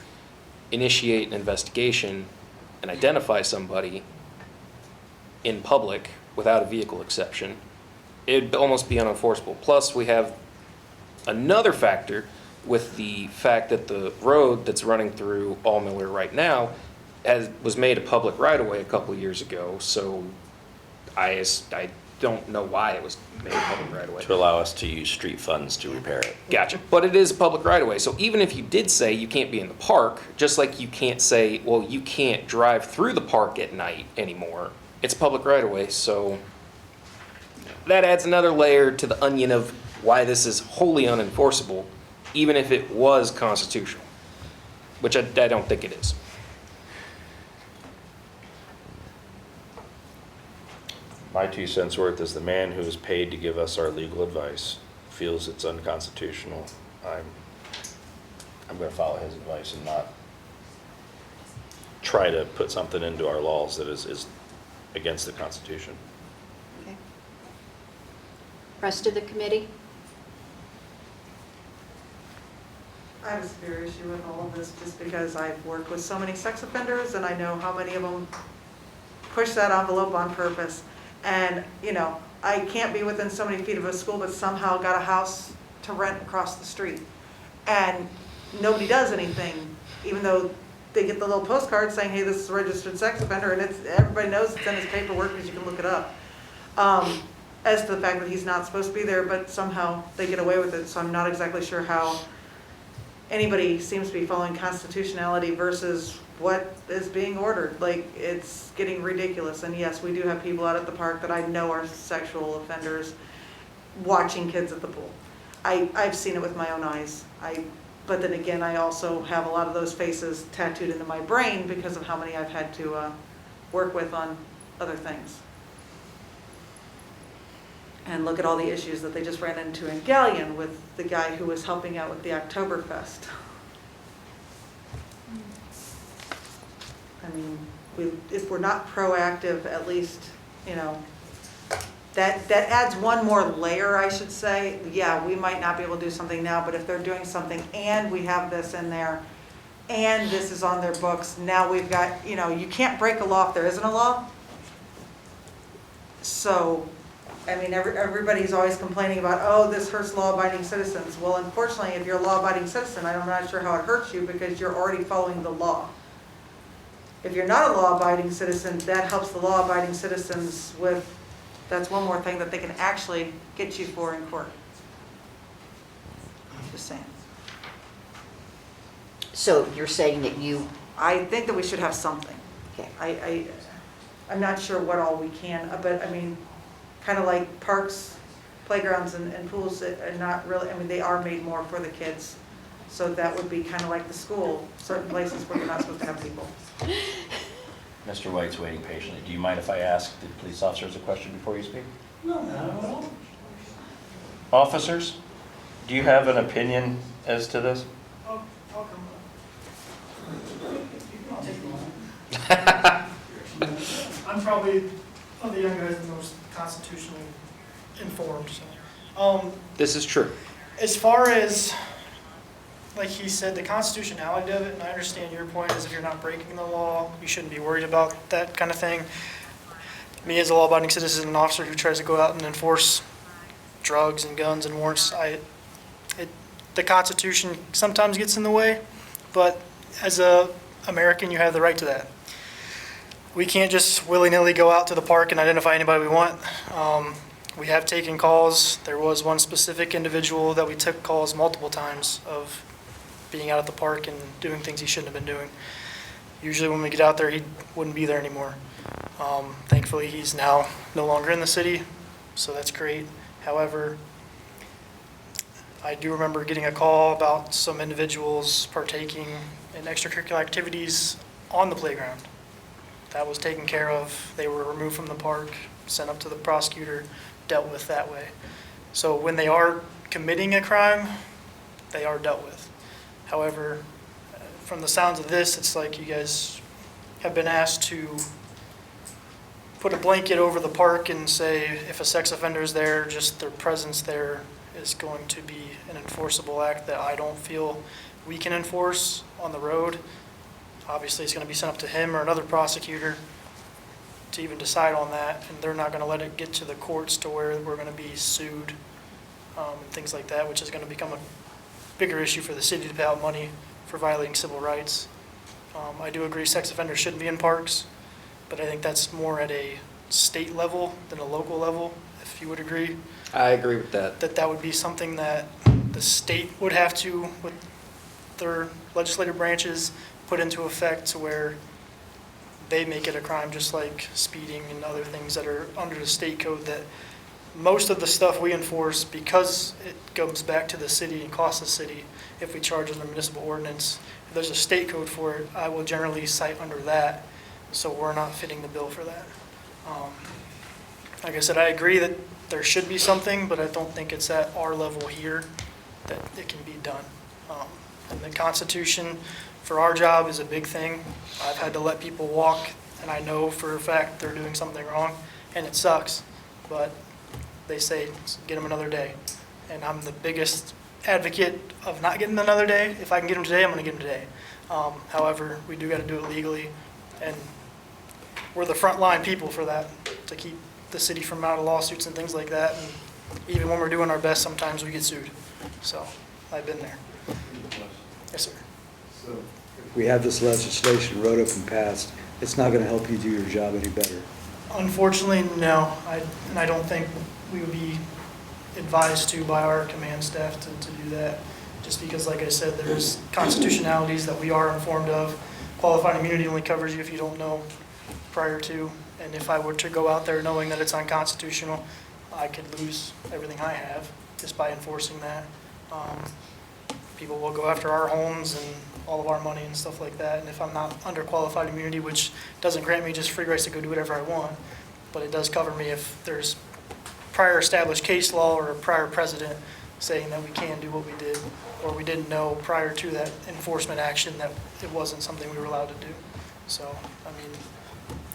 initiate an investigation and identify somebody in public without a vehicle exception, it'd almost be unenforceable. Plus, we have another factor with the fact that the road that's running through Allmiller right now was made a public right-of-way a couple of years ago, so I don't know why it was made a public right-of-way. To allow us to use street funds to repair it. Gotcha. But it is a public right-of-way, so even if you did say you can't be in the park, just like you can't say, well, you can't drive through the park at night anymore, it's a public right-of-way, so that adds another layer to the onion of why this is wholly unenforceable, even if it was constitutional, which I don't think it is. My 2 cents worth is the man who is paid to give us our legal advice feels it's unconstitutional. I'm going to follow his advice and not try to put something into our laws that is against the Constitution. Okay. Rest of the committee? I have a severe issue with all of this just because I've worked with so many sex offenders and I know how many of them push that envelope on purpose. And, you know, I can't be within so many feet of a school but somehow got a house to rent across the street. And nobody does anything, even though they get the little postcard saying, hey, this is a registered sex offender, and everybody knows it's in his paperwork because you can look it up. As to the fact that he's not supposed to be there, but somehow they get away with it, so I'm not exactly sure how anybody seems to be following constitutionality versus what is being ordered. Like, it's getting ridiculous. And yes, we do have people out at the park that I know are sexual offenders watching kids at the pool. I've seen it with my own eyes. But then again, I also have a lot of those faces tattooed into my brain because of how many I've had to work with on other things. And look at all the issues that they just ran into in Galleon with the guy who was helping out with the Oktoberfest. I mean, if we're not proactive, at least, you know, that adds one more layer, I should say. Yeah, we might not be able to do something now, but if they're doing something and we have this in there and this is on their books, now we've got, you know, you can't break a law if there isn't a law. So, I mean, everybody's always complaining about, oh, this hurts law-abiding citizens. Well, unfortunately, if you're a law-abiding citizen, I'm not sure how it hurts you because you're already following the law. If you're not a law-abiding citizen, that helps the law-abiding citizens with, that's one more thing that they can actually get you for in court. Just saying. So you're saying that you, I think that we should have something. okay, I'm not sure what all we can, but I mean, kind of like parks, playgrounds and pools that are not really, I mean, they are made more for the kids. So that would be kind of like the school, certain places where you're not supposed to have people. Mr. White's waiting patiently. Do you mind if I ask the police officers a question before you speak? No, not at all. Officers, do you have an opinion as to this? I'll come up. I'll take the line. I'm probably of the young guys the most constitutionally informed. So. This is true. As far as, like he said, the constitutionality of it, and I understand your point is if you're not breaking the law, you shouldn't be worried about that kind of thing. Me as a law-abiding citizen and officer who tries to go out and enforce drugs and guns and warrants, the Constitution sometimes gets in the way, but as a American, you have the right to that. We can't just willy-nilly go out to the park and identify anybody we want. We have taken calls. There was one specific individual that we took calls multiple times of being out at the park and doing things he shouldn't have been doing. Usually when we get out there, he wouldn't be there anymore. Thankfully, he's now no longer in the city, so that's great. However, I do remember getting a call about some individuals partaking in extracurricular activities on the playground. That was taken care of. They were removed from the park, sent up to the prosecutor, dealt with that way. So when they are committing a crime, they are dealt with. However, from the sounds of this, it's like you guys have been asked to put a blanket over the park and say if a sex offender is there, just their presence there is going to be an enforceable act that I don't feel we can enforce on the road. Obviously, it's going to be sent up to him or another prosecutor to even decide on that, and they're not going to let it get to the courts to where we're going to be sued and things like that, which is going to become a bigger issue for the city to pay out money for violating civil rights. I do agree sex offenders shouldn't be in parks, but I think that's more at a state level than a local level, if you would agree. I agree with that. That would be something that the state would have to, with their legislative branches, put into effect to where they make it a crime, just like speeding and other things that are under the state code. That most of the stuff we enforce, because it goes back to the city and costs the city, if we charge under municipal ordinance, if there's a state code for it, I will generally cite under that, so we're not fitting the bill for that. Like I said, I agree that there should be something, but I don't think it's at our level here that it can be done. And the Constitution for our job is a big thing. I've had to let people walk, and I know for a fact they're doing something wrong, and it sucks, but they say, get them another day. And I'm the biggest advocate of not getting another day. If I can get them today, I'm going to get them today. However, we do got to do it legally, and we're the frontline people for that, to keep the city from out of lawsuits and things like that. And even when we're doing our best, sometimes we get sued. So I've been there. Yes, sir. So if we have this legislation wrote up and passed, it's not going to help you do your job any better. Unfortunately, no. And I don't think we would be advised to by our command staff to do that. Just because, like I said, there's constitutionalities that we are informed of. Qualified immunity only covers you if you don't know prior to. And if I were to go out there knowing that it's unconstitutional, I could lose everything I have just by enforcing that. People will go after our homes and all of our money and stuff like that. And if I'm not under qualified immunity, which doesn't grant me just free rights to go do whatever I want, but it does cover me if there's prior established case law or a prior precedent saying that we can do what we did, or we didn't know prior to that enforcement action that it wasn't something we were allowed to do. So, I mean,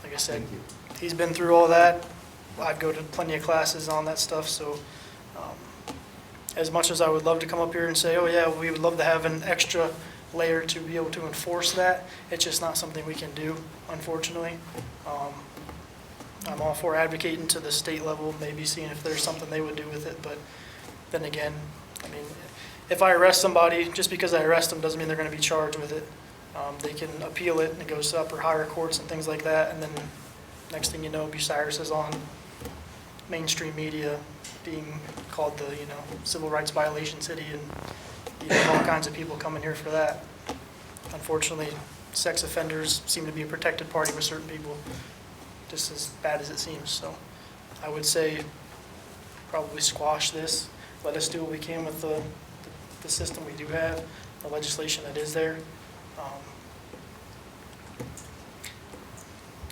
like I said, he's been through all that. I go to plenty of classes on that stuff, so as much as I would love to come up here and say, oh yeah, we would love to have an extra layer to be able to enforce that, it's just not something we can do, unfortunately. I'm all for advocating to the state level, maybe seeing if there's something they would do with it, but then again, I mean, if I arrest somebody, just because I arrest them doesn't mean they're going to be charged with it. They can appeal it and it goes up or higher courts and things like that, and then next thing you know, Bucyrus is on mainstream media being called the, civil rights violation city, and you have all kinds of people coming here for that. Unfortunately, sex offenders seem to be a protected party with certain people, just as bad as it seems. So I would say probably squash this. Let us do what we can with the system we do have, the legislation that is there.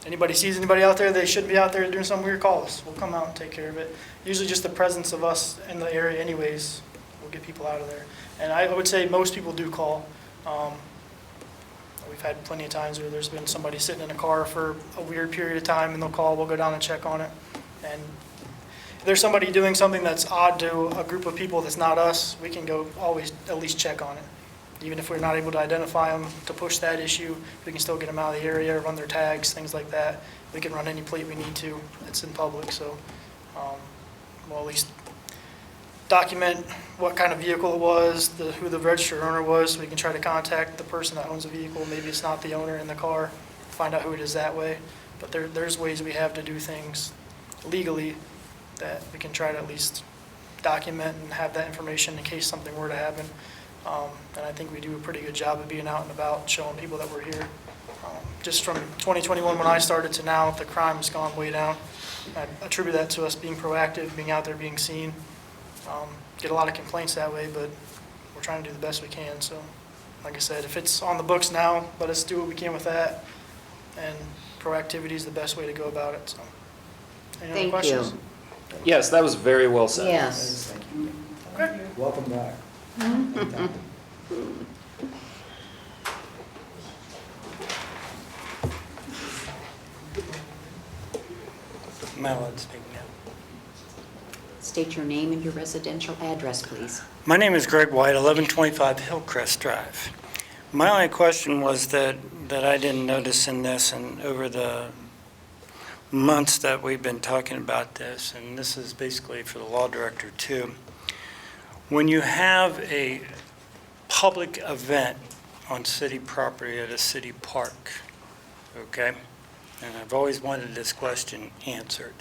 Anybody sees anybody out there they shouldn't be out there doing something weird, call us. We'll come out and take care of it. Usually just the presence of us in the area anyways will get people out of there. And I would say most people do call. We've had plenty of times where there's been somebody sitting in a car for a weird period of time and they'll call, we'll go down and check on it. And if there's somebody doing something that's odd to a group of people that's not us, we can go always at least check on it. Even if we're not able to identify them to push that issue, we can still get them out of the area, run their tags, things like that. We can run any plate we need to. It's in public, so we'll at least document what kind of vehicle it was, who the registered owner was, so we can try to contact the person that owns the vehicle. Maybe it's not the owner in the car, find out who it is that way. But there's ways we have to do things legally that we can try to at least document and have that information in case something were to happen. And I think we do a pretty good job of being out and about, showing people that we're here, just from 2021 when I started to now, the crime has gone way down. I attribute that to us being proactive, being out there, being seen. Get a lot of complaints that way, but we're trying to do the best we can. So, like I said, if it's on the books now, let us do what we can with that. And proactivity is the best way to go about it. So, any other Thank questions? you. Yes, that was very well said. Yes. Okay. Welcome back. Mauritz speaking now. State your name and your residential address, please. My name is Greg White, 1125 Hillcrest Drive. My only question was that I didn't notice in this, and over the months that we've been talking about this, and this is basically for the law director too, when you have a public event on city property at a city park, okay? And I've always wanted this question answered,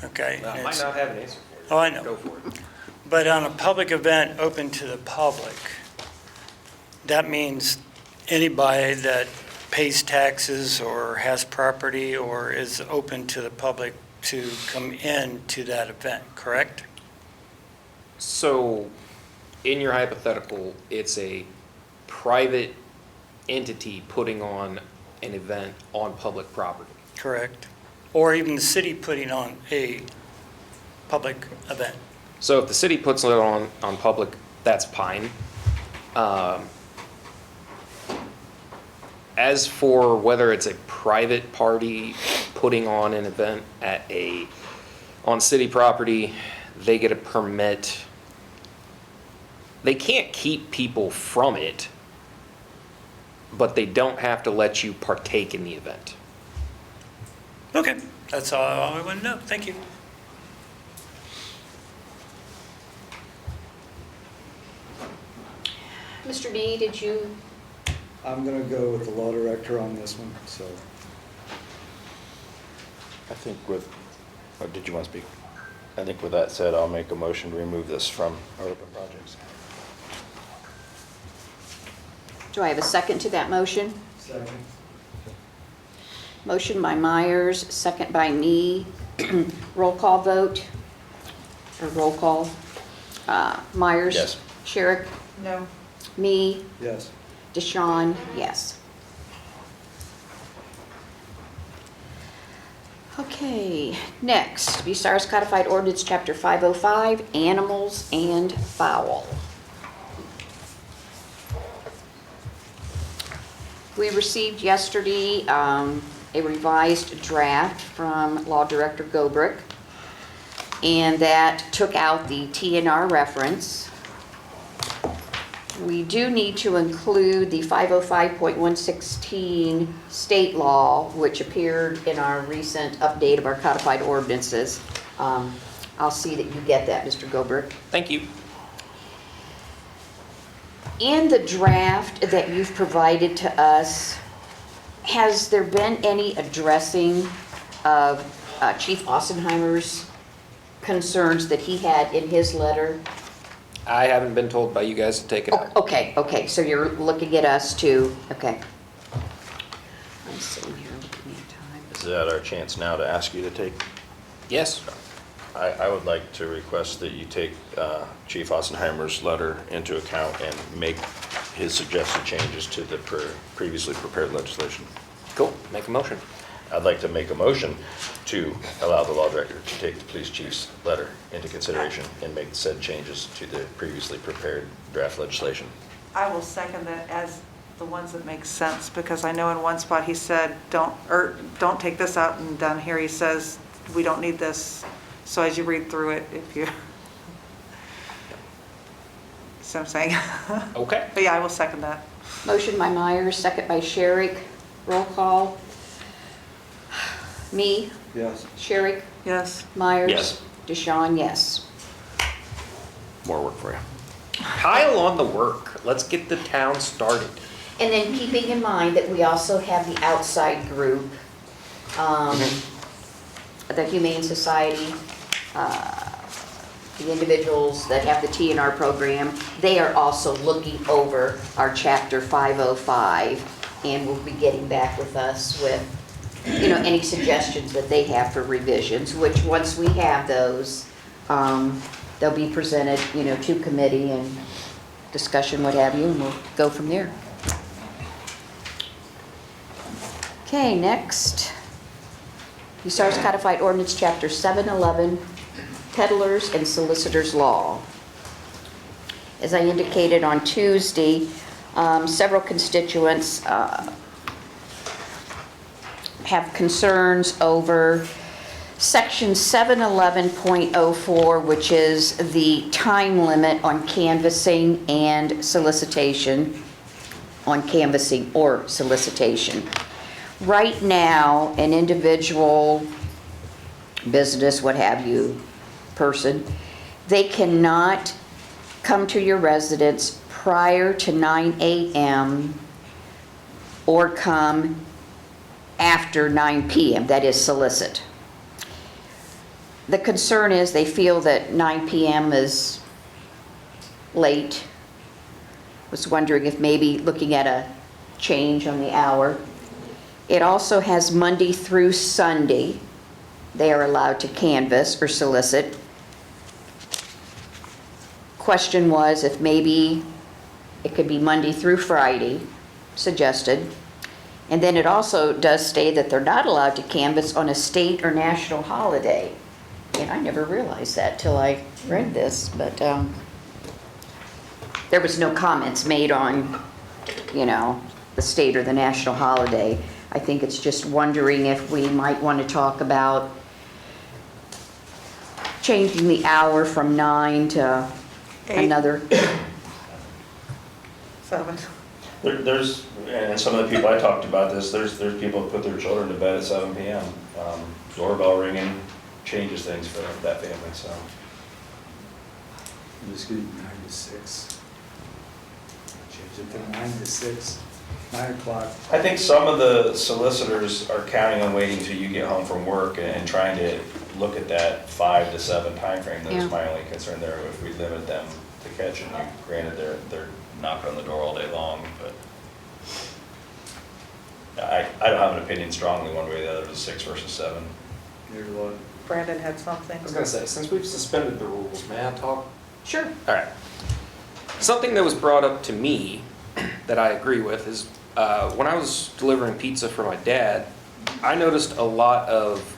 okay? I might not have an answer for you. Oh, I know. Go for it. But on a public event open to the public, that means anybody that pays taxes or has property or is open to the public to come in to that event, correct? So, in your hypothetical, it's a private entity putting on an event on public property. Correct. Or even the city putting on a public event. So if the city puts it on public, that's fine. As for whether it's a private party putting on an event on city property, they get a permit. They can't keep people from it, but they don't have to let you partake in the event. Okay, that's all I want to know. Thank you. Mr. D, did you? I'm going to go with the law director on this one, so. I think with, or did you want to speak? I think with that said, I'll make a motion to remove this from our open projects. Do I have a second to that motion? Second. Motion by Myers, second by me. Roll call vote, or roll call. Myers? Yes. Sherrick? No. Me? Yes. Deshawn? Yes. Okay, next, Bucyrus Codified Ordinance, Chapter 505, Animals and Fowl. We received yesterday a revised draft from Law Director Gobrick, and that took out the TNR reference. We do need to include the 505.116 state law, which appeared in our recent update of our codified ordinances. I'll see that you get that, Mr. Gobrick. Thank you. In the draft that you've provided to us, has there been any addressing of Chief Ossenheimer's concerns that he had in his letter? I haven't been told by you guys to take it out. Okay, so you're looking at us to, okay. I'm sitting here looking at time. Is that our chance now to ask you to take? Yes. I would like to request that you take Chief Ossenheimer's letter into account and make his suggested changes to the previously prepared legislation. Cool, make a motion. I'd like to make a motion to allow the law director to take the police chief's letter into consideration and make said changes to the previously prepared draft legislation. I will second that as the ones that make sense, because I know in one spot he said, don't take this out, and down here he says, we don't need this. So as you read through it, if you, so I'm saying. Okay. But yeah, I will second that. Motion by Myers, second by Sherrick. Roll call. Me? Yes. Sherrick? Yes. Myers? Yes. Deshawn, yes. More work for you. Pile on the work. Let's get the town started. And then keeping in mind that we also have the outside group, the Humane Society, the individuals that have the TNR program, they are also looking over our Chapter 505 and will be getting back with us with, any suggestions that they have for revisions, which once we have those, they'll be presented, to committee and discussion, what have you, and we'll go from there. Okay, next. Bucyrus Codified Ordinance, Chapter 711, Peddlers and Solicitors Law. As I indicated on Tuesday, several constituents have concerns over Section 711.04, which is the time limit on canvassing and solicitation, on canvassing or solicitation. Right now, an individual, business, what have you, person, they cannot come to your residence prior to 9 a.m. or come after 9 p.m., that is solicit. The concern is they feel that 9 p.m. is late. Was wondering if maybe looking at a change on the hour. It also has Monday through Sunday. They are allowed to canvass or solicit. Question was if maybe it could be Monday through Friday, suggested. And then it also does state that they're not allowed to canvass on a state or national holiday. And I never realized that till I read this, but there was no comments made on, the state or the national holiday. I think it's just wondering if we might want to talk about changing the hour from 9 to 8. another. 7. There's, and some of the people I talked about this, there's people who put their children to bed at 7 p.m. Doorbell ringing changes things for that family, so. Just get 9 to 6. Change it from 9 to 6, 9 o'clock. I think some of the solicitors are counting on waiting till you get home from work and trying to look at that 5 to 7 timeframe. That's my only concern there, if we limit them to catching you. Granted, they're knocking on the door all day long, but I don't have an opinion strongly one way or the other, 6 versus 7. There's a lot. Brandon had something. I was gonna say, since we've suspended the rules, may I talk? Sure. All right. Something that was brought up to me that I agree with is when I was delivering pizza for my dad, I noticed a lot of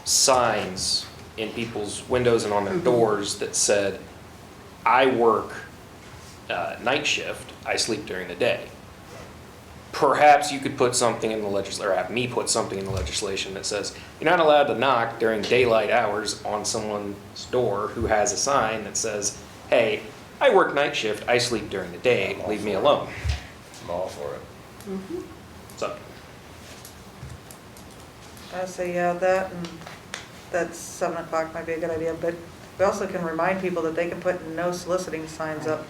signs in people's windows and on their doors that said, I work night shift, I sleep during the day. Perhaps you could put something in the legislation, or have me put something in the legislation that says, you're not allowed to knock during daylight hours on someone's door who has a sign that says, hey, I work night shift, I sleep during the day, leave me alone. I'm all for it. Mm-hmm. So, I say, yeah, that's 7 o'clock might be a good idea, but we also can remind people that they can put no soliciting signs up.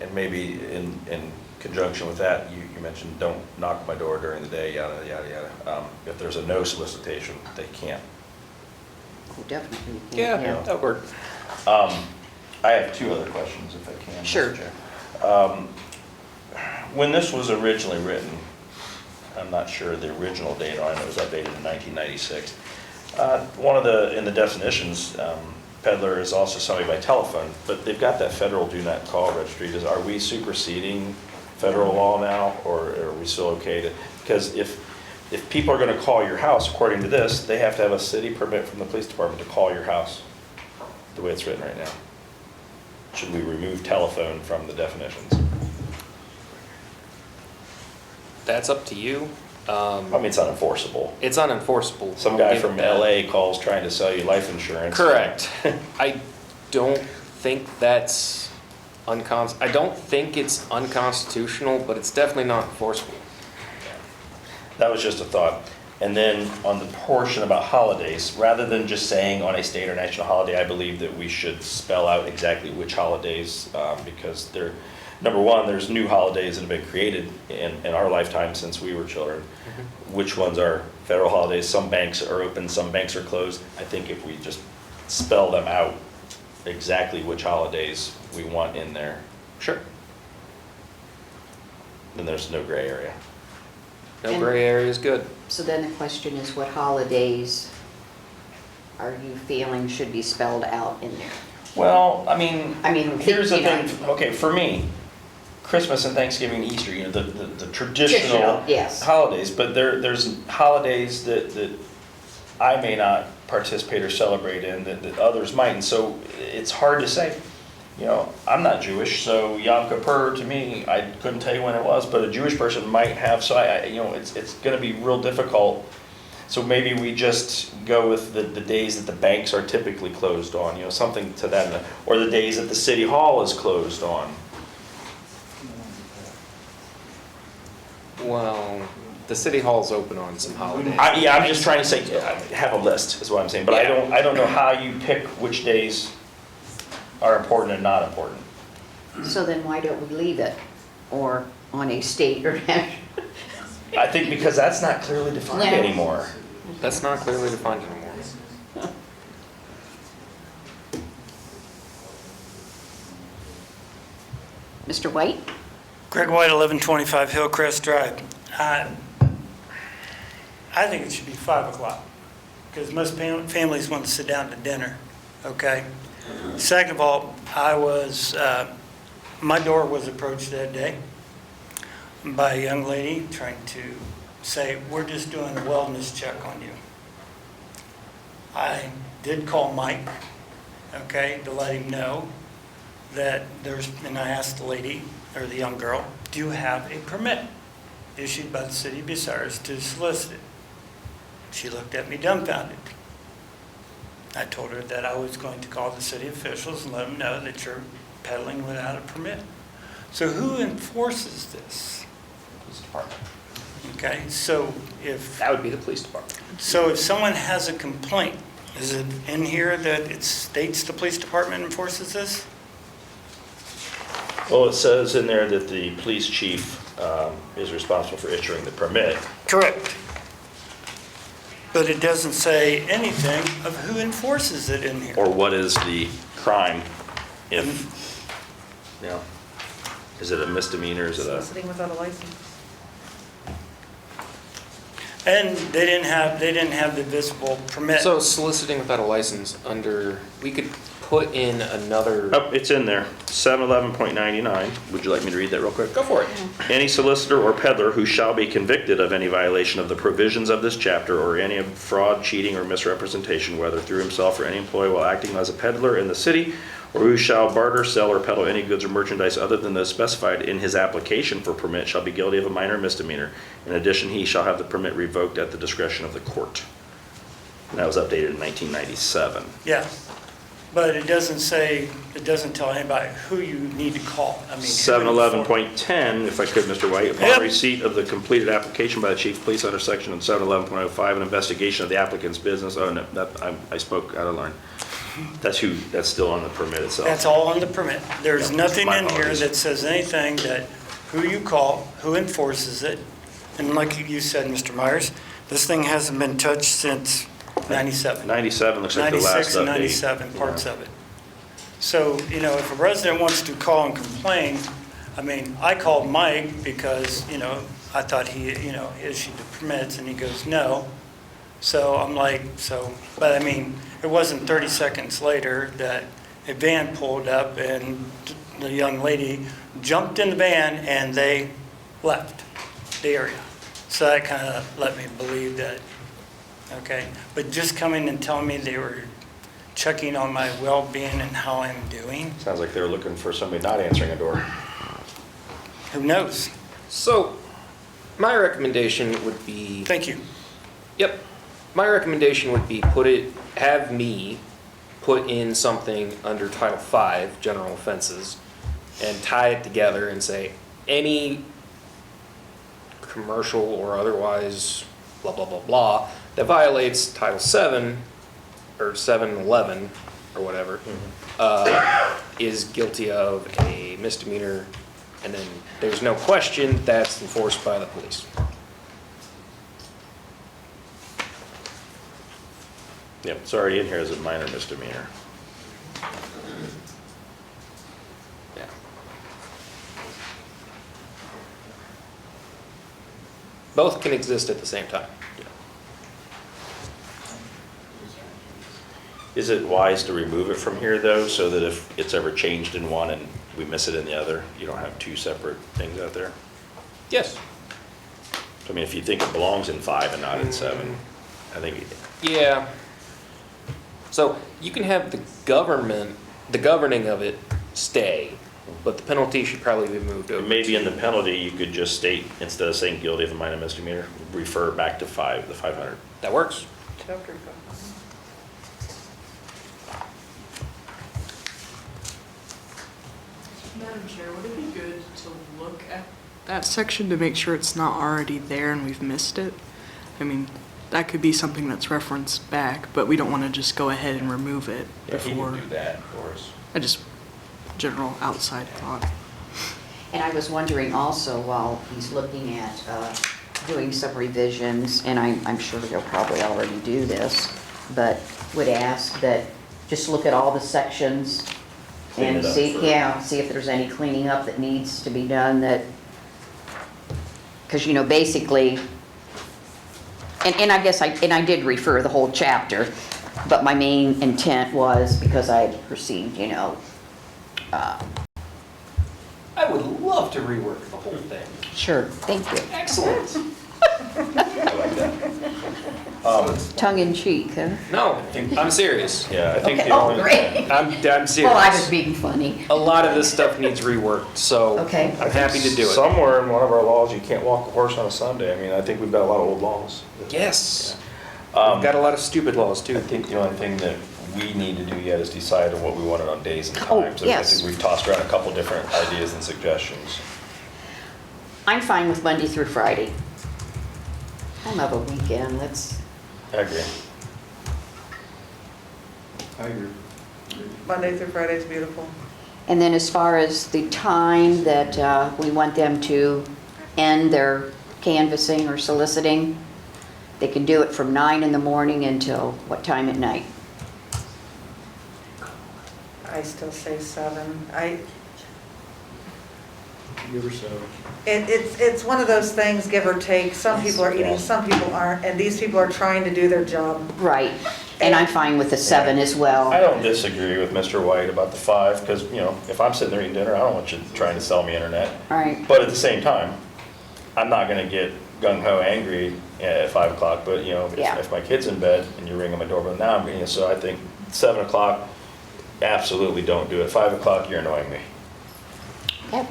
And maybe in conjunction with that, you mentioned don't knock my door during the day, yada, yada, yada. If there's a no solicitation, they can't. Oh, definitely. yeah, that worked. I have 2 other questions, if I can. Mr. Sure. Chair. When this was originally written, I'm not sure the original date on it, it was updated in 1996. In the definitions, peddler is also somebody by telephone, but they've got that federal do not call registry. Are we superseding federal law now, or are we still okay to, because if people are going to call your house, according to this, they have to have a city permit from the police department to call your house, the way it's written right now. Should we remove telephone from the definitions? That's up to you. I mean, it's unenforceable. It's unenforceable. Some guy from LA calls trying to sell you life insurance. Correct. I don't think that's I don't think it's unconstitutional, but it's definitely not enforceable. That was just a thought. And then on the portion about holidays, rather than just saying on a state or national holiday, I believe that we should spell out exactly which holidays, because number one, there's new holidays that have been created in our lifetime since we were children. Mm-hmm. Which ones are federal holidays? Some banks are open, some banks are closed. I think if we just spell them out, exactly which holidays we want in there. Sure. Then there's no gray area. No gray area is good. So then the question is, what holidays are you feeling should be spelled out in there? Well, I mean, here's the you know. thing, okay, for me, Christmas and Thanksgiving, and Easter, the traditional Yes. holidays, but there's holidays that I may not participate or celebrate in that others might, and so it's hard to say. I'm not Jewish, so Yom Kippur to me, I couldn't tell you when it was, but a Jewish person might have, so it's gonna be real difficult. So maybe we just go with the days that the banks are typically closed on, something to that, or the days that the city hall is closed on. Well, the city hall's open on some holidays. I'm just trying to say, have a list, is what I'm saying, but I don't know how you pick which days are important and not important. So then why don't we leave it, or on a state or national? I think because that's not clearly defined No. anymore. That's not clearly defined anymore. Mr. White? Greg White, 1125 Hillcrest Drive. I think it should be 5 o'clock, because most families want to sit down to dinner, okay? Second of all, my door was approached that day by a young lady trying to say, we're just doing a wellness check on you. I did call Mike, okay, to let him know that and I asked the lady, or the young girl, do you have a permit issued by the city of Bucyrus to solicit it? She looked at me dumbfounded. I told her that I was going to call the city officials and let them know that you're peddling without a permit. So who enforces this? Police department. Okay, so That would be the police department. So if someone has a complaint, is it in here that it states the police department enforces this? Well, it says in there that the police chief is responsible for issuing the permit. Correct. But it doesn't say anything of who enforces it in here. Or what is the crime if, is it a misdemeanor, is it a? Soliciting without a license. And they didn't have the visible permit. So soliciting without a license we could put in another. Oh, it's in there, 711.99. Would you like me to read that real quick? Go for it. Any solicitor or peddler who shall be convicted of any violation of the provisions of this chapter or any of fraud, cheating, or misrepresentation, whether through himself or any employee while acting as a peddler in the city, or who shall barter, sell, or peddle any goods or merchandise other than those specified in his application for permit shall be guilty of a minor misdemeanor. In addition, he shall have the permit revoked at the discretion of the court. And that was updated in 1997. Yeah, but it doesn't tell anybody who you need to call. I mean, 711.10, if I could, Mr. White, upon Yep. receipt of the completed application by the chief of police under section 711.05, an investigation of the applicant's business, I spoke out of line. That's still on the permit itself. That's all on the permit. There's Yep, nothing my in here apologies. that says anything that who you call, who enforces it. And like you said, Mr. Myers, this thing hasn't been touched since 97. 97 looks like the last update. 96 and 97, parts of it. So, if a resident wants to call and complain, I called Mike because, I thought he, issued the permits, and he goes, no. So I'm like, but it wasn't 30 seconds later that a van pulled up and the young lady jumped in the van and they left the area. So that kind of let me believe that, okay. But just coming and telling me they were checking on my well-being and how I'm doing, Sounds like they were looking for somebody not answering a door. who knows? So my recommendation would be. Thank you. Yep. My recommendation would be have me put in something under Title V, general offenses, and tie it together and say, any commercial or otherwise, blah, blah, blah, blah, that violates Title VII, or 711, or whatever, is guilty of a misdemeanor, and then there's no question that's enforced by the police. Yep, it's already in here as a minor misdemeanor. Yeah. Both can exist at the same time. Is it wise to remove it from here, though, so that if it's ever changed in one and we miss it in the other, you don't have two separate things out there? Yes. I mean, if you think it belongs in 5 and not in 7, I think, Yeah. So you can have the governing of it stay, but the penalty should probably be moved over. maybe in the penalty, you could just state, instead of saying guilty of a minor misdemeanor, refer back to 5, the 500. That works. Chapter 5. Madam Chair, would it be good to look at that section to make sure it's not already there and we've missed it? I mean, that could be something that's referenced back, but we don't want to just go ahead and remove it Yeah, he before. can do that for us. I just, general outside thought. And I was wondering also, while he's looking at doing some revisions, and I'm sure he'll probably already do this, but would ask that just look at all the sections Clean and it up see, first. yeah, see if there's any cleaning up that needs to be done that, because, you know, basically, and I guess I did refer the whole chapter, but my main intent was because I had received, you know, I would love to rework the whole thing. sure, thank you. Excellent. I like that. Tongue in cheek, huh? No, I'm serious. Yeah, I think Okay, the oh, only, great. I'm serious. Well, I was being funny. A lot of this stuff needs reworked, so Okay. I'm happy to do it. Somewhere in one of our laws, you can't walk a horse on a Sunday. I mean, I think we've got a lot of old laws. Yes. We've got a lot of stupid laws too. I think the only thing that we need to do yet is decide on what we wanted on days and Oh, times. yes. I think we've tossed around a couple different ideas and suggestions. I'm fine with Monday through Friday. I love a weekend, let's, I agree. I agree. Monday through Friday is beautiful. and then as far as the time that we want them to end their canvassing or soliciting, they can do it from 9 in the morning until what time at night? I still say 7. Give or so. It's one of those things, give or take. Some people are eating, some people aren't, and these people are trying to do their job. Right, and I'm fine with the 7 as well. I don't disagree with Mr. White about the 5, because, you know, if I'm sitting there eating dinner, I don't want you trying to sell me internet. Right. But at the same time, I'm not gonna get gung-ho angry at 5 o'clock, but, you know, Yeah. if my kid's in bed and you're ringing my doorbell, now I'm getting, so I think 7 o'clock, absolutely don't do it. 5 o'clock, you're annoying me. Yep.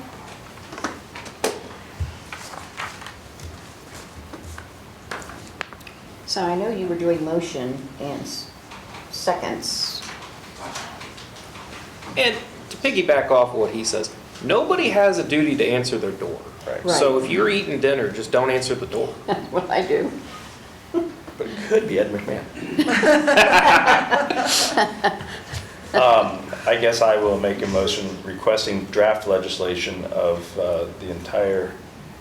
So I know you were doing motion and seconds. And to piggyback off what he says, nobody has a duty to answer their door. Right. So if you're eating dinner, just don't answer the door. That's what I do. But it could be Ed McMahon. I guess I will make a motion requesting draft legislation of the entire,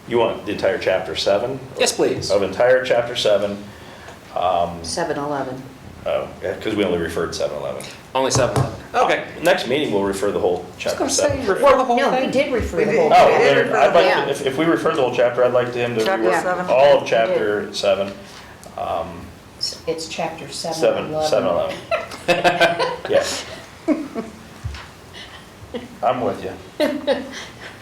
you want the entire chapter 7? Yes, please. Of entire chapter 7. 7-Eleven. Oh, yeah, because we only referred 7-Eleven. Only 7-Eleven. Okay. Next meeting, we'll refer the whole chapter 7. refer the whole No, we thing. did refer the We whole. did. Oh, We did then refer I'd the like, whole- to- if we refer the whole chapter, I'd like him to Chapter rework 7. all of chapter 7. It's chapter 7-11. 7-Eleven. Yes. I'm with you.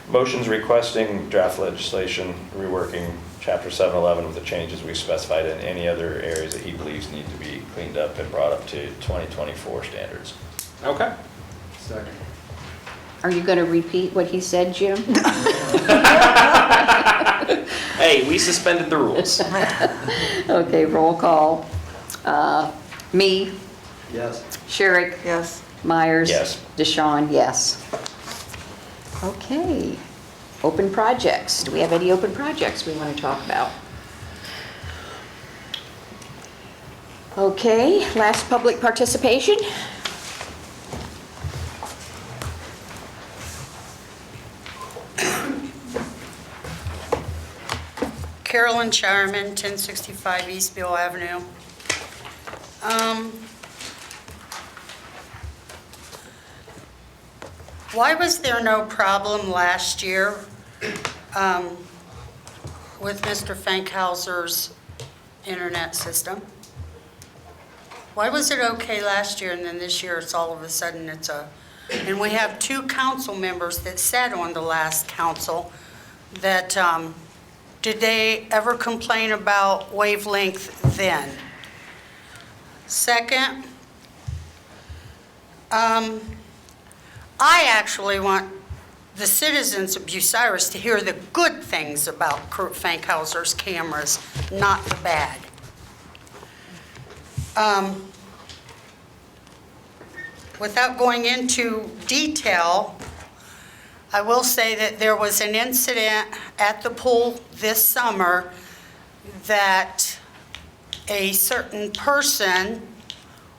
Motion's requesting draft legislation reworking chapter 7-11 with the changes we specified in any other areas that he believes need to be cleaned up and brought up to 2024 standards. Okay. Second. Are you going to repeat what he said, Jim? Hey, we suspended the rules. Okay, roll call. Me, Yes. Sherrick, Yes. Myers. Yes. DeShawn, yes. Okay, open projects. Do we have any open projects we want to talk about? Okay, last public participation. Carolyn Shireman, 1065 East Beale Avenue. Why was there no problem last year with Mr. Fankhauser's internet system? Why was it okay last year and then this year it's all of a sudden it's a, and we have 2 council members that sat on the last council that, did they ever complain about wavelength then? Second, I actually want the citizens of Bucyrus to hear the good things about Kurt Fankhauser's cameras, not the bad. Without going into detail, I will say that there was an incident at the pool this summer that a certain person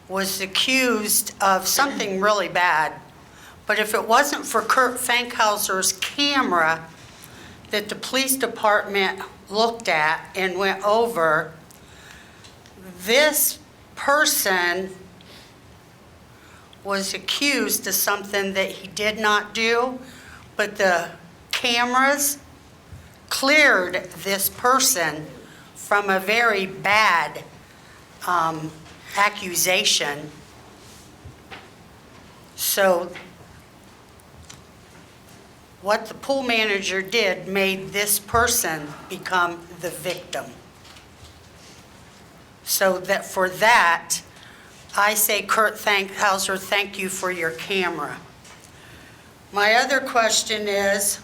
was accused of something really bad. But if it wasn't for Kurt Fankhauser's camera that the police department looked at and went over, this person was accused of something that he did not do, but the cameras cleared this person from a very bad accusation. So what the pool manager did made this person become the victim. So that for that, I say, Kurt Fankhauser, thank you for your camera. My other question is,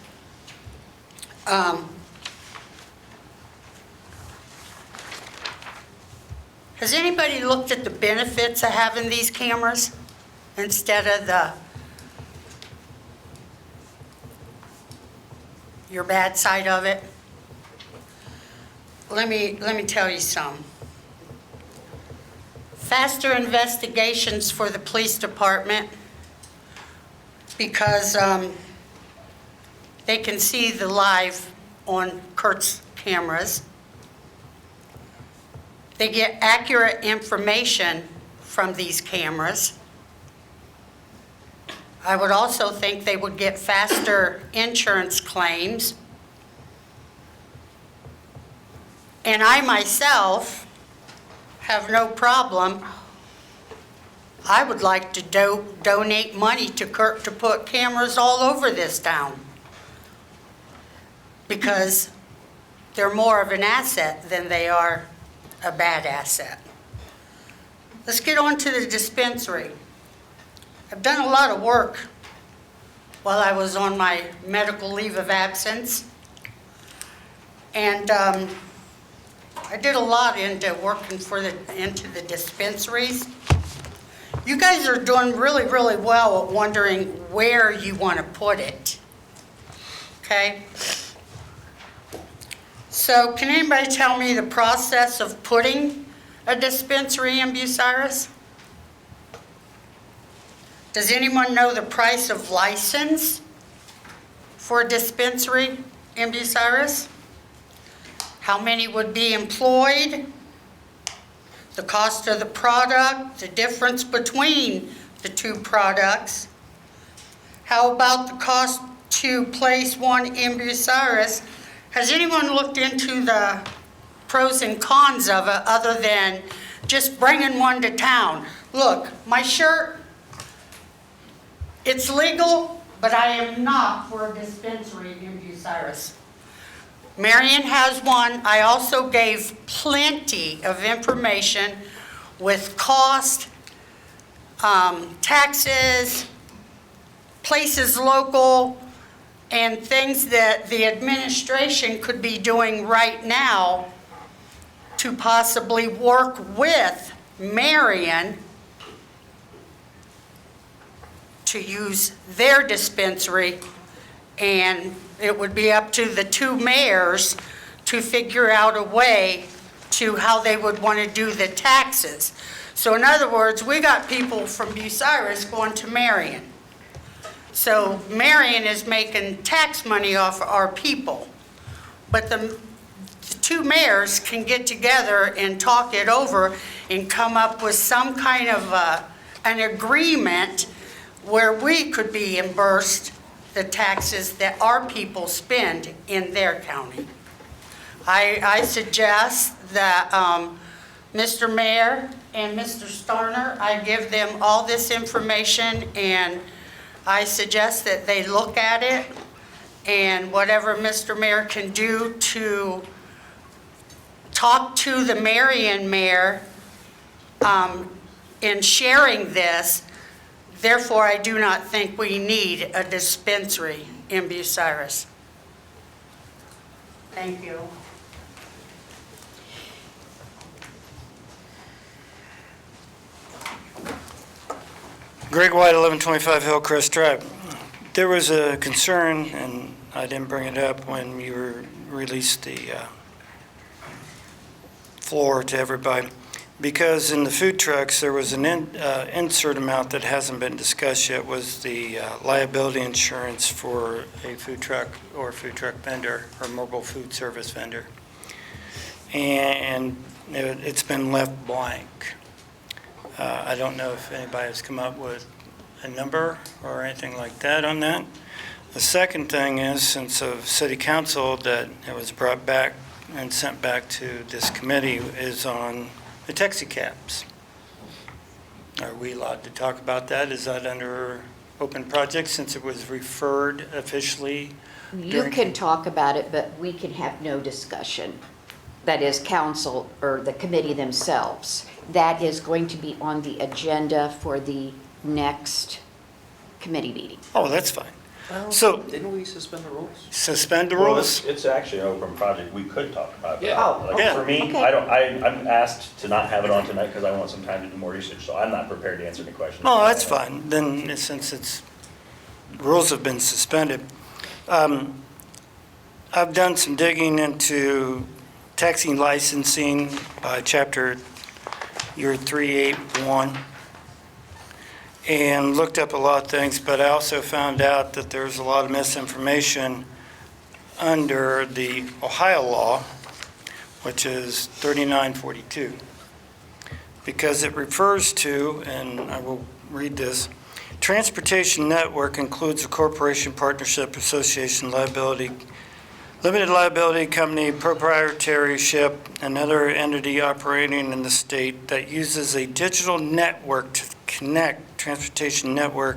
has anybody looked at the benefits of having these cameras instead of your bad side of it? Let me tell you some. Faster investigations for the police department because they can see the live on Kurt's cameras. They get accurate information from these cameras. I would also think they would get faster insurance claims. And I myself have no problem. I would like to donate money to Kurt to put cameras all over this town because they're more of an asset than they are a bad asset. Let's get on to the dispensary. I've done a lot of work while I was on my medical leave of absence. And I did a lot into working into the dispensaries. You guys are doing really, really well at wondering where you want to put it. Okay? So can anybody tell me the process of putting a dispensary in Bucyrus? Does anyone know the price of license for a dispensary in Bucyrus? How many would be employed? The cost of the product, the difference between the 2 products. How about the cost to place one in Bucyrus? Has anyone looked into the pros and cons of it other than just bringing one to town? Look, my shirt, it's legal, but I am not for a dispensary in Bucyrus. Marion has one. I also gave plenty of information with cost, taxes, places local, and things that the administration could be doing right now to possibly work with Marion to use their dispensary, and it would be up to the 2 mayors to figure out a way to how they would want to do the taxes. So in other words, we got people from Bucyrus going to Marion. So Marion is making tax money off of our people. But the 2 mayors can get together and talk it over and come up with some kind of an agreement where we could be reimbursed the taxes that our people spend in their county. I suggest that Mr. Mayor and Mr. Starner, I give them all this information, and I suggest that they look at it, and whatever Mr. Mayor can do to talk to the Marion mayor in sharing this. Therefore, I do not think we need a dispensary in Bucyrus. Thank you. Greg White, 1125 Hillcrest Drive. There was a concern, and I didn't bring it up when you released the floor to everybody, because in the food trucks, there was an insert amount that hasn't been discussed yet, was the liability insurance for a food truck or food truck vendor or mobile food service vendor. And it's been left blank. I don't know if anybody has come up with a number or anything like that on that. The second thing is, since the City Council that it was brought back and sent back to this committee, is on the taxi cabs. Are we allowed to talk about that? Is that under open project since it was referred officially? You can talk about it, but we can have no discussion. That is council or the committee themselves. That is going to be on the agenda for the next committee meeting. Oh, that's fine. Well, So- didn't we suspend the rules? Suspend the Well, rules? it's actually an open project, we could talk about it. Yeah. Oh, Like, yeah. For me, Okay. I'm asked to not have it on tonight because I want some time to do more research, so I'm not prepared to answer any questions. No, that's fine. Then, since it's, rules have been suspended. I've done some digging into taxi licensing by chapter year 381 and looked up a lot of things, but I also found out that there's a lot of misinformation under the Ohio law, which is 3942, because it refers to, and I will read this, transportation network includes a corporation, partnership, association, liability, limited liability company, proprietorship, another entity operating in the state that uses a digital network to connect transportation network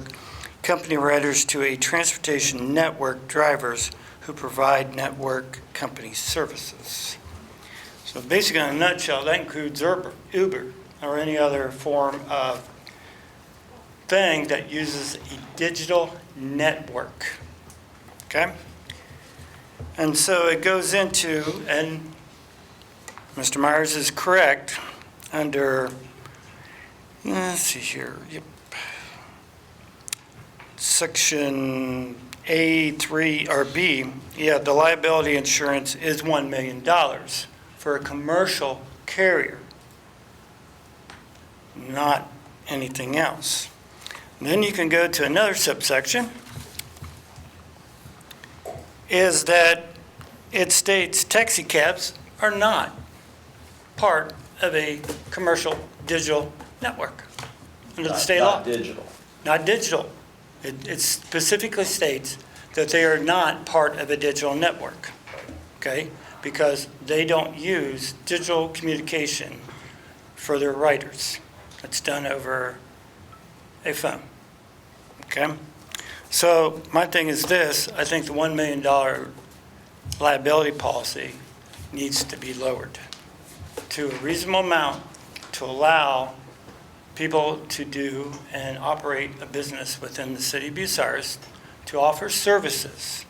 company riders to a transportation network drivers who provide network company services. So basically, in a nutshell, that includes Uber or any other form of thing that uses a digital network. Okay? And so it goes into, and Mr. Myers is correct, under, let's see here, yep, section A3 or B, yeah, the liability insurance is $1 million for a commercial carrier, not anything else. And then you can go to another subsection, is that it states taxi cabs are not part of a commercial digital network under the state law. Not digital. Not digital. It specifically states that they are not part of a digital network, okay? Because they don't use digital communication for their riders. It's done over a phone, okay? So my thing is this, I think the $1 million liability policy needs to be lowered to a reasonable amount to allow people to do and operate a business within the city of Bucyrus to offer services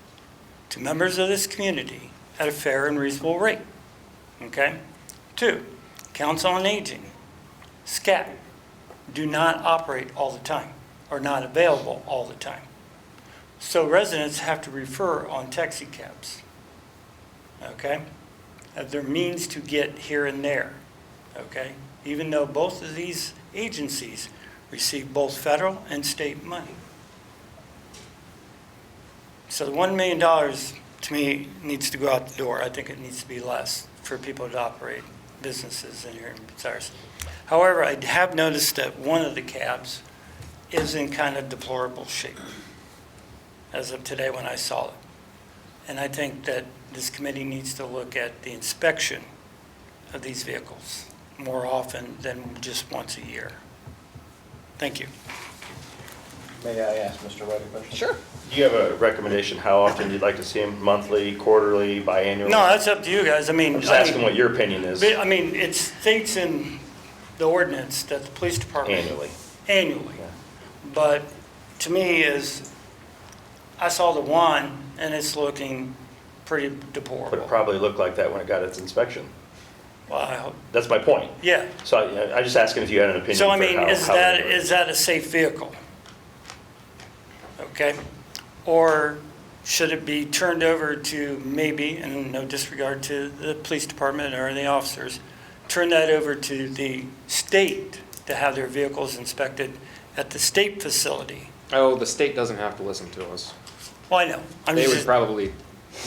to members of this community at a fair and reasonable rate, okay? 2, Council on Aging, SCAT, do not operate all the time or not available all the time. So residents have to refer on taxi cabs, okay? As their means to get here and there, okay? Even though both of these agencies receive both federal and state money. So the $1 million, to me, needs to go out the door. I think it needs to be less for people to operate businesses in here in Bucyrus. However, I have noticed that one of the cabs is in kind of deplorable shape as of today when I saw it. And I think that this committee needs to look at the inspection of these vehicles more often than just once a year. Thank you. May I ask Mr. White a question? Sure. Do you have a recommendation how often you'd like to see him? Monthly, quarterly, biannual? No, that's up to you guys. I mean. I'm just asking what your opinion is. I mean, it states in the ordinance that the police department. Annually. Annually. Yeah. But to me is, I saw the one and it's looking pretty But it deplorable. probably looked like that when it got its inspection. Well, I hope, That's my point. yeah. So I just asking if you had an opinion. So I for mean, how- is how that, it works. is that a safe vehicle? Okay? Or should it be turned over to maybe, and no disregard to the police department or the officers, turn that over to the state to have their vehicles inspected at the state facility? Oh, the state doesn't have to listen to us. Well, I know. I'm They would just, probably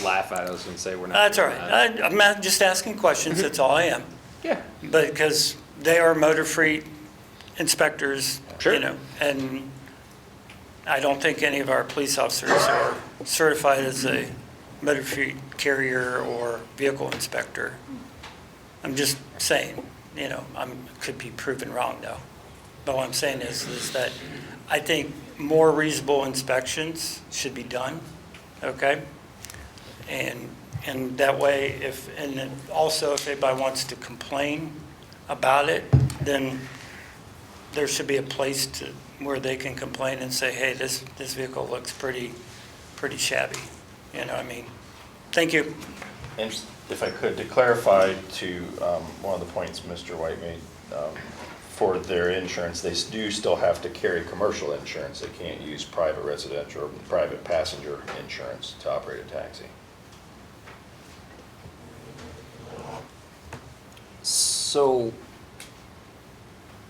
laugh at us and say we're not. that's all doing right. that. I'm just asking questions, that's all I am. Yeah. Because they are motor-free inspectors, Sure. you know, and I don't think any of our police officers are certified as a motor-free carrier or vehicle inspector. I'm just saying, you know, could be proven wrong though. But what I'm saying is that I think more reasonable inspections should be done, okay? And that way, and then also if anybody wants to complain about it, then there should be a place where they can complain and say, hey, this vehicle looks pretty shabby. You know what I mean? Thank you. And if I could, to clarify to one of the points Mr. White made, for their insurance, they do still have to carry commercial insurance. They can't use private residential or private passenger insurance to operate a taxi. So,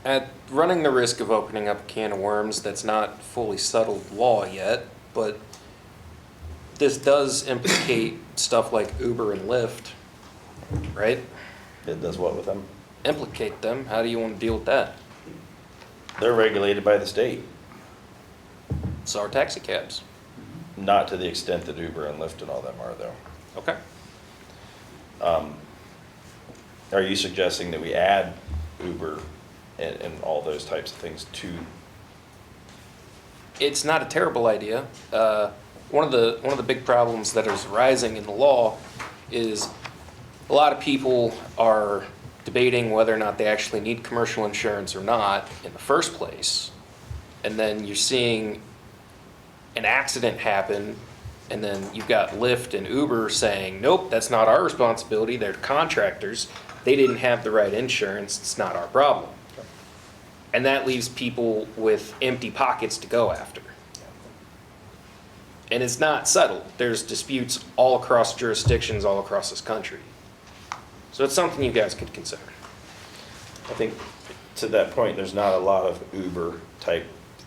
at running the risk of opening up a can of worms that's not fully settled law yet, but this does implicate stuff like Uber and Lyft, right? It does what with them? Implicate them. How do you want to deal with that? They're regulated by the state. So are taxi cabs. Not to the extent that Uber and Lyft and all them are, though. Okay. Are you suggesting that we add Uber and all those types of things to? It's not a terrible idea. One of the big problems that is rising in the law is a lot of people are debating whether or not they actually need commercial insurance or not in the first place. And then you're seeing an accident happen, and then you've got Lyft and Uber saying, nope, that's not our responsibility. They're contractors. They didn't have the right insurance. It's not our problem. And that leaves people with empty pockets to go after. And it's not settled. There's disputes all across jurisdictions all across this country. So it's something you guys could consider. I think to that point, there's not a lot of Uber type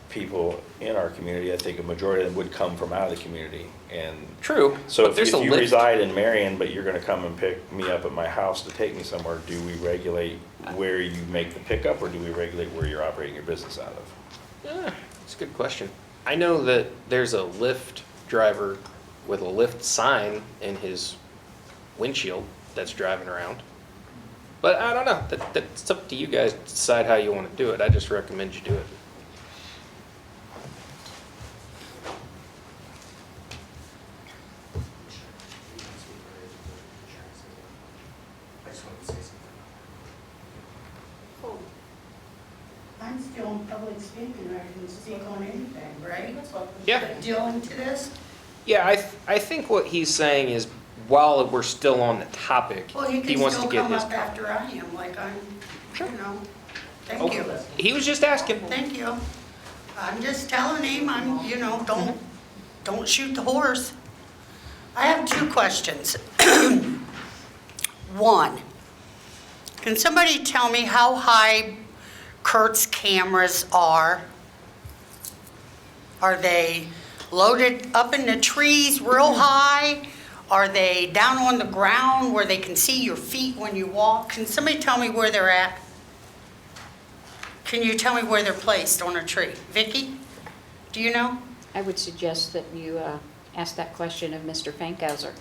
people in our community. I think a majority of them would come from out of the community. And True, so but if there's a you Lyft. reside in Marion, but you're gonna come and pick me up at my house to take me somewhere, do we regulate where you make the pickup, or do we regulate where you're operating your business out of? Yeah, that's a good question. I know that there's a Lyft driver with a Lyft sign in his windshield that's driving around. But I don't know. That's up to you guys to decide how you want to do it. I just recommend you do it. I'm still in public speaking, I can speak on anything, right? Yeah. Dealing to this? Yeah, I think what he's saying is, while we're still on the topic, Well, he he can wants still to get come his. up after I am, like I'm, you know, thank Oh, you. He was just asking. Thank you. I'm just telling him, you know, don't shoot the horse. I have two questions. One, can somebody tell me how high Kurt's cameras are? Are they loaded up in the trees real high? Are they down on the ground where they can see your feet when you walk? Can somebody tell me where they're at? Can you tell me where they're placed on a tree? Vicki, do you know? I would suggest that you ask that question of Mr. Fankhauser.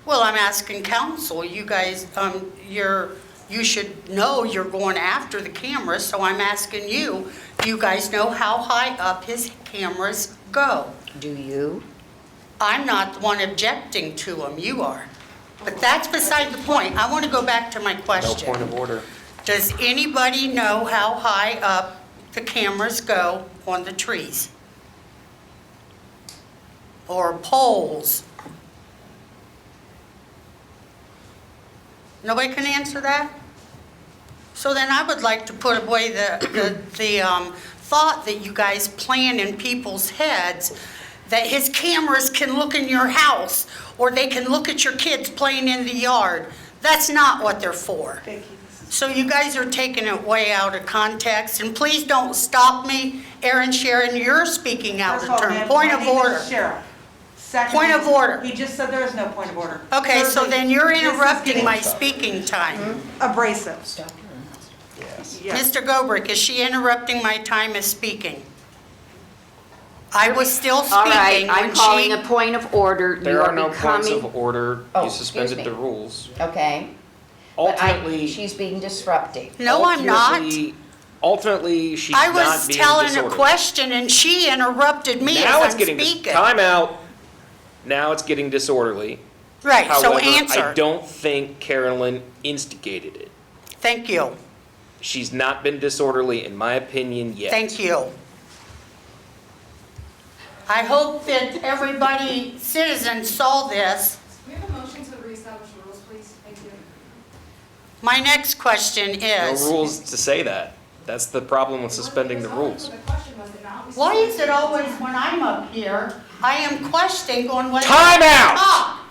Well, I'm asking council, you guys, you should know you're going after the cameras, so I'm asking you, do you guys know how high up his cameras go? Do you? I'm not the one objecting to them, you are. But that's beside the point. I want to go back to my No question. point of order. Does anybody know how high up the cameras go on the trees? Or poles? Nobody can answer that? So then I would like to put away the thought that you guys plan in people's heads that his cameras can look in your house or they can look at your kids playing in the yard. That's not what they're for. So you guys are taking it way out of context, and please don't stop me. Aaron Sharon, you're speaking out of turn. Point of order. Point of order. He just said there is no point of order. Okay, so then you're This is interrupting getting my speaking time. Abrasive. Mr. Gobrick, is she interrupting my time as speaking? I was still All right, speaking I'm when calling she... a point of order. You There are no points becoming- of order. Oh, You excuse suspended me. the rules. Okay. But Ultimately, she's being disruptive. No, I'm not. Ultimately, she's I not was being telling a disorderly. question and she interrupted me Now as it's I'm getting speaking. time out. Now it's getting disorderly. Right, so However, answer. I don't think Carolyn instigated it. Thank you, She's not been disorderly, in my opinion, yet. thank you. I hope that everybody, citizens saw this. We have a motion to reestablish rules, please. Thank you. My next question No is, rules to say that. That's the problem with suspending the rules. The question was not. why is it always when I'm up here, I am questioning on whether... Time out! Talk.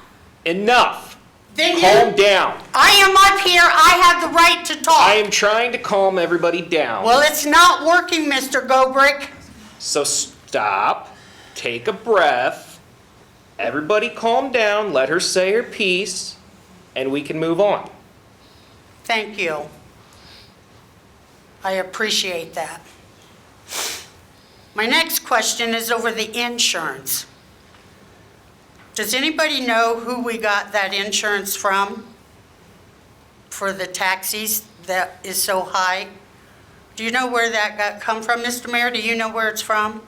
Enough. Then Calm you, down. I am up here, I have the right to talk. I am trying to calm everybody down. Well, it's not working, Mr. Gobrick. So stop, take a breath, everybody calm down, let her say her piece, and we can move on. Thank you. I appreciate that. My next question is over the insurance. Does anybody know who we got that insurance from? For the taxis that is so high? Do you know where that come from, Mr. Mayor? Do you know where it's from?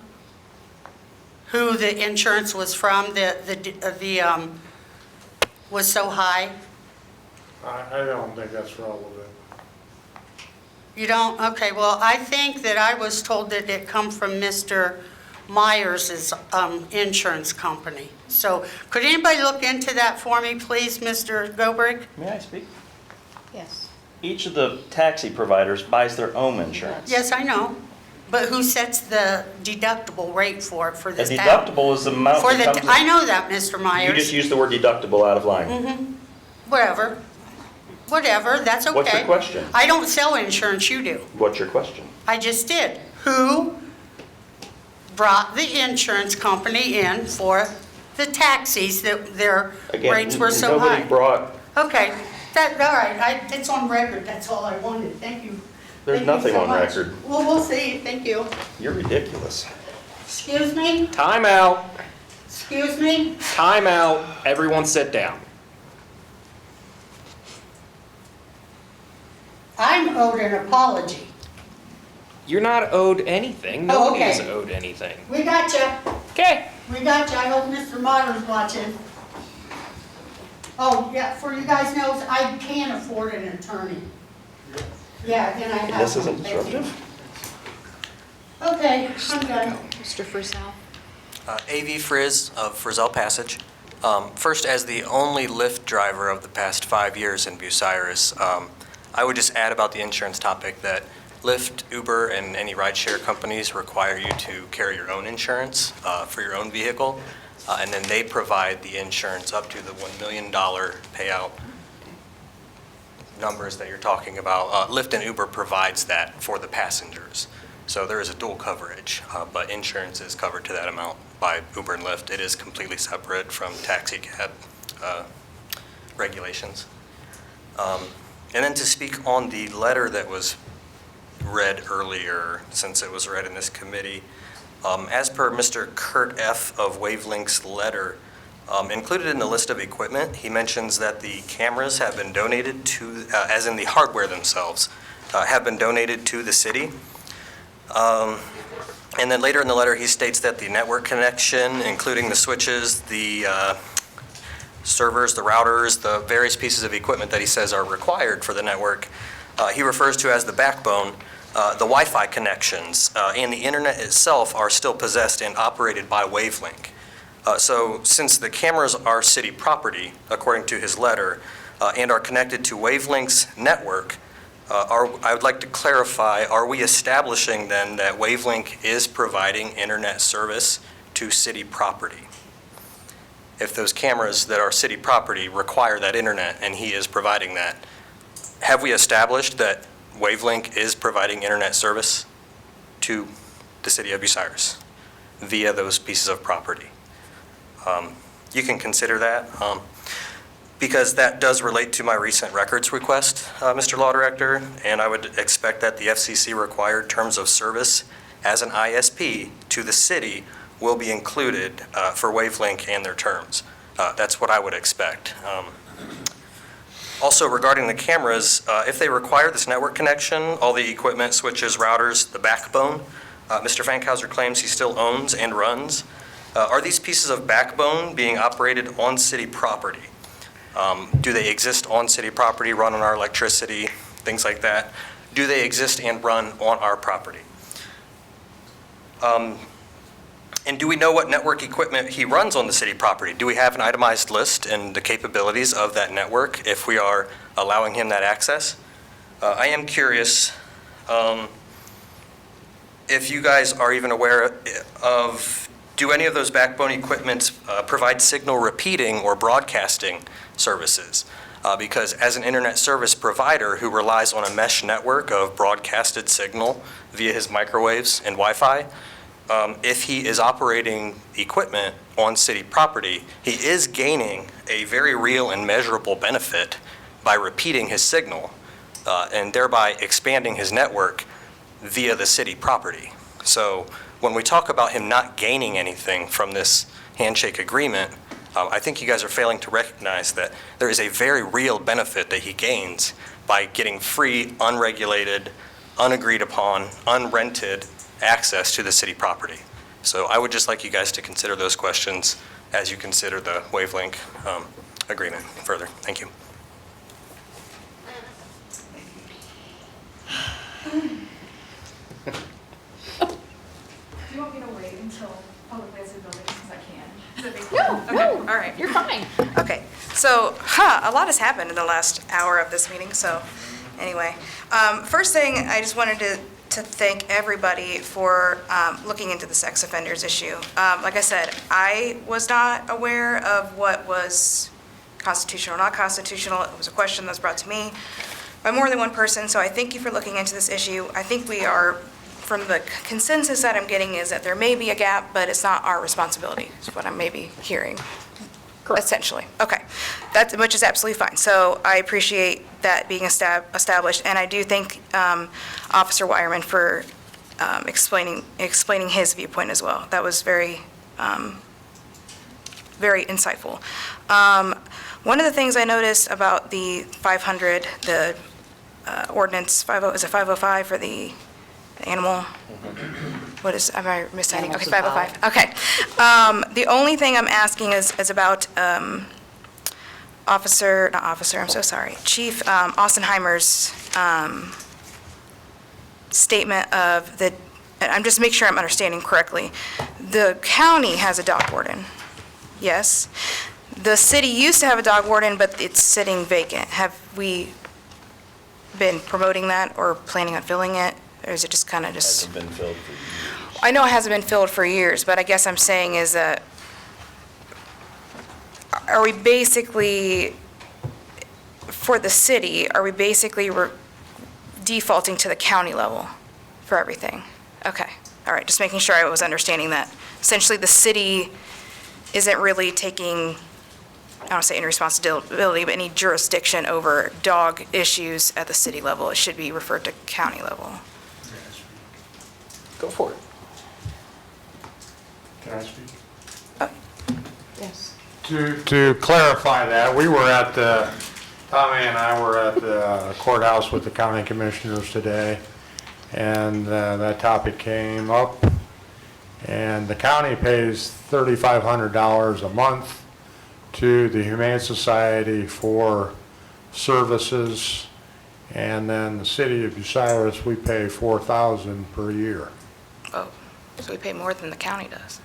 Who the insurance was from, was so high? I don't think that's relevant. You don't? Okay, well, I think that I was told that it come from Mr. Myers' insurance company. So could anybody look into that for me, please, Mr. Gobrick? May I speak? Yes. Each of the taxi providers buys their own insurance. Yes, I know. But who sets the deductible rate for A this town? deductible is the amount For that the, comes... I know that, Mr. Myers. You just used the word deductible out of line. Mm-hmm. Whatever. Whatever, that's okay. What's your question? I don't sell insurance, you do. What's your question? I just did. Who brought the insurance company in for the taxis that their Again, rates were so high? nobody brought... Okay, all right, it's on record, that's all I wanted, thank you. There's Thank you nothing so on much. record. Well, we'll see, thank you. You're ridiculous. Excuse me, Time out, excuse me, time out, everyone sit down. I'm owed an apology. You're not owed anything. Oh, Nobody okay. is owed anything. We got you. Okay. We got you, I hope Mr. Myers watching. Oh, yeah, for you guys knows, I can afford an attorney. Yeah, and I have. This isn't one. Thank you. disruptive. Okay, I'm done. Mr. Frizzell? AV Frizz of Frizzell Passage. First, as the only Lyft driver of the past 5 years in Bucyrus, I would just add about the insurance topic that Lyft, Uber, and any rideshare companies require you to carry your own insurance for your own vehicle, and then they provide the insurance up to the $1 million payout numbers that you're talking about. Lyft and Uber provides that for the passengers. So there is a dual coverage, but insurance is covered to that amount by Uber and Lyft. It is completely separate from taxi cab regulations. And then to speak on the letter that was read earlier, since it was read in this committee, as per Mr. Kurt F. of Wavelink's letter, Included in the list of equipment, he mentions that the cameras have been donated to, as in the hardware themselves, have been donated to the city. And then later in the letter, he states that the network connection, including the switches, the servers, the routers, the various pieces of equipment that he says are required for the network, he refers to as the backbone. The Wi-Fi connections and the internet itself are still possessed and operated by Wavelink. So since the cameras are city property, according to his letter, and are connected to Wavelink's network, I would like to clarify, are we establishing then that Wavelink is providing internet service to city property? If those cameras that are city property require that internet and he is providing that, have we established that Wavelink is providing internet service to the city of Bucyrus via those pieces of property? You can consider that because that does relate to my recent records request, Mr. Law Director, and I would expect that the FCC required terms of service as an ISP to the city will be included for Wavelink and their terms. That's what I would expect. Also, regarding the cameras, if they require this network connection, all the equipment, switches, routers, the backbone, Mr. Fankhauser claims he still owns and runs. Are these pieces of backbone being operated on city property? Do they exist on city property, run on our electricity, things like that? Do they exist and run on our property? And do we know what network equipment he runs on the city property? Do we have an itemized list and the capabilities of that network if we are allowing him that access? I am curious if you guys are even aware of, do any of those backbone equipments provide signal repeating or broadcasting services? Because as an internet service provider who relies on a mesh network of broadcasted signal via his microwaves and Wi-Fi, if he is operating equipment on city property, he is gaining a very real and measurable benefit by repeating his signal and thereby expanding his network via the city property. So when we talk about him not gaining anything from this handshake agreement, I think you guys are failing to recognize that there is a very real benefit that he gains by getting free, unregulated, unagreed upon, unrented access to the city property. So I would just like you guys to consider those questions as you consider the Wavelink agreement further. Thank you. Do you want me to wait until public ways of buildings, because I can? No, Okay, no, all right. you're fine. Okay, so, a lot has happened in the last hour of this meeting, so, anyway. First thing, I just wanted to thank everybody for looking into the sex offenders issue. Like I said, I was not aware of what was constitutional or not constitutional. It was a question that was brought to me by more than one person, so I thank you for looking into this issue. I think we are, from the consensus that I'm getting, is that there may be a gap, but it's not our responsibility, is what I'm maybe hearing. Essentially. Okay. Which is absolutely fine. So I appreciate that being established, and I do thank Officer Wireman for explaining his viewpoint as well. That was very, very insightful. One of the things I noticed about the 500, the ordinance, is it 505 for the animal? What is, am I misstating? Okay, 505. Okay. The only thing I'm asking is about Chief Austenheimer's statement of the, and I'm just making sure I'm understanding correctly. The county has a dog warden, yes? The city used to have a dog warden, but it's sitting vacant. Have we been promoting that or planning on filling it? Or is it just kind of just? Hasn't been filled for years. I know it hasn't been filled for years, but I guess I'm saying is that, are we basically, for the city, are we basically defaulting to the county level for everything? Okay, all right, just making sure I was understanding that. Essentially, the city isn't really taking, I don't want to say any responsibility, but any jurisdiction over dog issues at the city level. It should be referred to county level. Go for it. Can I speak? Yes. To clarify that, we were at the, Tommy and I were at the courthouse with the county commissioners today, and that topic came up, and the county pays $3,500 a month to the Humane Society for services, and then the city of Bucyrus, we pay $4,000 per year. Oh, so we pay more than the county does.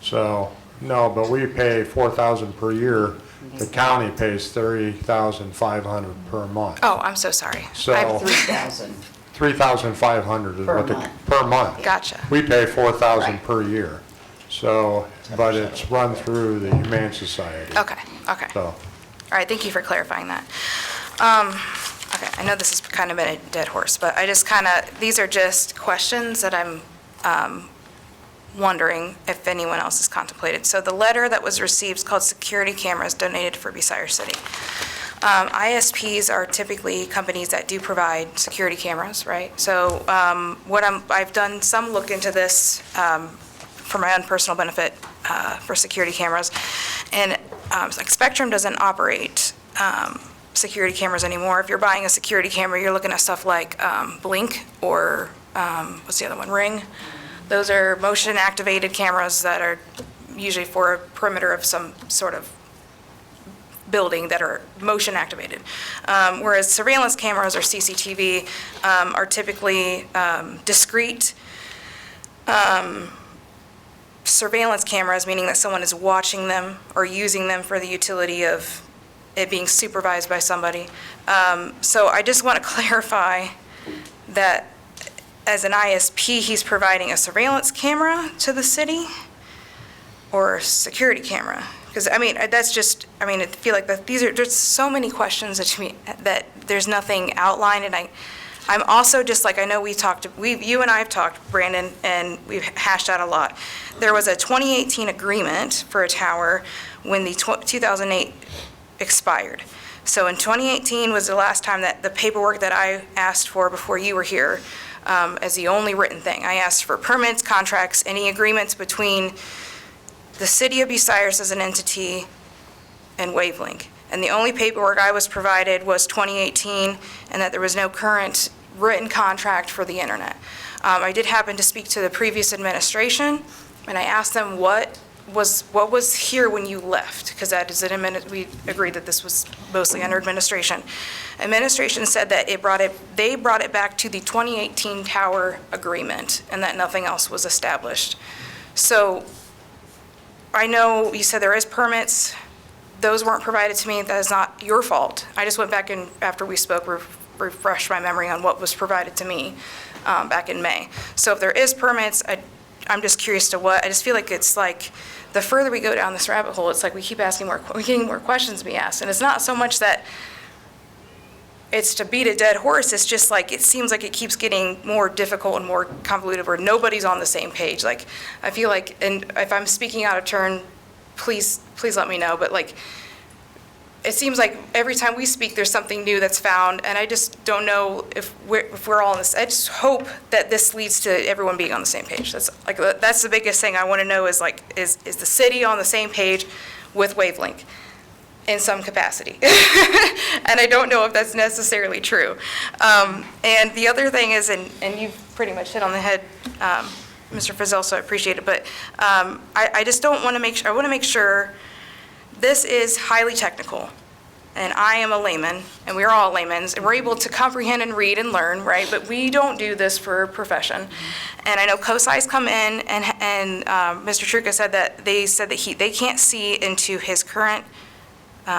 So, no, but we pay $4,000 per year. The county pays $30,500 per month. Oh, I'm so sorry. So $3,000. $3,500 is Per what the, month. per month. Gotcha. We pay $4,000 Right. per year. So, but it's run through the Humane Society. Okay, okay. So, All right, thank you for clarifying that. Okay, I know this has kind of been a dead horse, but I just kind of, these are just questions that I'm wondering if anyone else has contemplated. So the letter that was received is called Security Cameras Donated for Bucyrus City. ISPs are typically companies that do provide security cameras, right? So I've done some look into this for my own personal benefit for security cameras, and like Spectrum doesn't operate security cameras anymore. If you're buying a security camera, you're looking at stuff like Blink or what's the other one, Ring. Those are motion-activated cameras that are usually for a perimeter of some sort of building that are motion-activated. Whereas surveillance cameras or CCTV are typically discrete surveillance cameras, meaning that someone is watching them or using them for the utility of it being supervised by somebody. So I just want to clarify that as an ISP, he's providing a surveillance camera to the city or a security camera? Because, I mean, that's just, I mean, I feel like that there's so many questions that there's nothing outlined, and I'm also just like, I know you and I have talked, Brandon, and we've hashed out a lot. There was a 2018 agreement for a tower when the 2008 expired. So in 2018 was the last time that the paperwork that I asked for before you were here, as the only written thing. I asked for permits, contracts, any agreements between the city of Bucyrus as an entity and Wavelink. And the only paperwork I was provided was 2018, and that there was no current written contract for the internet. I did happen to speak to the previous administration, and I asked them what was here when you left, because that is we agreed that this was mostly under administration. Administration said that they brought it back to the 2018 tower agreement, and that nothing else was established. So I know you said there is permits. Those weren't provided to me. That is not your fault. I just went back and after we spoke, refreshed my memory on what was provided to me back in May. So if there is permits, I'm just curious to what. I just feel like it's like the further we go down this rabbit hole, it's like we keep asking we're getting more questions to be asked. And it's not so much that it's to beat a dead horse. It's just like it seems like it keeps getting more difficult and more convoluted where nobody's on the same page. Like I feel like, and if I'm speaking out of turn, please let me know. But like it seems like every time we speak, there's something new that's found, and I just don't know if we're all on this. I just hope that this leads to everyone being on the same page. That's the biggest thing I want to know is like, is the city on the same page with Wavelink in some capacity? And I don't know if that's necessarily true. And the other thing is, and you've pretty much hit on the head, Mr. Frizzell, so I appreciate it, but I just don't want to make sure, I want to make sure this is highly technical, and I am a layman, and we're all laymen, and we're able to comprehend and read and learn, right? But we don't do this for profession. And I know COSI's come in, and Mr. Truca said that they can't see into his current,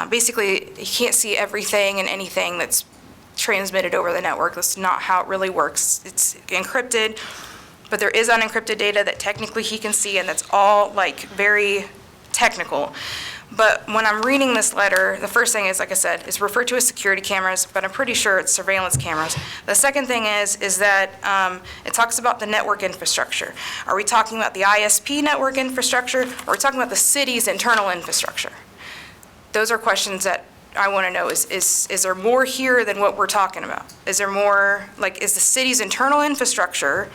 basically, he can't see everything and anything that's transmitted over the network. That's not how it really works. It's encrypted, but there is unencrypted data that technically he can see, and that's all like very technical. But when I'm reading this letter, the first thing is, like I said, it's referred to as security cameras, but I'm pretty sure it's surveillance cameras. The second thing is that it talks about the network infrastructure. Are we talking about the ISP network infrastructure, or are we talking about the city's internal infrastructure? Those are questions that I want to know. Is there more here than what we're talking about? Is there more, like, is the city's internal infrastructure,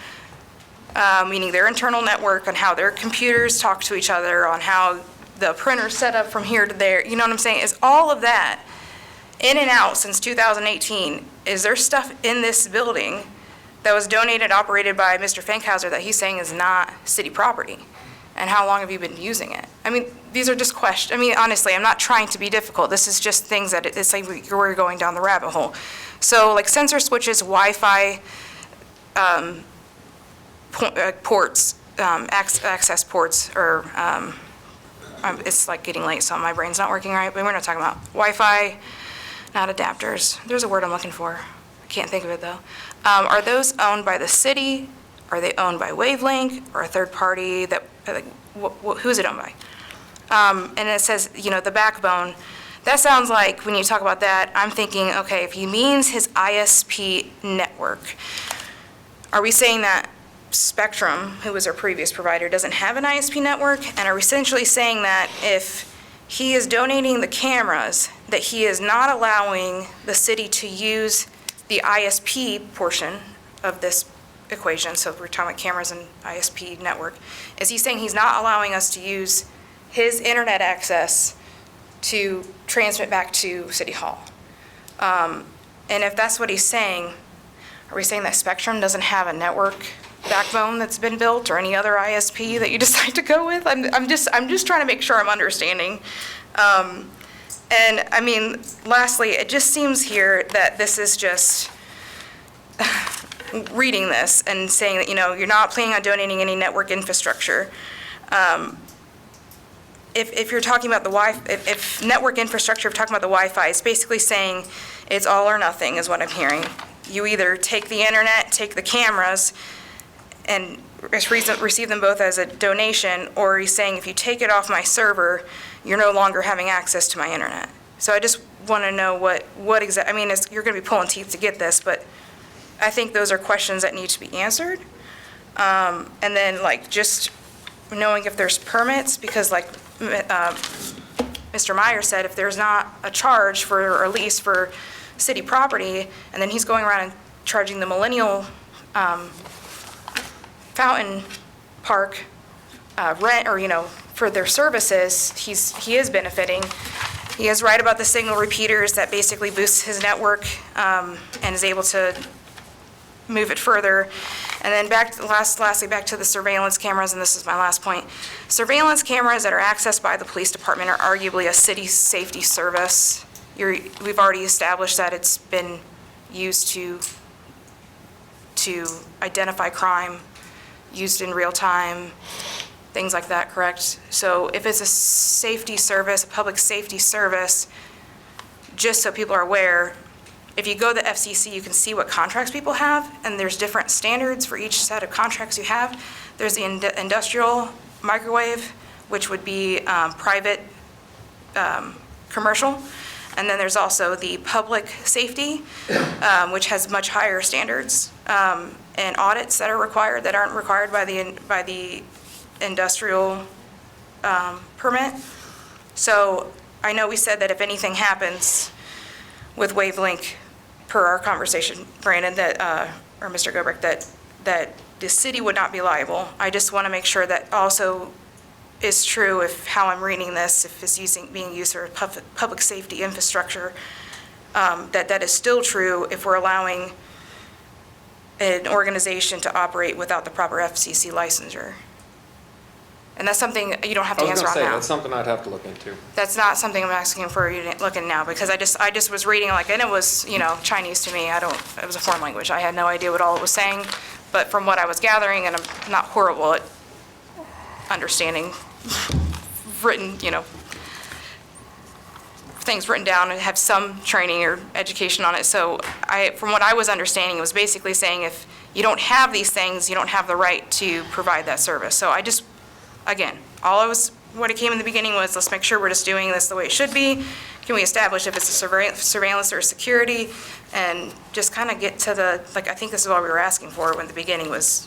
meaning their internal network, on how their computers talk to each other, on how the printer set up from here to there, you know what I'm saying? Is all of that in and out since 2018? Is there stuff in this building that was donated, operated by Mr. Fankhauser that he's saying is not city property? And how long have you been using it? I mean, these are just questions. I mean, honestly, I'm not trying to be difficult. This is just things that it's like we're going down the rabbit hole. So like sensor switches, Wi-Fi ports, access ports, or it's like getting late, so my brain's not working right, but we're not talking about Wi-Fi, not adapters. There's a word I'm looking for. I can't think of it though. Are those owned by the city? Are they owned by Wavelength or a third party? That who's it owned by? And it says, you know, the backbone. That sounds like, when you talk about that, I'm thinking, okay, if he means his ISP network, are we saying that Spectrum, who was our previous provider, doesn't have an ISP network? And are we essentially saying that if he is donating the cameras, that he is not allowing the city to use the ISP portion of this equation? So if we're talking about cameras and ISP network, is he saying he's not allowing us to use his internet access to transmit back to City Hall? And if that's what he's saying, are we saying that Spectrum doesn't have a network backbone that's been built, or any other ISP that you decide to go with? I'm just trying to make sure I'm understanding. And I mean, lastly, it just seems here that this is just reading this and saying that, you know, you're not planning on donating any network infrastructure. If you're talking about the if network infrastructure, if you're talking about the Wi-Fi, it's basically saying it's all or nothing is what I'm hearing. You either take the internet, take the cameras, and receive them both as a donation, or he's saying if you take it off my server, you're no longer having access to my internet. So I just want to know what exactly, I mean, you're going to be pulling teeth to get this, but I think those are questions that need to be answered. And then like just knowing if there's permits, because like Mr. Meyer said, if there's not a charge for, or a lease for city property, and then he's going around and charging the Millennial Fountain Park rent, or, you know, for their services, he is benefiting. He is right about the signal repeaters that basically boosts his network and is able to move it further. And then lastly, back to the surveillance cameras, and this is my last point. Surveillance cameras that are accessed by the police department are arguably a city safety service. We've already established that it's been used to identify crime, used in real time, things like that, correct? So if it's a safety service, a public safety service, just so people are aware, if you go to the FCC, you can see what contracts people have, and there's different standards for each set of contracts you have. There's the industrial microwave, which would be private commercial. And then there's also the public safety, which has much higher standards and audits that are required that aren't required by the industrial permit. So I know we said that if anything happens with Wavelength, per our conversation, Brandon, that or Mr. Gobrick, that the city would not be liable. I just want to make sure that also is true, if how I'm reading this, if it's being used for public safety infrastructure, that is still true if we're allowing an organization to operate without the proper FCC licensure. And that's something you don't have to answer on now. That's something I'd have to look into. That's not something I'm asking for you to look in now, because I just was reading, like, and it was, you know, Chinese to me. It was a foreign language. I had no idea what all it was saying, but from what I was gathering, and I'm not horrible at understanding written, you know, things written down and have some training or education on it. So from what I was understanding, it was basically saying if you don't have these things, you don't have the right to provide that service. So I just, again, what it came in the beginning was, let's make sure we're just doing this the way it should be. Can we establish if it's a surveillance or security? And just kind of get to the, like, I think this is what we were asking for when the beginning was,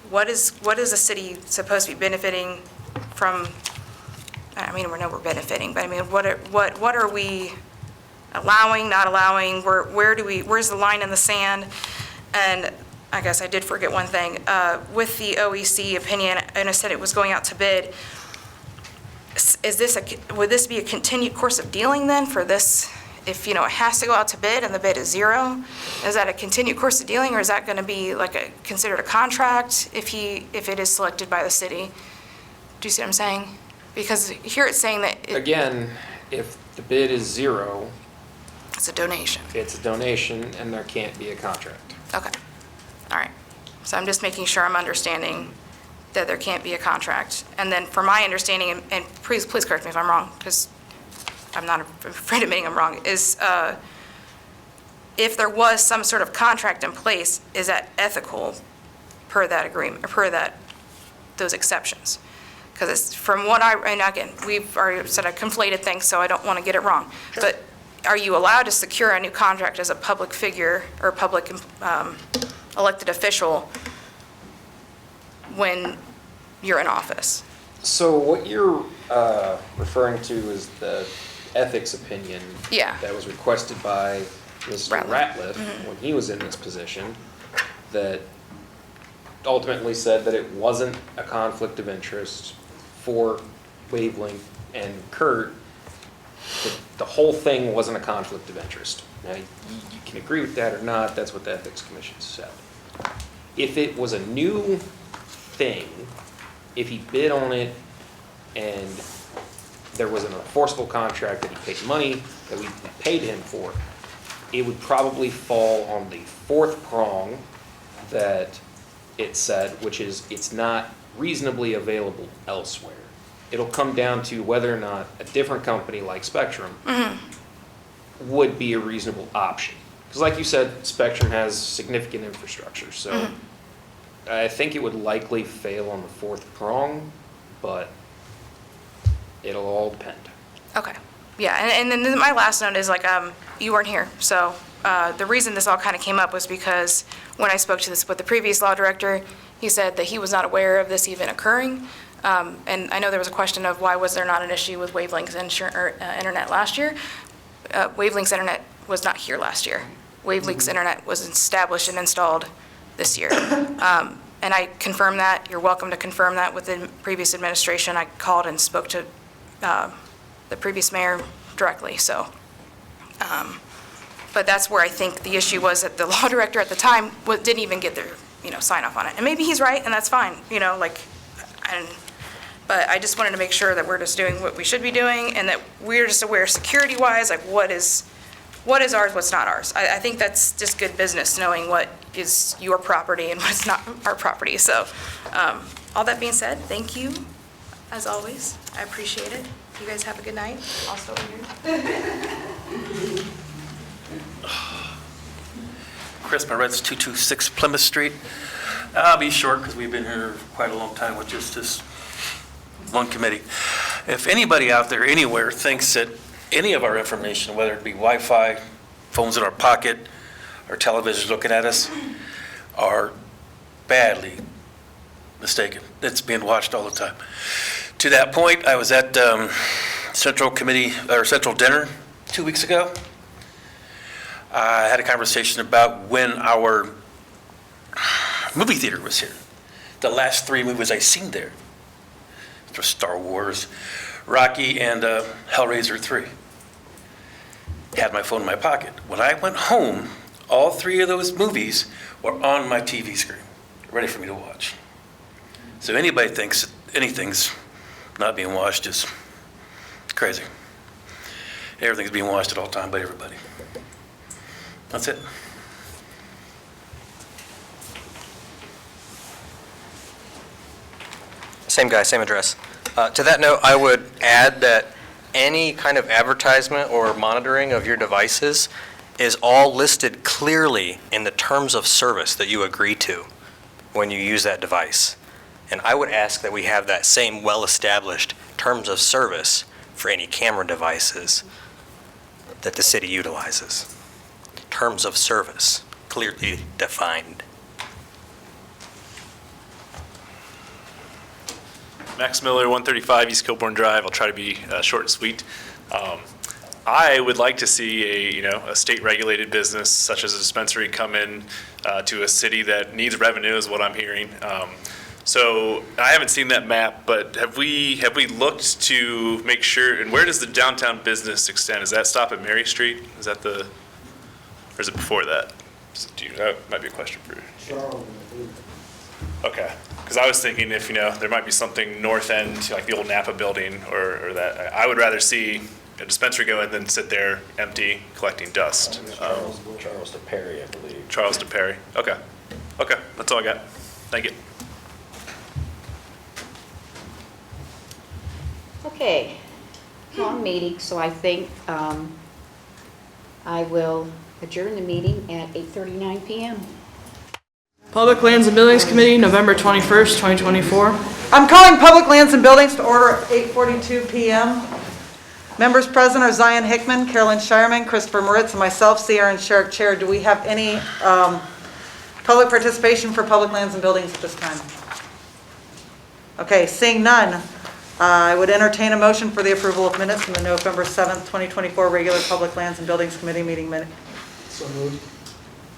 what is the city supposed to be benefiting from? I mean, we know we're benefiting, but I mean, what are we allowing, not allowing? Where's the line in the sand? And I guess I did forget one thing. With the OEC opinion, and I said it was going out to bid, would this be a continued course of dealing then for this? If, it has to go out to bid and the bid is zero, is that a continued course of dealing, or is that gonna be like considered a contract if it is selected by the city? Do you see what I'm saying? Because here it's saying that. Again, if the bid is zero, It's a donation. it's a donation and there can't be a contract. Okay, all right. So I'm just making sure I'm understanding that there can't be a contract. And then for my understanding, and please correct me if I'm wrong, because I'm not afraid of admitting I'm wrong, is if there was some sort of contract in place, is that ethical per that agreement, or per those exceptions? Because it's from what and again, we've already said a conflated thing, so I don't want to get it wrong. Sure. But are you allowed to secure a new contract as a public figure or public elected official when you're in office? So what you're referring to is the ethics opinion that was requested by Mr. Ratliff when he was in this position, that ultimately said that it wasn't a conflict of interest for Wavelength and Kurt. The whole thing wasn't a conflict of interest. Now, you can agree with that or not, that's what the Ethics Commission said. If it was a new thing, if he bid on it and there was an enforceable contract that he paid money, that we paid him for, it would probably fall on the fourth prong that it said, which is it's not reasonably available elsewhere. It'll come down to whether or not a different company like Spectrum would be a reasonable option. Because like you said, Spectrum has significant infrastructure, so I think it would likely fail on the fourth prong, but it'll all depend. Okay, yeah, and then my last note is like, you weren't here, so the reason this all kind of came up was because when I spoke to this with the previous law director, he said that he was not aware of this even occurring. And I know there was a question of why was there not an issue with Wavelength's internet last year? Wavelength's internet was not here last year. Wavelength's internet was established and installed this year. And I confirm that. You're welcome to confirm that with the previous administration. I called and spoke to the previous mayor directly, so. But that's where I think the issue was, that the law director at the time didn't even get their, sign off on it. And maybe he's right, and that's fine, but I just wanted to make sure that we're just doing what we should be doing, and that we're just aware security-wise, like what is ours, what's not ours. I think that's just good business, knowing what is your property and what's not our property. So all that being said, thank you, as always. I appreciate it. You guys have a good night. Also here. Chris Mauritz, 226 Plymouth Street. I'll be short because we've been here quite a long time with just this one committee. If anybody out there anywhere thinks that any of our information, whether it be Wi-Fi, phones in our pocket, or televisions looking at us, are badly mistaken. It's being watched all the time. To that point, I was at Central Dinner 2 weeks ago. I had a conversation about when our movie theater was here. The last 3 movies I seen there. Star Wars, Rocky, and Hellraiser 3. Had my phone in my pocket. When I went home, all 3 of those movies were on my TV screen, ready for me to watch. So anybody thinks that anything's not being watched is crazy. Everything's being watched at all time by everybody. That's it. Same guy, same address. To that note, I would add that any kind of advertisement or monitoring of your devices is all listed clearly in the terms of service that you agree to when you use that device. And I would ask that we have that same well-established terms of service for any camera devices that the city utilizes. Terms of service, clearly defined. Max Miller, 135 East Kilbourne Drive. I'll try to be short and sweet. I would like to see a state-regulated business such as a dispensary come in to a city that needs revenue, is what I'm hearing. So I haven't seen that map, but have we looked to make sure, and where does the downtown business extend? Does that stop at Mary Street? Is that or is it before that? That might be a question for you. Okay, because I was thinking if, there might be something north end, like the old Napa building or that. I would rather see a dispensary go and then sit there empty, collecting dust. Charles to Perry, I believe. Charles to Perry. Okay, that's all I got. Thank you. Okay, long meeting, so I think I will adjourn the meeting at 8:39 PM. Public Lands and Buildings Committee, November 21st, 2024. I'm calling Public Lands and Buildings to order at 8:42 PM. Members present are Zion Hickman, Carolyn Shireman, Christopher Mauritz, and myself, Sierra and Sherrick Chair. Do we have any public participation for Public Lands and Buildings at this time? Okay, seeing none, I would entertain a motion for the approval of minutes from the November 7th, 2024 regular Public Lands and Buildings Committee meeting minute. So moved.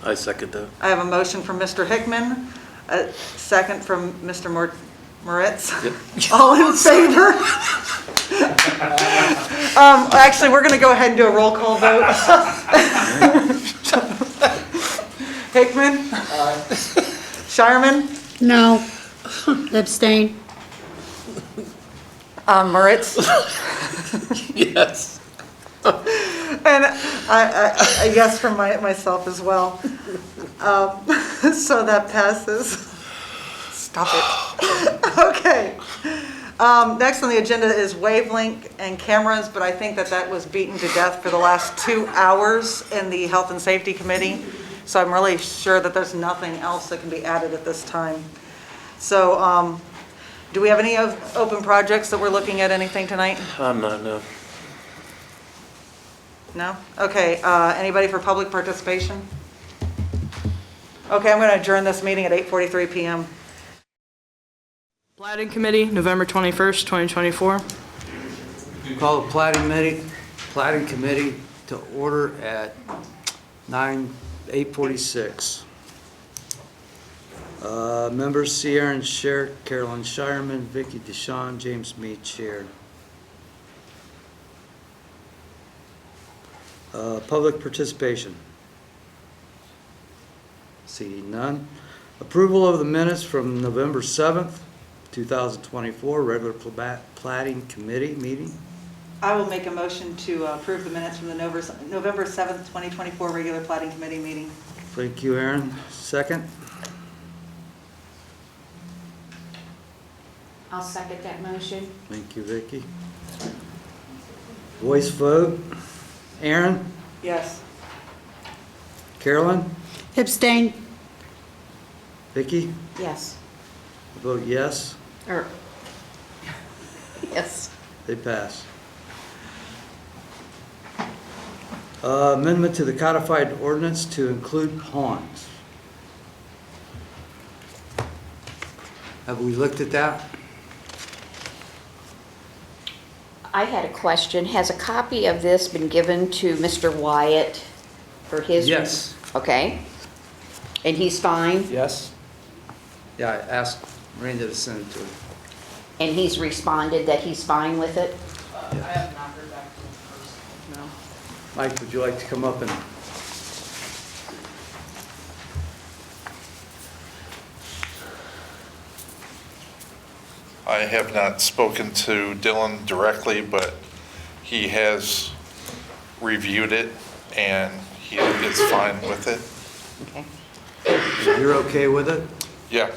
I second that. I have a motion from Mr. Hickman, a second from Mr. Mauritz. Yep. All in favor? Actually, we're going to go ahead and do a roll call vote. Hickman? Shireman? No. Abstain. Mauritz? Yes. And I yes from myself as well. So that passes. Stop it. Okay. Next on the agenda is wavelength and cameras, but I think that was beaten to death for the last 2 hours in the Health and Safety Committee. So I'm really sure that there's nothing else that can be added at this time. So do we have any open projects that we're looking at anything tonight? I'm not, no. No? Okay, anybody for public participation? Okay, I'm going to adjourn this meeting at 8:43 PM. Platting Committee, November 21st, 2024. Call the Platting Committee to order at 8:46. Members Sierra and Sherrick, Carolyn Shireman, Vicky DeShawn, James Mead, Chair. Public participation. See none. Approval of the minutes from November 7th, 2024, regular Platting Committee meeting. I will make a motion to approve the minutes from the November 7th, 2024 regular Platting Committee meeting. Thank you, Aaron. Second. I'll second that motion. Thank you, Vicky. Voice vote. Aaron? Yes. Carolyn? Abstain. Vicky? Yes. I vote yes. Yes. They pass. Amendment to the codified ordinance to include ponds. Have we looked at that? I had a question. Has a copy of this been given to Mr. Wyatt for his? Yes. Okay. And he's fine? Yes. Yeah, I asked Miranda to send it to him. And he's responded that he's fine with it? I have not heard back from him first. No. Mike, would you like to come up and? I have not spoken to Dylan directly, but he has reviewed it and he is fine with it. Okay. You're okay with it? Yeah,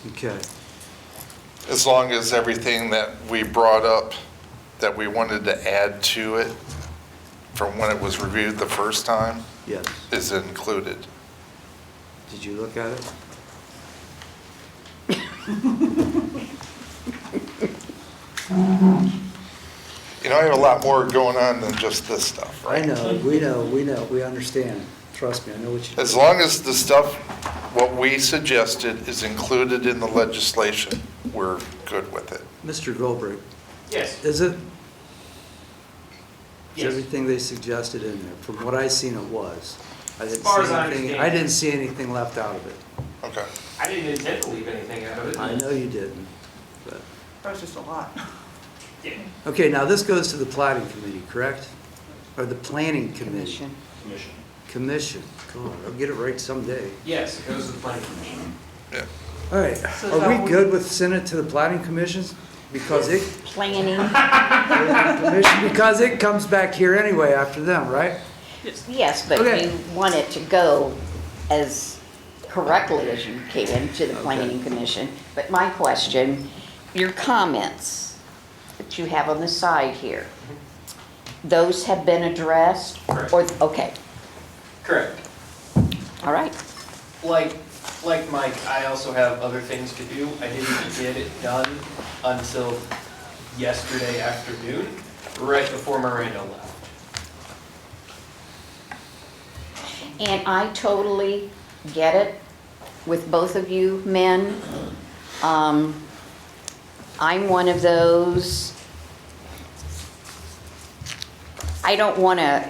Okay. as long as everything that we brought up that we wanted to add to it from when it was reviewed the first time Yes. is included. Did you look at it? You know, I have a lot more going on than just this stuff, right? I know, we understand. Trust me, I know what you. As long as the stuff, what we suggested is included in the legislation, we're good with it. Mr. Goldberg, Yes. is it? Is Yes. everything they suggested in there? From what I seen, it was. I didn't far see as I anything. understand. I didn't see anything left out of it. Okay. I didn't intend to leave anything out of it. I know you didn't, but, That was just a lot. okay, now this goes to the Platting Committee, correct? Or the Planning Committee? Commission. Commission, God, I'll get it right someday. Yes, it goes to the planning commission. All right, So are that we good with sending it to the Planning Commissions? Because it, Planning, because it comes back here anyway after them, right? yes, but Okay. you want it to go as correctly as you can to the planning commission. But my question, your comments that you have on the side here, those have been addressed? Correct. Or, okay, Correct. all right. Like Mike, I also have other things to do. I didn't get it done until yesterday afternoon, right before Miranda left. And I totally get it with both of you men. I'm one of those, I don't want to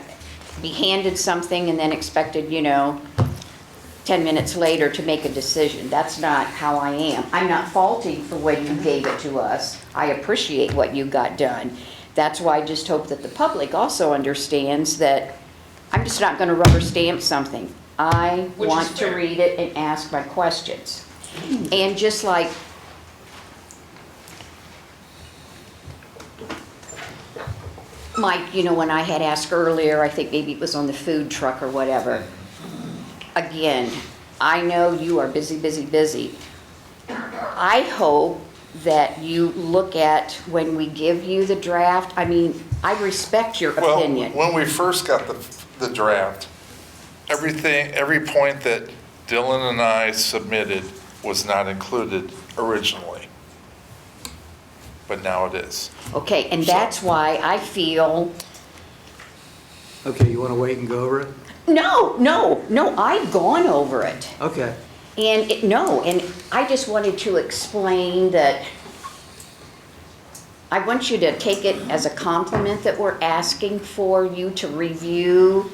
be handed something and then expected, 10 minutes later to make a decision. That's not how I am. I'm not faulting for when you gave it to us. I appreciate what you got done. That's why I just hope that the public also understands that I'm just not going to rubber stamp something. I Which is want to fair. read it and ask my questions. And just like Mike, when I had asked earlier, I think maybe it was on the food truck or whatever. Again, I know you are busy, busy, busy. I hope that you look at when we give you the draft. I mean, I respect your opinion. Well, when we first got the draft, every point that Dylan and I submitted was not included originally. But now it is. Okay, and that's why I feel, Okay, you want to wait and go over it? no, I've gone over it. Okay. And and I just wanted to explain that I want you to take it as a compliment that we're asking for you to review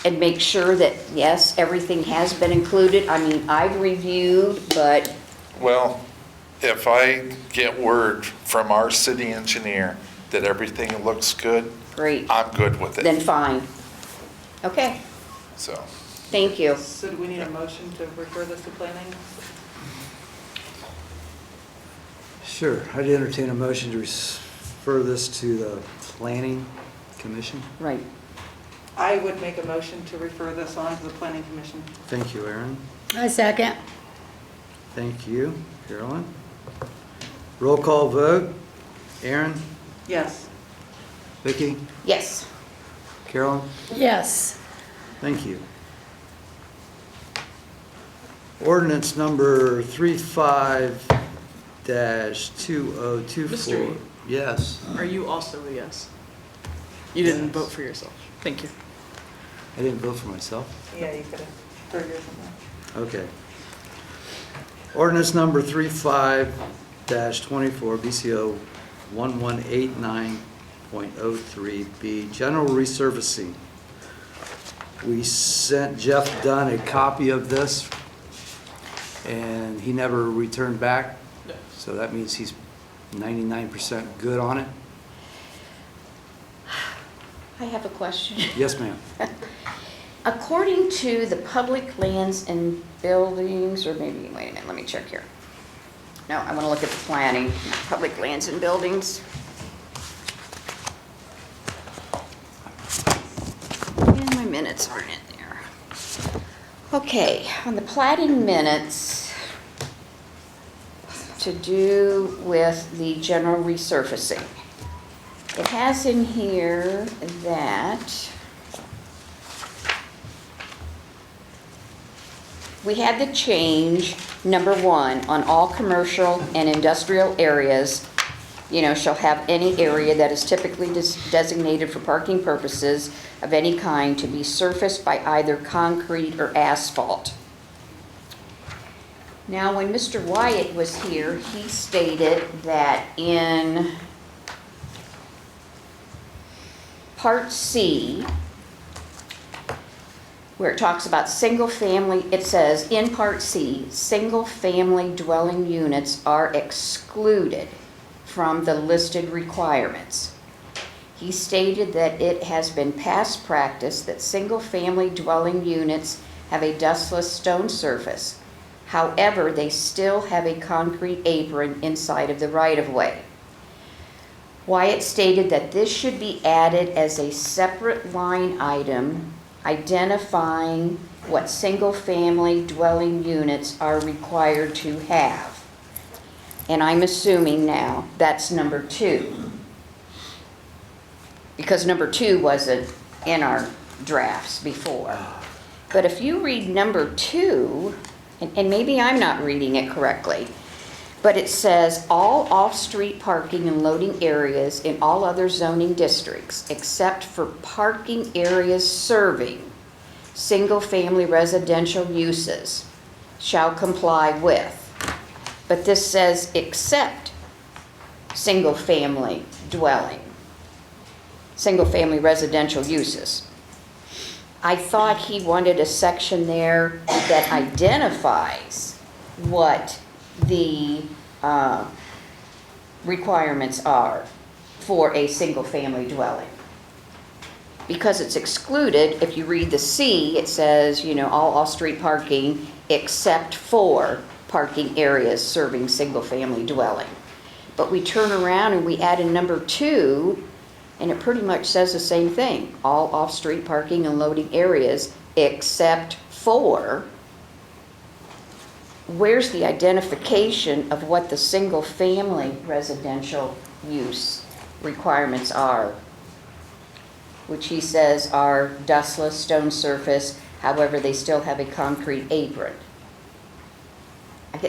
and make sure that, yes, everything has been included. I mean, I've reviewed, but Well, if I get word from our city engineer that everything looks good, great, I'm good with then it. fine. Okay, So, thank you. So do we need a motion to refer this to planning? Sure, I'd entertain a motion to refer this to the Planning Commission. Right. I would make a motion to refer this on to the planning commission. Thank you, Aaron. I second. Thank you, Carolyn. Roll call vote. Aaron, Yes. Vicki, Yes. Carolyn, Yes. thank you. Ordinance number 35-2024. Mr. Reed. Yes, Are you also a yes? You didn't vote for yourself. Thank you. I didn't vote for myself. Yeah, you could have thrown yours in there. Okay. Ordinance number 35-24, BCO 1189.03B, general resurfacing. We sent Jeff Dunn a copy of this, and he never returned back. No. So that means he's 99% good on it. I have a question. Yes, ma'am. According to the Public Lands and Buildings, or maybe, wait a minute, let me check here. No, I want to look at the planning, not Public Lands and Buildings. And my minutes aren't in there. Okay, on the platting minutes, to do with the general resurfacing. It has in here that we had the change, number 1, on all commercial and industrial areas, shall have any area that is typically designated for parking purposes of any kind to be surfaced by either concrete or asphalt. Now, when Mr. Wyatt was here, he stated that in Part C, where it talks about single-family, it says, in Part C, single-family dwelling units are excluded from the listed requirements. He stated that it has been past practice that single-family dwelling units have a dustless stone surface. However, they still have a concrete apron inside of the right-of-way. Wyatt stated that this should be added as a separate line item identifying what single-family dwelling units are required to have. And I'm assuming now that's number 2. Because number 2 wasn't in our drafts before. But if you read number 2, and maybe I'm not reading it correctly, but it says all off-street parking and loading areas in all other zoning districts except for parking areas serving single-family residential uses shall comply with. But this says except single-family dwelling, single-family residential uses. I thought he wanted a section there that identifies what the requirements are for a single-family dwelling. Because it's excluded, if you read the C, it says, you know, all off-street parking except for parking areas serving single-family dwelling. But we turn around and we add in number 2, and it pretty much says the same thing. All off-street parking and loading areas except for. Where's the identification of what the single-family residential use requirements are? Which he says are dustless stone surface, however, they still have a concrete apron.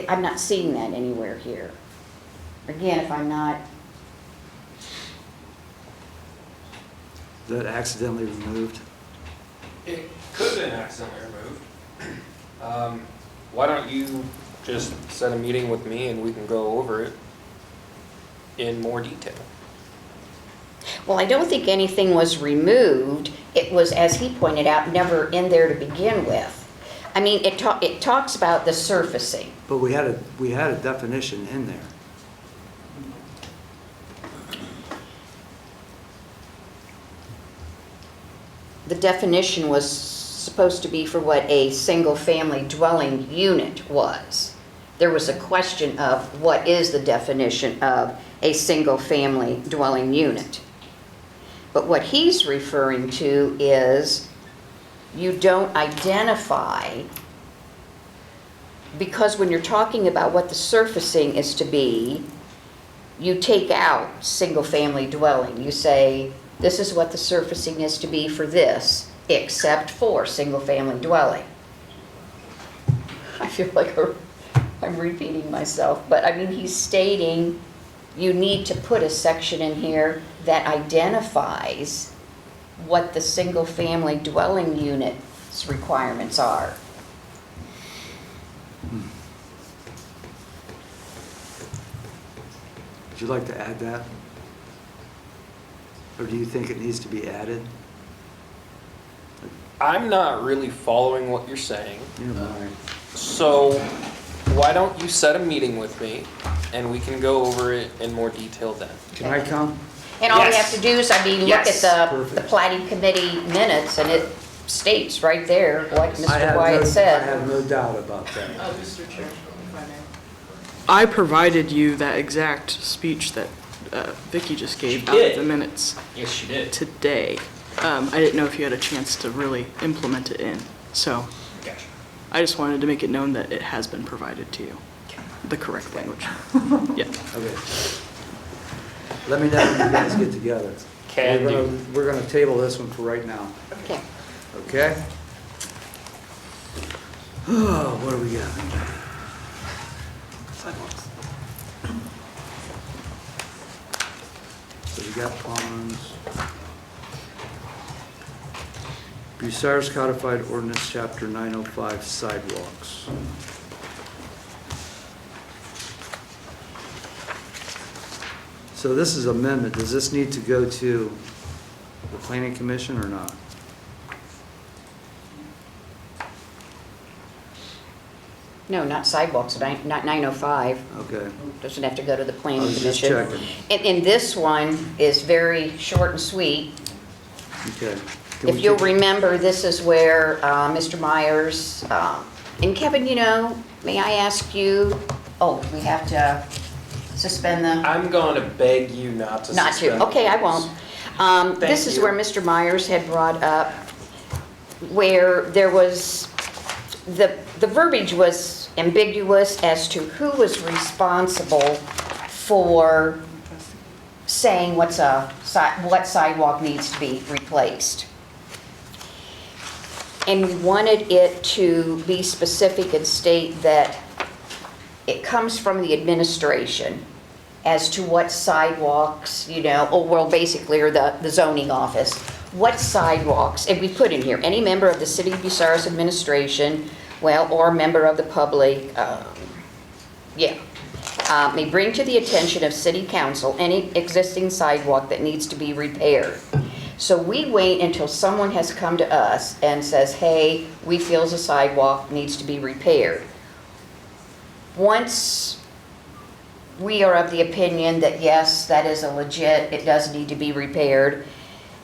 I'm not seeing that anywhere here. Again, if I'm not. That accidentally removed? It could have been accidentally removed. Why don't you just set a meeting with me and we can go over it in more detail? Well, I don't think anything was removed. It was, as he pointed out, never in there to begin with. I mean, it talks about the surfacing. But we had a definition in there. The definition was supposed to be for what a single-family dwelling unit was. There was a question of what is the definition of a single-family dwelling unit. But what he's referring to is you don't identify, because when you're talking about what the surfacing is to be, you take out single-family dwelling. You say, this is what the surfacing is to be for this, except for single-family dwelling. I feel like I'm repeating myself, but I mean, he's stating you need to put a section in here that identifies what the single-family dwelling unit's requirements are. Would you like to add that? Or do you think it needs to be added? I'm not really following what you're saying. You're right. So why don't you set a meeting with me and we can go over it in more detail then? Can I come? And all we Yes. have to do is, I mean, look Yes. at the Platting Committee minutes, and it states right there what Mr. Wyatt I said. have no doubt about that. Mr. Chair, if I may. I provided you that exact speech that Vicky just gave She out did. of the minutes Yes, she did. today. I didn't know if you had a chance to really implement it in, so Gotcha. I just wanted to make it known that it has been provided to you, the correct language. Yeah. Okay. Let me know when you guys get together. Can do. We're gonna table this one for right now. Okay. Okay? Oh, what do we got? So we got ponds. Bucyrus Codified Ordinance, Chapter 905, sidewalks. So this is amendment. Does this need to go to the Planning Commission or not? No, not sidewalks, not 905. Okay. Doesn't have to go to the I planning was just commission. checking. And this one is very short and sweet. Okay. Can If we you'll take- remember, this is where Mr. Myers, and Kevin, may I ask you, we have to suspend the... I'm going to beg you not to Not suspend. to, okay, I won't. This is you. where Mr. Myers had brought up where there was, the verbiage was ambiguous as to who was responsible for saying what sidewalk needs to be replaced. And we wanted it to be specific and state that it comes from the administration as to what sidewalks, basically, or the zoning office, what sidewalks, and we put in here, any member of the City of Bucyrus administration, or member of the public, may bring to the attention of City Council any existing sidewalk that needs to be repaired. So we wait until someone has come to us and says, hey, we feel a sidewalk needs to be repaired. Once we are of the opinion that yes, that is a legit, it does need to be repaired,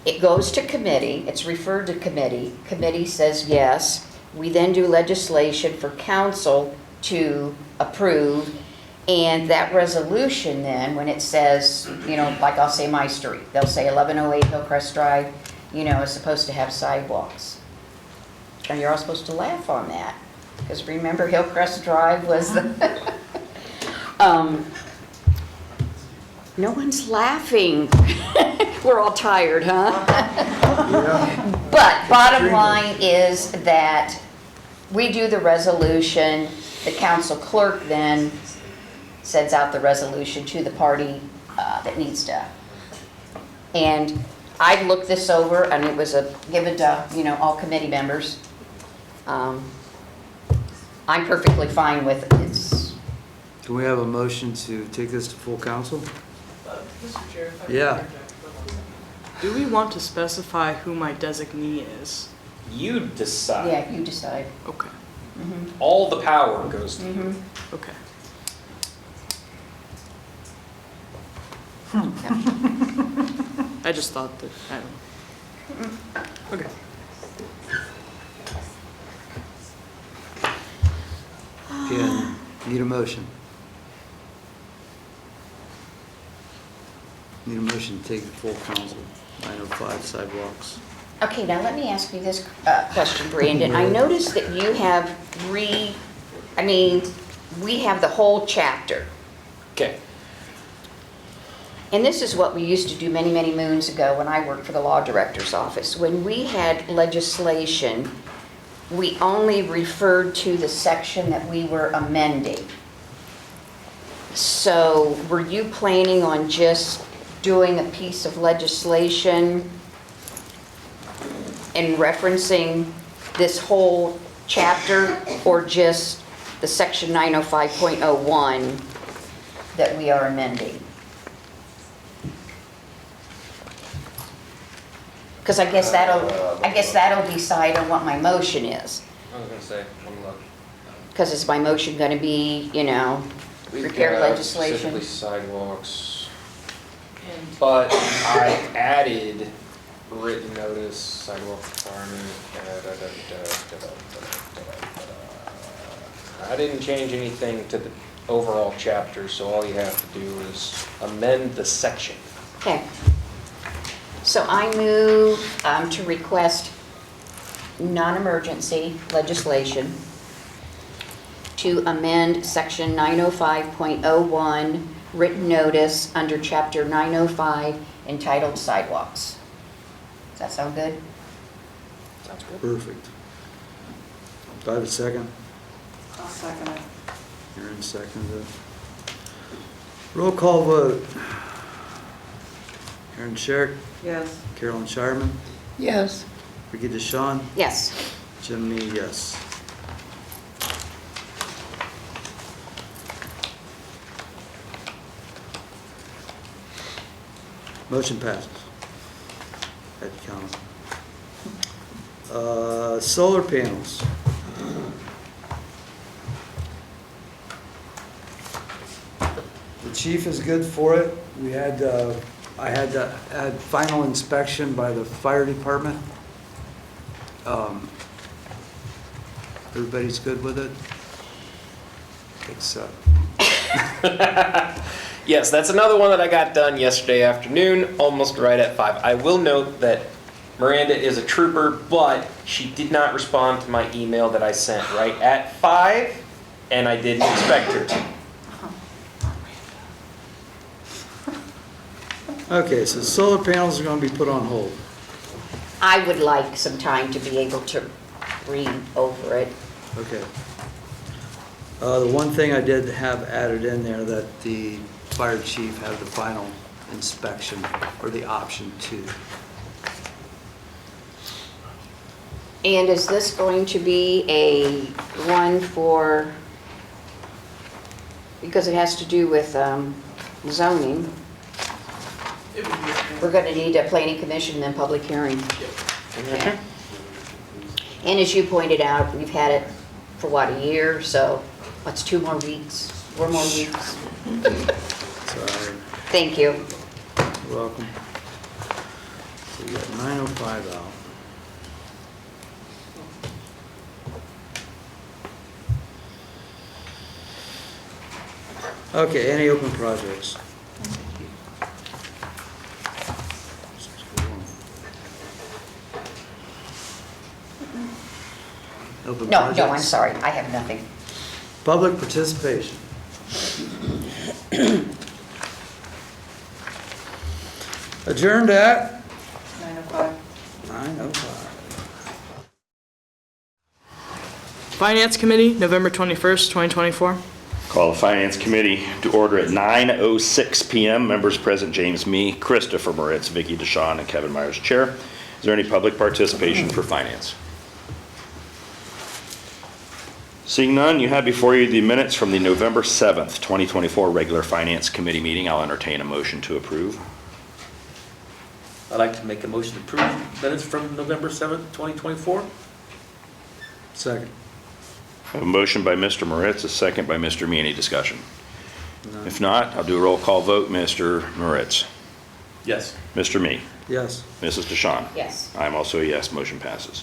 it goes to committee, it's referred to committee, committee says yes, we then do legislation for council to approve, and that resolution then, when it says, like I'll say my street, they'll say 1108 Hillcrest Drive, is supposed to have sidewalks. And you're all supposed to laugh on that, because remember Hillcrest Drive was the... No one's laughing. We're all tired, huh? But bottom line is that we do the resolution, the council clerk then sends out the resolution to the party that needs to. And I looked this over, and it was given to, all committee members. I'm perfectly fine with it. Can we have a motion to take this to full council? Mr. Chair, if I Yeah. can interject for a moment. Do we want to specify who my designee is? You decide. Yeah, you decide. Okay. All the power goes to you. Okay. I just thought that, I don't know. Okay. Again, need a motion. Need a motion to take the full council, 905 sidewalks. Okay, now let me ask you this question, Brandon. I noticed that you have we have the whole chapter. Okay. And this is what we used to do many, many moons ago when I worked for the law director's office. When we had legislation, we only referred to the section that we were amending. So were you planning on just doing a piece of legislation and referencing this whole chapter, or just the section 905.01 that we are amending? Because I guess that'll decide on what my motion is. I was going to say, one look. Because is my motion going to be, repair legislation? Specifically sidewalks. But I added written notice, sidewalk requirement. I didn't change anything to the overall chapter, so all you have to do is amend the section. Okay. So I move to request non-emergency legislation to amend section 905.01, written notice under chapter 905 entitled sidewalks. Does that sound good? Sounds good. Perfect. Do I have a second? I'll second it. Aaron seconded it. Roll call vote. Aaron Sherrick, Yes. Carolyn Shireman, Yes. Ricky DeShawn, Yes. Jim Me, yes. Motion passes. Had to count. Solar panels. chief is good for it. We had, I had final inspection by the fire department. Everybody's good with it? Except. Yes, that's another one that I got done yesterday afternoon, almost right at 5. I will note that Miranda is a trooper, but she did not respond to my email that I sent right at 5, and I didn't expect her to. Okay, so solar panels are gonna be put on hold. I would like some time to be able to read over it. Okay. The one thing I did have added in there that the fire chief had the final inspection, or the option to. And is this going to be a one for, because it has to do with zoning, we're going to need a planning commission and then public hearing. Okay. And as you pointed out, we've had it for what, a year, so what's 2 more weeks, 4 more weeks? Sorry. Thank you. You're welcome. So you got 9:05 out. Okay, any open projects? Open No, projects? no, I'm sorry, I have nothing. Public participation. Adjourned at 9:05. 9:05. Finance Committee, November 21st, 2024. Call the Finance Committee to order at 9:06 PM. Members present, James Me, Christopher Mauritz, Vicky DeShawn, and Kevin Myers, Chair. Is there any public participation for Finance? Seeing none, you have before you the minutes from the November 7th, 2024 regular Finance Committee meeting. I'll entertain a motion to approve. I'd like to make a motion to approve minutes from November 7th, 2024. Second. I have a motion by Mr. Mauritz, a second by Mr. Me. Any discussion? None. If not, I'll do a roll call vote. Mr. Mauritz. Yes. Mr. Me. Yes. Mrs. DeShawn. Yes. I'm also a yes. Motion passes.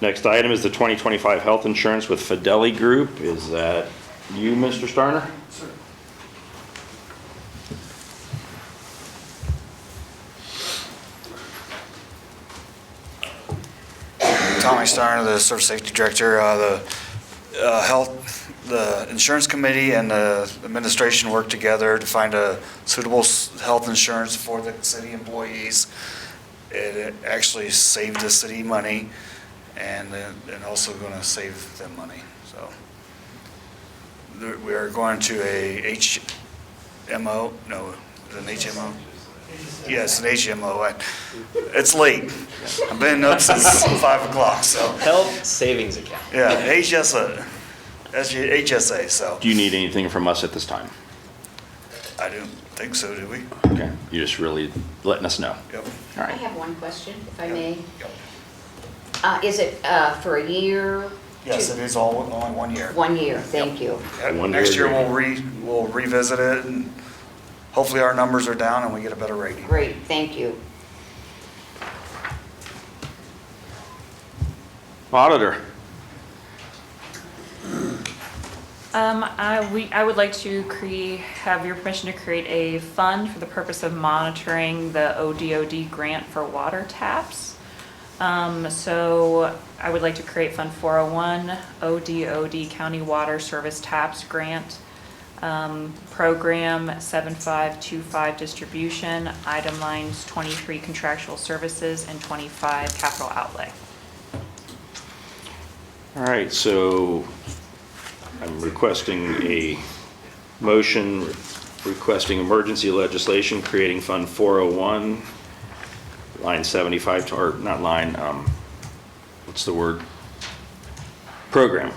Next item is the 2025 health insurance with Fidelity Group. Is that you, Mr. Starner? Sir. Tommy Starner, the Service Safety Director. The Insurance Committee and the administration worked together to find a suitable health insurance for the city employees. It actually saved the city money and also going to save them money. So we are going to a HMO. No, is it an HMO? Yes, an HMO. It's late. I've been up since 5 o'clock, so. Health savings account. Yeah, HSA, so. Do you need anything from us at this time? I don't think so, do we? Okay, you're just really letting us know. Yep. All I right. have one question, if I may. Yep. Is it for a year? Yes, it is only 1 year. 1 year, thank you. Next year, we'll revisit it, and hopefully our numbers are down and we get a better rating. Great, thank you. Auditor. I would like to have your permission to create a fund for the purpose of monitoring the ODOD grant for water taps. So I would like to create Fund 401, ODOD County Water Service Taps Grant, Program 7525 Distribution, item lines 23 Contractual Services, and 25 Capital Outlay. All right, so I'm requesting a motion requesting emergency legislation creating Fund 401, line 75, or not line, what's the word? Program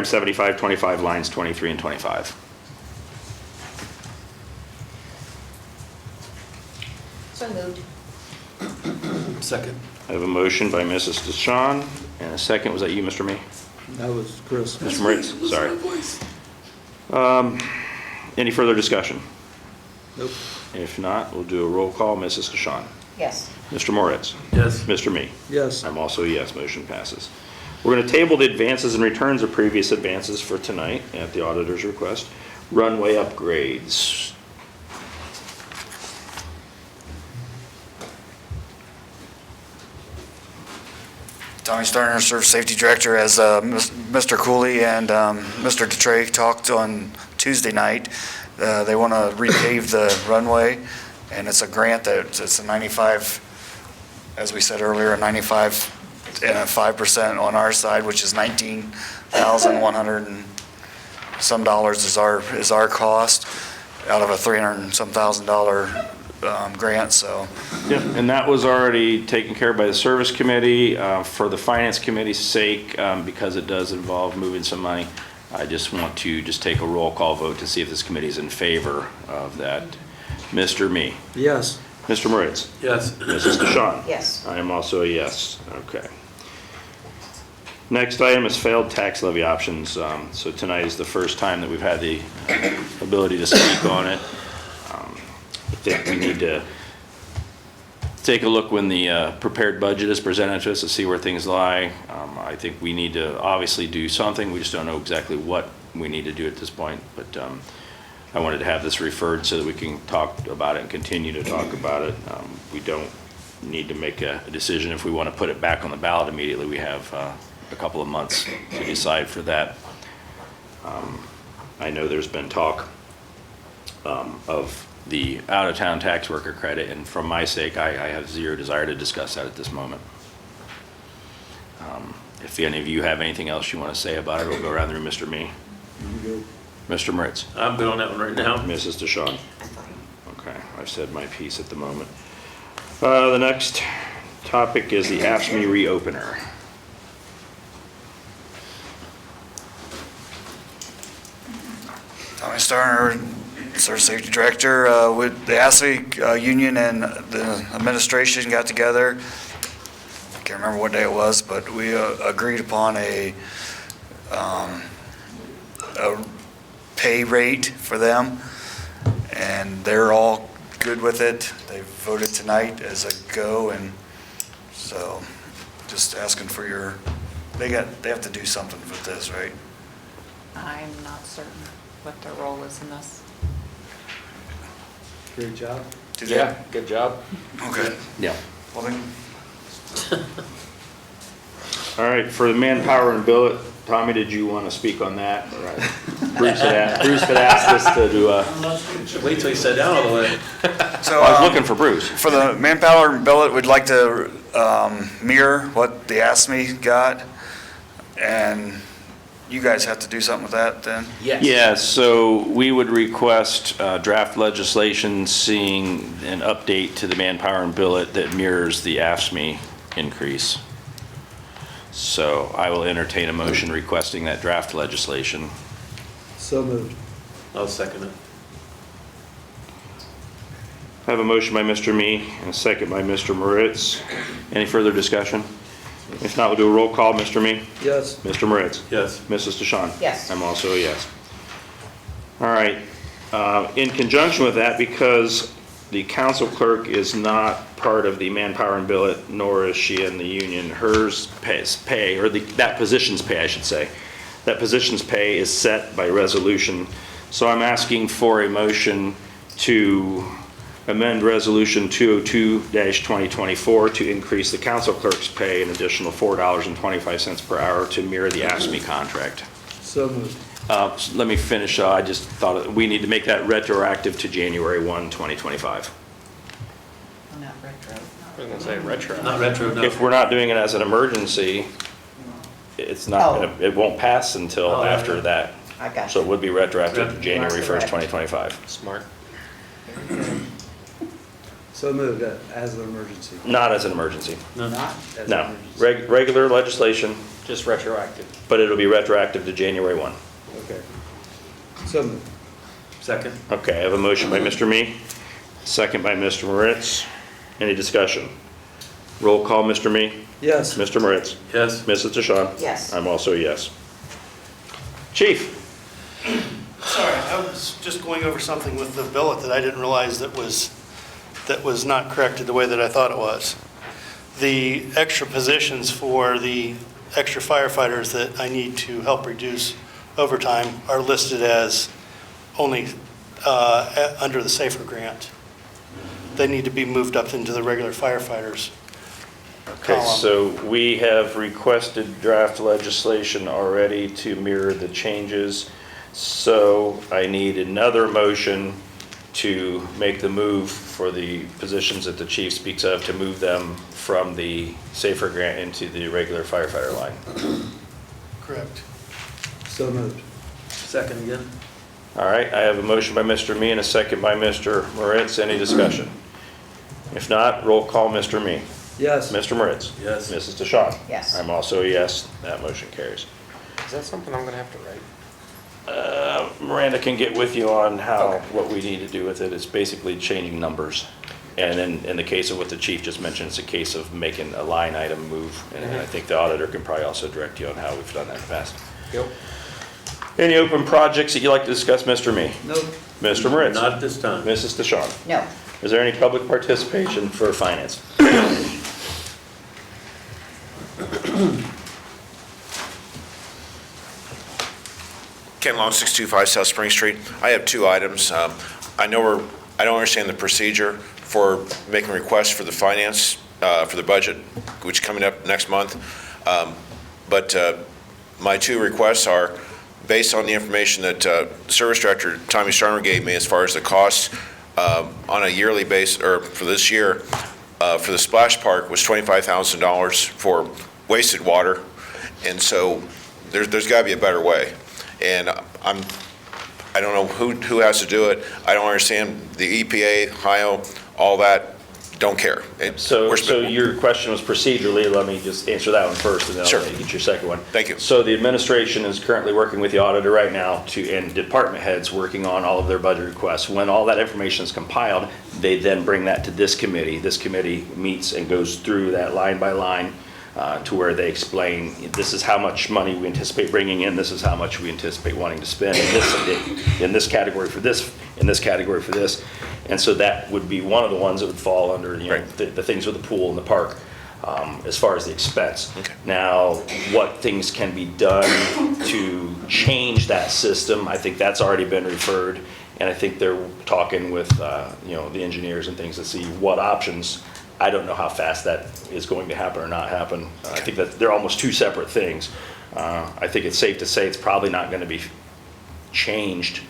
7525, lines 23 and 25. So moved. Second. I have a motion by Mrs. DeShawn, and a second. Was that you, Mr. May? That was Chris. Mr. Moritz, sorry. Any further discussion? Nope. If not, we'll do a roll call. Mrs. DeShawn? Yes. Mr. Mauritz? Yes. Mr. Me? Yes. I'm also a yes, motion passes. We're going to table the advances and returns of previous advances for tonight at the auditor's request. Runway upgrades. Tommy Starner, Service Safety Director, as Mr. Cooley and Mr. DeTrey talked on Tuesday night. They want to repave the runway, and it's a grant that it's a 95, as we said earlier, a 95 and a 5% on our side, which is $19,100 and some dollars is our cost out of a $300 and some thousand grant, so. Yep, and that was already taken care of by the Service Committee. For the Finance Committee's sake, because it does involve moving some money, I just want to take a roll call vote to see if this committee is in favor of that. Mr. Me? Yes. Mr. Mauritz? Yes. Mrs. DeShawn? Yes. I am also a yes. Okay. Next item is failed tax levy options. So tonight is the first time that we've had the ability to speak on it. I think we need to take a look when the prepared budget is presented to us to see where things lie. I think we need to obviously do something. We just don't know exactly what we need to do at this point. But I wanted to have this referred so that we can talk about it and continue to talk about it. We don't need to make a decision if we want to put it back on the ballot immediately. We have a couple of months to decide for that. I know there's been talk of the out-of-town tax worker credit, and from my sake, I have zero desire to discuss that at this moment. If any of you have anything else you want to say about it, we'll go around the room. Mr. Me? Mr. Mauritz? I'm good on that one right now. Mrs. DeShawn? Okay, I've said my piece at the moment. The next topic is the AFSCME reopener. Tommy Starner, Service Safety Director, with the ASME union and the administration got together. I can't remember what day it was, but we agreed upon a pay rate for them, and they're all good with it. They voted tonight as a go, and so just asking for your, they have to do something with this, right? I'm not certain what their role is in this. Great job. Yeah, good job. Okay. Yeah. Well, then, All right, for the manpower and billet, Tommy, did you want to speak on that? All right. Bruce had asked us to do a. Wait till he sat down all the way. So I was looking for Bruce. For the manpower and billet, we'd like to mirror what the ASME got, and you guys have to do something with that then? Yes. Yeah, so we would request draft legislation seeing an update to the manpower and billet that mirrors the AFSCME increase. So I will entertain a motion requesting that draft legislation. So moved. I'll second it. I have a motion by Mr. Me and a second by Mr. Mauritz. Any further discussion? If not, we'll do a roll call. Mr. Me? Yes. Mr. Mauritz? Yes. Mrs. DeShawn? Yes. I'm also a yes. All right. In conjunction with that, because the council clerk is not part of the manpower and billet, nor is she in the union, hers pay, or that position's pay, I should say. That position's pay is set by resolution. So I'm asking for a motion to amend Resolution 202-2024 to increase the council clerk's pay an additional $4.25 per hour to mirror the AFSCME contract. So moved. Let me finish. I just thought we need to make that retroactive to January 1, 2025. Not retro. I was gonna say retro. Not retro, no. If we're not doing it as an emergency, it's not, it won't pass until after that. I got So it would be retroactive to Yep. January 1st, Correct. 2025. Smart. So moved as an emergency. Not as an emergency. Not as an No, emergency. regular legislation, Just retroactive. but it'll be retroactive to January 1. Okay. So moved. Second. Okay, I have a motion by Mr. Me, second by Mr. Mauritz. Any discussion? Roll call, Mr. Me? Yes. Mr. Mauritz? Yes. Mrs. DeShawn? Yes. I'm also a yes. Chief? Sorry, I was just going over something with the billet that I didn't realize that was not corrected the way that I thought it was. The extra positions for the extra firefighters that I need to help reduce overtime are listed as only under the SAFER grant. They need to be moved up into the regular firefighters Okay, column. so we have requested draft legislation already to mirror the changes. So I need another motion to make the move for the positions that the chief speaks of, to move them from the SAFER grant into the regular firefighter line. Correct. So moved. Second again. All right, I have a motion by Mr. Me and a second by Mr. Mauritz. Any discussion? If not, roll call Mr. Me. Yes. Mr. Mauritz. Yes. Mrs. DeShawn. Yes. I'm also a yes. That motion carries. Is that something I'm gonna have to write? Miranda can get with you on what we need to do with it. It's basically changing numbers. And in the case of what the chief just mentioned, it's a case of making a line item move. And I think the auditor can probably also direct you on how we've done that in the past. Yep. Any open projects that you'd like to discuss, Mr. Me? Nope. Mr. Mauritz? Not at this time. Mrs. DeShawn? No. Is there any public participation for finance? Ken Long, 625 South Spring Street. I have two items. I don't understand the procedure for making requests for the finance, for the budget, which is coming up next month. But my two requests are based on the information that Service Director Tommy Starner gave me as far as the costs on a yearly basis, or for this year, for the splash park was $25,000 for wasted water. And so there's got to be a better way. And I don't know who has to do it. I don't understand the EPA, Ohio, all that. Don't care. So your question was procedurally. Let me just answer that one first, and then I'll let you get your second one. Thank you. So the administration is currently working with the auditor right now and department heads working on all of their budget requests. When all that information is compiled, they then bring that to this committee. This committee meets and goes through that line by line to where they explain, this is how much money we anticipate bringing in, this is how much we anticipate wanting to spend in this category for this, in this category for this. And so that would be one of the ones that would fall under, you know, the things with the pool and the park, as far as the expense. Okay. Now, what things can be done to change that system, I think that's already been referred, and I think they're talking with, you know, the engineers and things to see what options. I don't know how fast that is going to happen or not happen. I think that they're almost two separate things. I think it's safe to say it's probably not going to be changed.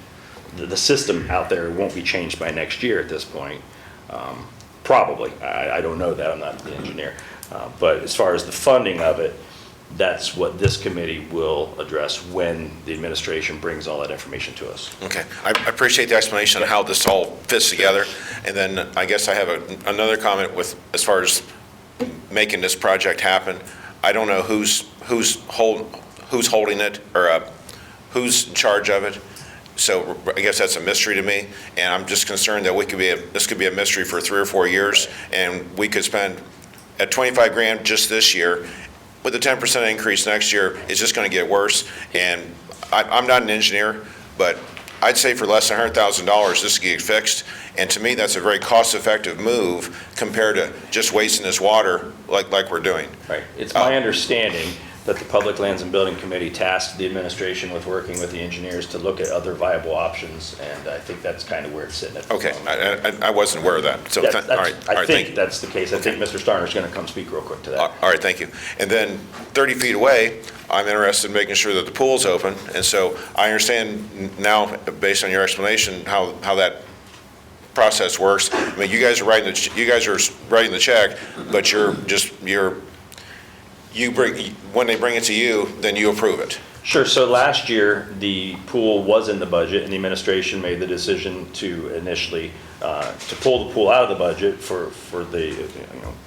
The system out there won't be changed by next year at this point. Probably. I don't know that. I'm not the engineer. But as far as the funding of it, that's what this committee will address when the administration brings all that information to us. Okay. I appreciate the explanation on how this all fits together. And then I guess I have another comment with, as far as making this project happen. I don't know who's holding it, or who's in charge of it. So I guess that's a mystery to me, and I'm just concerned that this could be a mystery for 3 or 4 years, and we could spend at 25 grand just this year. With a 10% increase next year, it's just going to get worse. And I'm not an engineer, but I'd say for less than $100,000, this could get fixed. And to me, that's a very cost-effective move compared to just wasting this water like we're doing. Right. It's my understanding that the Public Lands and Building Committee tasked the administration with working with the engineers to look at other viable options, and I think that's kind of where it's sitting at the Okay, moment. I wasn't aware of that. So, Yeah, all right, I thank think you. that's the case. I think Mr. Starner's going to come speak real quick to that. All right, thank you. And then 30 feet away, I'm interested in making sure that the pool's open. And so I understand now, based on your explanation, how that process works. I mean, you guys are writing the check, but when they bring it to you, then you approve it. Sure. So last year, the pool was in the budget, and the administration made the decision to initially to pull the pool out of the budget for the,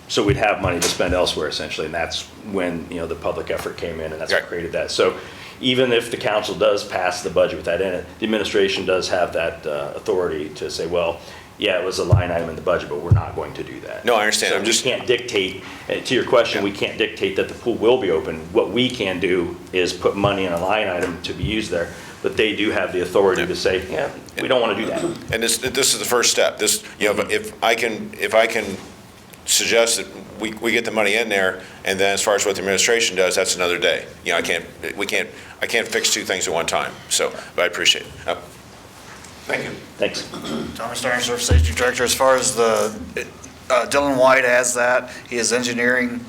so we'd have money to spend elsewhere, essentially, and that's when, the public effort came in, and that's what created that. So even if the council does pass the budget with that in it, the administration does have that authority to say, well, yeah, it was a line item in the budget, but we're not going to do that. No, I understand. So we can't dictate, to your question, we can't dictate that the pool will be open. What we can do is put money in a line item to be used there. but they do have the authority to say, yeah, we don't want to do that. And this is the first step. This, you know, if I can suggest that we get the money in there, and then as far as what the administration does, that's another day. You know, I can't fix two things at one time. So, but I appreciate it. Thank you. Thanks. Thomas Starner, Surface Safety Director. As far as the, Dylan White has that, he is engineering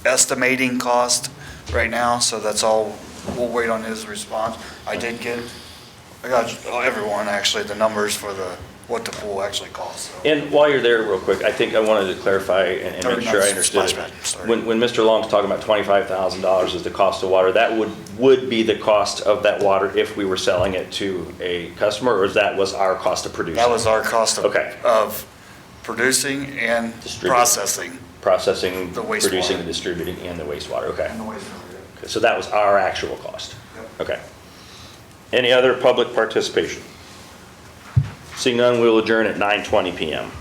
estimating cost right now, so that's all, we'll wait on his response. I got everyone actually, the numbers for what the pool actually costs. So. And while you're there, real quick, I think I wanted to clarify and make sure I understood it. When Mr. Long's talking about $25,000 as the cost of water, that would be the cost of that water if we were selling it to a customer, or that was our cost of producing? That was our cost of, okay. of producing and processing. Processing, the wastewater. producing, and distributing, and the wastewater, okay. And the wastewater, yeah. Okay, so that was our actual cost? Yep. Okay. Any other public participation? Seeing none, we'll adjourn at 9:20 PM.